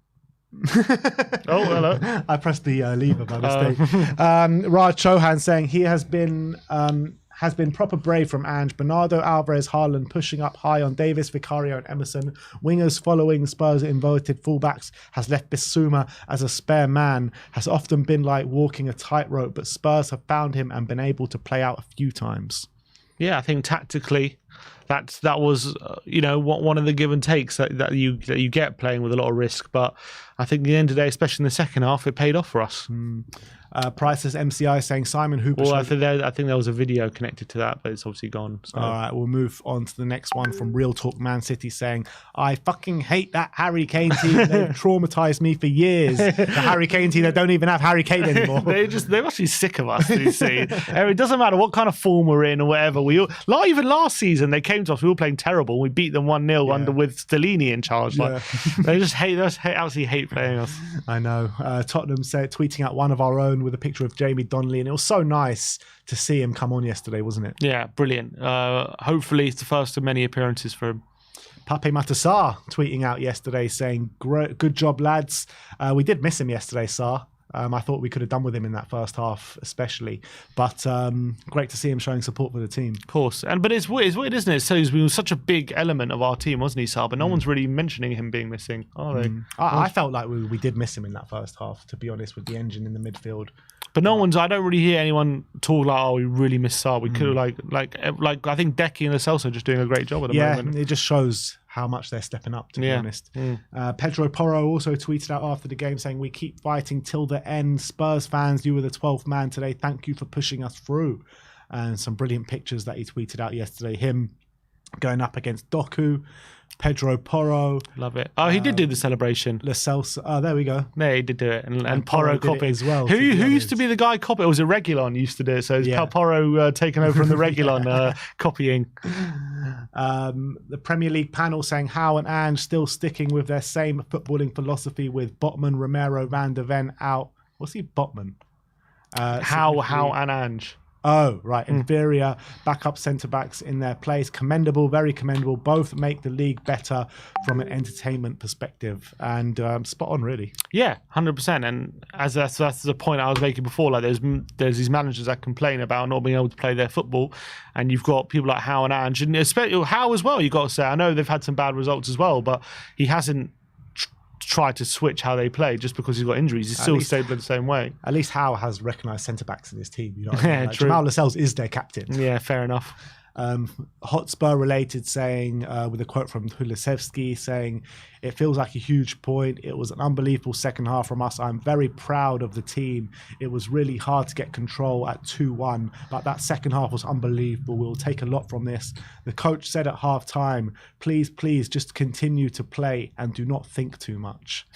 [SPEAKER 2] hello.
[SPEAKER 1] I pressed the lever by mistake. Raj Chauhan saying he has been proper brave from Ange. Bernardo, Alvarez, Haaland pushing up high on Davis, Vicario and Emerson. Wingers following Spurs inverted fullbacks has left Bissouma as a spare man. Has often been like walking a tightrope, but Spurs have found him and been able to play out a few times. Yeah,
[SPEAKER 2] I think tactically that was one of the give and takes that you get playing with a lot of risk. But I think at the end of the day, especially in the second half, it paid off for us. Priceless MCI saying Simon Hooper. Well, I think there was a video connected to that, but it's obviously gone. So.
[SPEAKER 1] All right, we'll move on to the next one from Real Talk Man City saying, I fucking hate that Harry Kane team. They've traumatized me for years. The Harry Kane team that don't even have Harry Kane anymore.
[SPEAKER 2] They're actually sick of us, you see. It doesn't matter what kind of form we're in or whatever. Even last season, they came to us, we were playing terrible. We beat them 1-0 with Stellini in charge. They just absolutely hate playing us.
[SPEAKER 1] I know. Tottenham tweeting out one of our own with a picture of Jamie Donnelly, and it was so nice to see him come on yesterday, wasn't it?
[SPEAKER 2] Yeah, brilliant. Hopefully it's the first of many appearances for him.
[SPEAKER 1] Pape Matar tweeting out yesterday saying, good job, lads. We did miss him yesterday, Sarr. I thought we could have done with him in that first half, especially. But great to see him showing support for the team.
[SPEAKER 2] Of course. But it's weird, isn't it? So he was such a big element of our team, wasn't he, Sarr? But no one's really mentioning him being missing, are they?
[SPEAKER 1] I felt like we did miss him in that first half, to be honest, with the engine in the midfield.
[SPEAKER 2] But I don't really hear anyone talk like, we really miss Sarr. We could have, like I think Deki and Lo Celso are just doing a great job at the moment.
[SPEAKER 1] It just shows how much they're stepping up, to be honest. Pedro Porro also tweeted out after the game saying, we keep fighting till the end. Spurs fans, you were the 12th man today. Thank you for pushing us through. And some brilliant pictures that he tweeted out yesterday. Him going up against Doku, Pedro Porro.
[SPEAKER 2] Love it. Oh, he did do the celebration.
[SPEAKER 1] Lo Celso. Oh, there we go.
[SPEAKER 2] Yeah, he did do it. And Porro copied
[SPEAKER 1] as well.
[SPEAKER 2] Who used to be the guy copying? It was a Reguilon used to do it. So it's Porro taken over from the Reguilon copying.
[SPEAKER 1] The Premier League panel saying Howe and Ange still sticking with their same footballing philosophy with Botman, Romero, Van der Ven out. What's he, Botman?
[SPEAKER 2] Howe and Ange.
[SPEAKER 1] Oh, right. Inferior backup centre-backs in their place. Commendable, very commendable. Both make the league better from an entertainment perspective. And spot on, really.
[SPEAKER 2] Yeah, 100%. And as that's the point I was making before, like there's these managers that complain about not being able to play their football. And you've got people like Howe and Ange. And especially Howe as well, you've got to say. I know they've had some bad results as well, but he hasn't tried to switch how they play just because he's got injuries. He's still stayed the same way.
[SPEAKER 1] At least Howe has recognised centre-backs in his team. You know what I mean?
[SPEAKER 2] Yeah,
[SPEAKER 1] like,
[SPEAKER 2] true.
[SPEAKER 1] Jamal Lascelles is their captain.
[SPEAKER 2] Yeah, fair enough.
[SPEAKER 1] Hotspur related saying, with a quote from Kulusevski saying, "It feels like a huge point. It was an unbelievable second half from us. I'm very proud of the team. It was really hard to get control at 2-1, but that second half was unbelievable. We'll take a lot from this. The coach said at half time, please, just continue to play and do not think too much."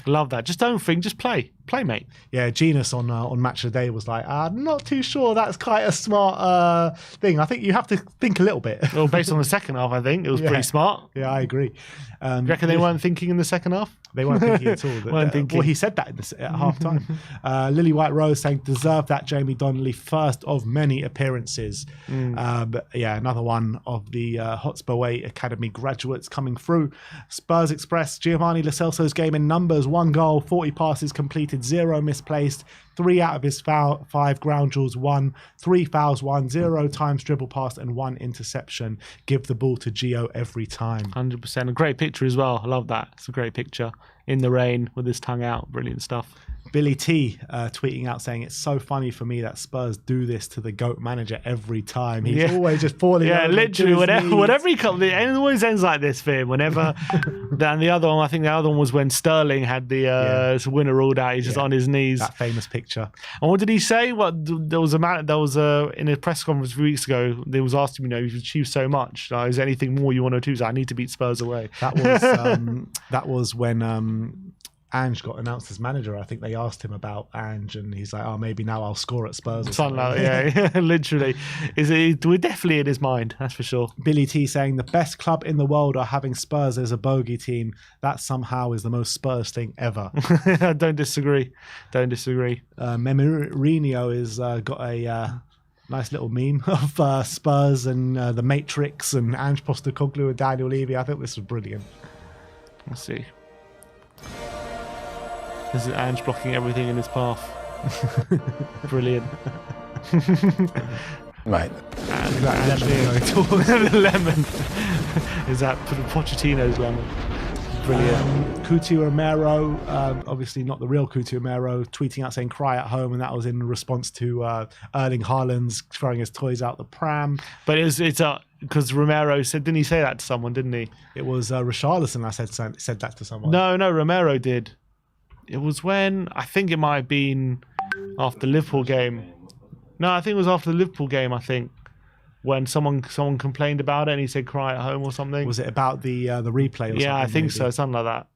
[SPEAKER 2] Love that. Just don't think, just play. Play, mate.
[SPEAKER 1] Yeah, Genus on Match of the Day was like, I'm not too sure that's quite a smart thing. I think you have to think a little bit.
[SPEAKER 2] Well, based on the second half, I think it was pretty smart.
[SPEAKER 1] Yeah, I agree.
[SPEAKER 2] Do you reckon they weren't thinking in the second half?
[SPEAKER 1] They weren't thinking at all. Well, he said that at half time. Lily White Rose saying, deserved that Jamie Donnelly, first of many appearances. But yeah, another one of the Hotspur Way Academy graduates coming through. Spurs Express, Giovanni Lo Celso's game in numbers: 1 goal, 40 passes completed, 0 misplaced, 3 out of his 5 ground duels won, 3 fouls won, 0 times dribble passed, and 1 interception. Give the ball to Gio every time.
[SPEAKER 2] 100%. A great picture as well. I love that. It's a great picture. In the rain with his tongue out. Brilliant stuff.
[SPEAKER 1] Billy T tweeting out saying, "It's so funny for me that Spurs do this to the GOAT manager every time. He's always just falling over.
[SPEAKER 2] Literally, whenever he comes, it always ends like this for him. Whenever, and the other one, I think the other one was when Sterling had the winner ruled out. He's just on his knees.
[SPEAKER 1] That famous picture.
[SPEAKER 2] And what did he say? There was in a press conference a few weeks ago. They was asking him, you've achieved so much. Is there anything more you want to achieve? I need to beat Spurs away.
[SPEAKER 1] That was when Ange got announced as manager. I think they asked him about Ange, and he's like, "Oh, maybe now I'll score at Spurs." Or something
[SPEAKER 2] like that. Yeah, literally. We're definitely in his mind, that's for sure. Billy
[SPEAKER 1] T saying, "The best club in the world are having Spurs as a bogey team. That somehow is the most Spurs thing ever."
[SPEAKER 2] Don't disagree.
[SPEAKER 1] Memorinho is got a nice little meme of Spurs and the Matrix and Ange Postecoglou and Daniel Levy. I think this was brilliant.
[SPEAKER 2] Let's see. This is Ange blocking everything in his path. Brilliant.
[SPEAKER 1] Right.
[SPEAKER 2] The lemon. Is that Pochettino's lemon? Brilliant.
[SPEAKER 1] Couto Romero, obviously not the real Couto Romero, tweeting out saying "cry at home," and that was in response to Erling Haaland's throwing his toys out the pram.
[SPEAKER 2] But it's because Romero said, didn't he say that to someone? Didn't he?
[SPEAKER 1] It was Richarlison. I said that to someone.
[SPEAKER 2] No, Romero did. It was when, I think it might have been after the Liverpool game. No, I think it was after the Liverpool game, when someone complained about it and he said "cry at home" or something.
[SPEAKER 1] Was it about the replay or something?
[SPEAKER 2] Yeah, I think so, something like that.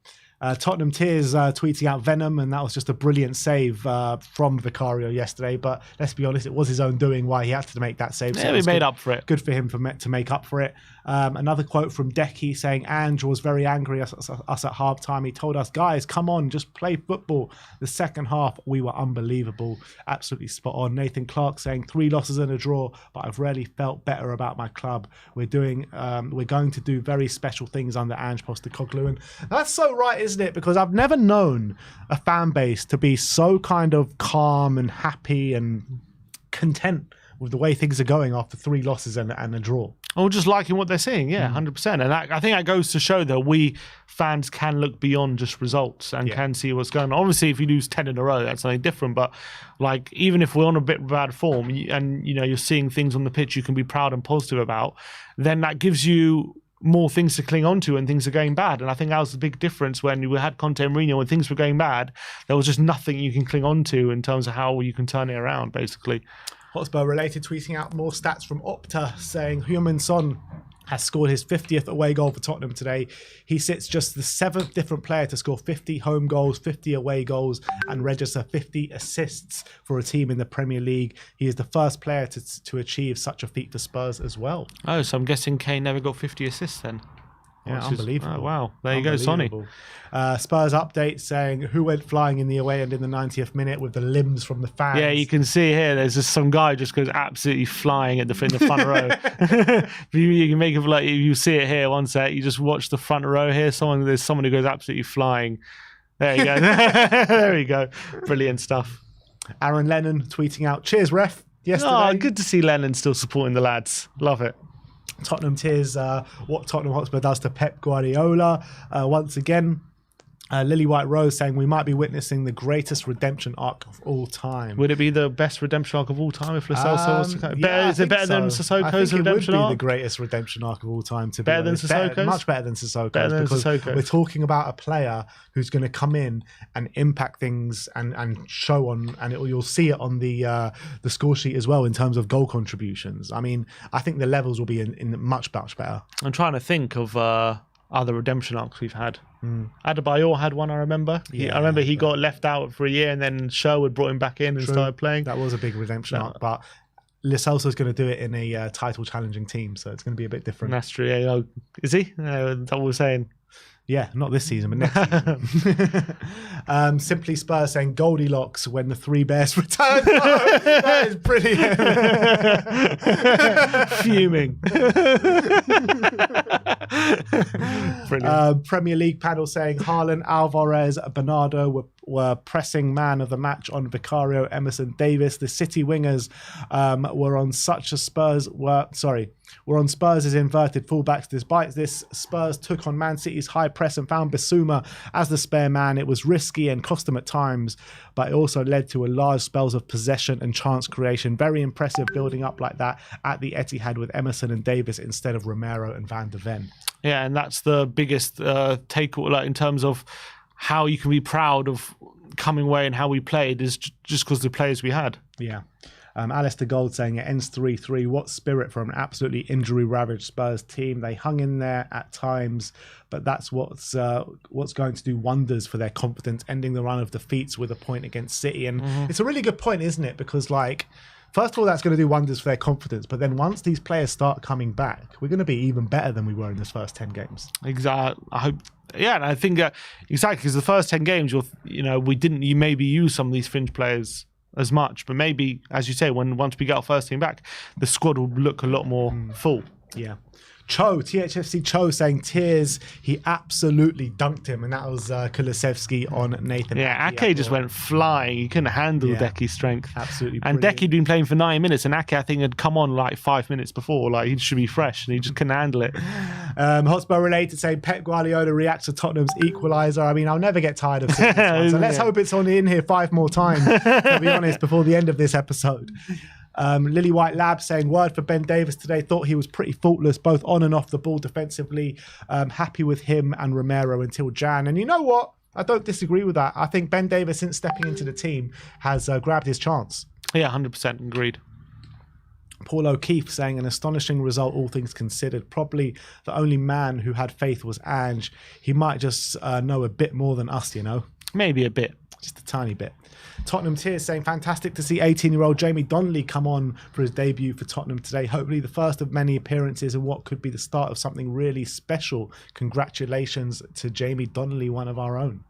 [SPEAKER 1] Tottenham Tears tweeting out Venom, and that was just a brilliant save from Vicario yesterday. But let's be honest, it was his own doing why he had to make that save.
[SPEAKER 2] So he made up for it.
[SPEAKER 1] Good for him to make up for it. Another quote from Deki saying, "Ange was very angry at us at half time. He told us, guys, come on, just play football. The second half, we were unbelievable." Absolutely spot on. Nathan Clark saying, 3 losses and a draw, but I've really felt better about my club. We're going to do very special things under Ange Postecoglou. And that's so right, isn't it? Because I've never known a fan base to be so kind of calm and happy and content with the way things are going after 3 losses and a draw.
[SPEAKER 2] Or just liking what they're seeing, 100%. And I think that goes to show that we fans can look beyond just results and can see what's going on. Obviously, if you lose 10 in a row, that's something different. But like, even if we're on a bit of bad form and you're seeing things on the pitch you can be proud and positive about, then that gives you more things to cling on to when things are going bad. And I think that was the big difference when we had Conte and Mourinho. When things were going bad, there was just nothing you can cling on to in terms of how you can turn it around, basically.
[SPEAKER 1] Hotspur related, tweeting out more stats from Opta saying Heung-min Son has scored his 50th away goal for Tottenham today. He sits just the 7th different player to score 50 home goals, 50 away goals, and register 50 assists for a team in the Premier League. He is the first player to achieve such a feat for Spurs as well.
[SPEAKER 2] Oh, so I'm guessing Kane never got 50 assists then?
[SPEAKER 1] Yeah, unbelievable.
[SPEAKER 2] Oh, wow. There you go, Sonny.
[SPEAKER 1] Spurs update saying who went flying in the away end in the 90th minute with the limbs from the fans.
[SPEAKER 2] Yeah, you can see here. There's just some guy just goes absolutely flying in the front row. you can make it like you see it here. One sec, you just watch the front row here. There's someone who goes absolutely flying. There you go. There we go. Brilliant stuff.
[SPEAKER 1] Aaron Lennon tweeting out, "Cheers, ref." Yesterday.
[SPEAKER 2] Oh, good to see Lennon still supporting the lads. Love it.
[SPEAKER 1] Tottenham tears what Tottenham Hotspur does to Pep Guardiola once again. Lily White Rose saying we might be witnessing the greatest redemption arc of all time.
[SPEAKER 2] Would it be the best redemption arc of all time if Lo Celso was to come? Is it better than Sissoko's redemption arc?
[SPEAKER 1] It would be the greatest redemption arc of all time. To
[SPEAKER 2] better
[SPEAKER 1] be honest.
[SPEAKER 2] than Sissoko's?
[SPEAKER 1] Much better than Sissoko's. We're talking about a player who's going to come in and impact things and show on, and you'll see it on the score sheet as well in terms of goal contributions. I mean, I think the levels will be in much better.
[SPEAKER 2] I'm trying to think of other redemption arcs we've had. Adebayor had one, I remember. I remember he got left out for a year and then Sherwood brought him back in and started playing.
[SPEAKER 1] That was a big redemption arc, but Lo Celso's going to do it in a title challenging team, so it's going to be a bit different.
[SPEAKER 2] That's true. Yeah, is he? That's what we're saying.
[SPEAKER 1] Yeah, not this season, but next season. Simply Spurs saying Goldilocks when the Three Bears return. Oh, that is brilliant.
[SPEAKER 2] Fuming.
[SPEAKER 1] Brilliant. Premier League panel saying Haaland, Alvarez, Bernardo were pressing man of the match on Vicario, Emerson, Davis. The City wingers were on Spurs' inverted fullbacks. Despite this, Spurs took on Man City's high press and found Bissouma as the spare man. It was risky and cost them at times, but it also led to a large spells of possession and chance creation. Very impressive building up like that at the Etihad with Emerson and Davis instead of Romero and Van de Ven.
[SPEAKER 2] Yeah, and that's the biggest takeaway in terms of how you can be proud of coming away and how we played is just because of the players we had.
[SPEAKER 1] Yeah. Alistair Gold saying it ends 3-3. What spirit from an absolutely injury-ravaged Spurs team. They hung in there at times, but that's what's going to do wonders for their confidence, ending the run of defeats with a point against City. And it's a really good point, isn't it? Because, first of all, that's going to do wonders for their confidence. But then once these players start coming back, we're going to be even better than we were in this first 10 games.
[SPEAKER 2] Exactly. I hope. Yeah, and I think exactly because the first 10 games, we didn't maybe use some of these fringe players as much, but maybe, as you say, once we get our first team back, the squad will look a lot more full.
[SPEAKER 1] Yeah. THFC Cho saying tears, he absolutely dunked him, and that was Kulusevski on Nathan.
[SPEAKER 2] Yeah, Ake just went flying. He couldn't handle Deki's strength.
[SPEAKER 1] Absolutely
[SPEAKER 2] brilliant. And Deki had been playing for 9 minutes, and Ake, I think, had come on 5 minutes before. He should be fresh, and he just couldn't handle it.
[SPEAKER 1] Hotspur related saying Pep Guardiola reacts to Tottenham's equaliser. I mean, I'll never get tired of seeing this one, so let's hope it's only in here 5 more times, to be honest, before the end of this episode. Lily White Lab saying word for Ben Davis today, thought he was pretty faultless both on and off the ball defensively. Happy with him and Romero until Jan. And you know what? I don't disagree with that. I think Ben Davis, since stepping into the team, has grabbed his chance.
[SPEAKER 2] Yeah, 100% agreed.
[SPEAKER 1] Paul O'Keefe saying an astonishing result, all things considered. Probably the only man who had faith was Ange. He might just know a bit more than us,
[SPEAKER 2] Maybe a bit.
[SPEAKER 1] Just a tiny bit. Tottenham Tears saying fantastic to see 18-year-old Jamie Donnelly come on for his debut for Tottenham today. Hopefully the first of many appearances and what could be the start of something really special. Congratulations to Jamie Donnelly, one of our own.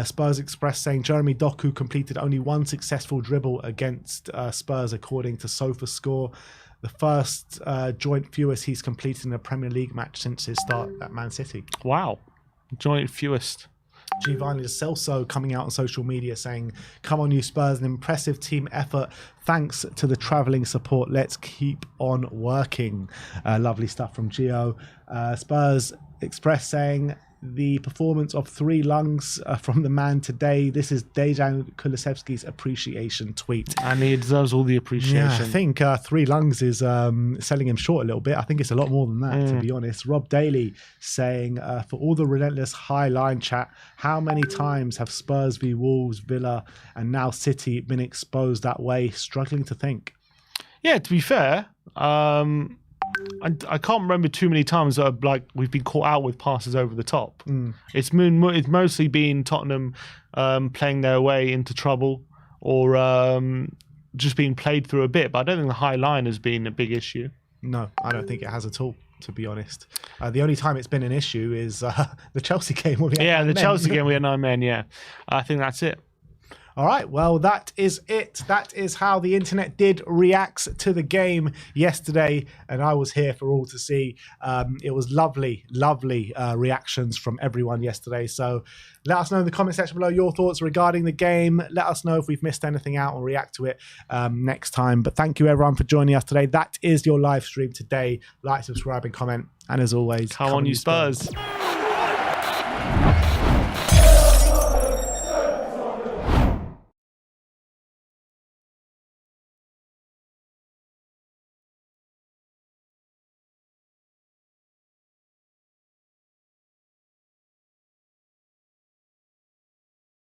[SPEAKER 1] Spurs Express saying Jeremy Doku completed only one successful dribble against Spurs according to SofaScore. The first joint fewest he's completed in a Premier League match since his start at Man City.
[SPEAKER 2] Wow. Joint fewest.
[SPEAKER 1] Giovanni Lo Celso coming out on social media saying, come on you Spurs, an impressive team effort. Thanks to the travelling support. Let's keep on working. Lovely stuff from Gio. Spurs Express saying, the performance of 3 lungs from the man today. This is Dejan Kulusevski's appreciation tweet.
[SPEAKER 2] And he deserves all the appreciation.
[SPEAKER 1] Yeah, I think 3 lungs is selling him short a little bit. I think it's a lot more than that, to be honest. Rob Daly saying, for all the relentless high line chat, how many times have Spurs v Wolves, Villa, and now City been exposed that way? Struggling to think.
[SPEAKER 2] Yeah, to be fair, I can't remember too many times that we've been caught out with passes over the top. It's mostly been Tottenham playing their way into trouble or just being played through a bit. But I don't think the high line has been a big issue.
[SPEAKER 1] No, I don't think it has at all. to be honest. The only time it's been an issue is the Chelsea game.
[SPEAKER 2] Chelsea game we had 9 men. Yeah, I think that's it.
[SPEAKER 1] All right, well, that is it. That is how the internet did react to the game yesterday, and I was here for all to see. It was lovely reactions from everyone yesterday. So let us know in the comment section below your thoughts regarding the game. Let us know if we've missed anything out and react to it next time. But thank you, everyone, for joining us today. That is your live stream today. Like, subscribe, and comment. And as always,
[SPEAKER 2] come on, you Spurs.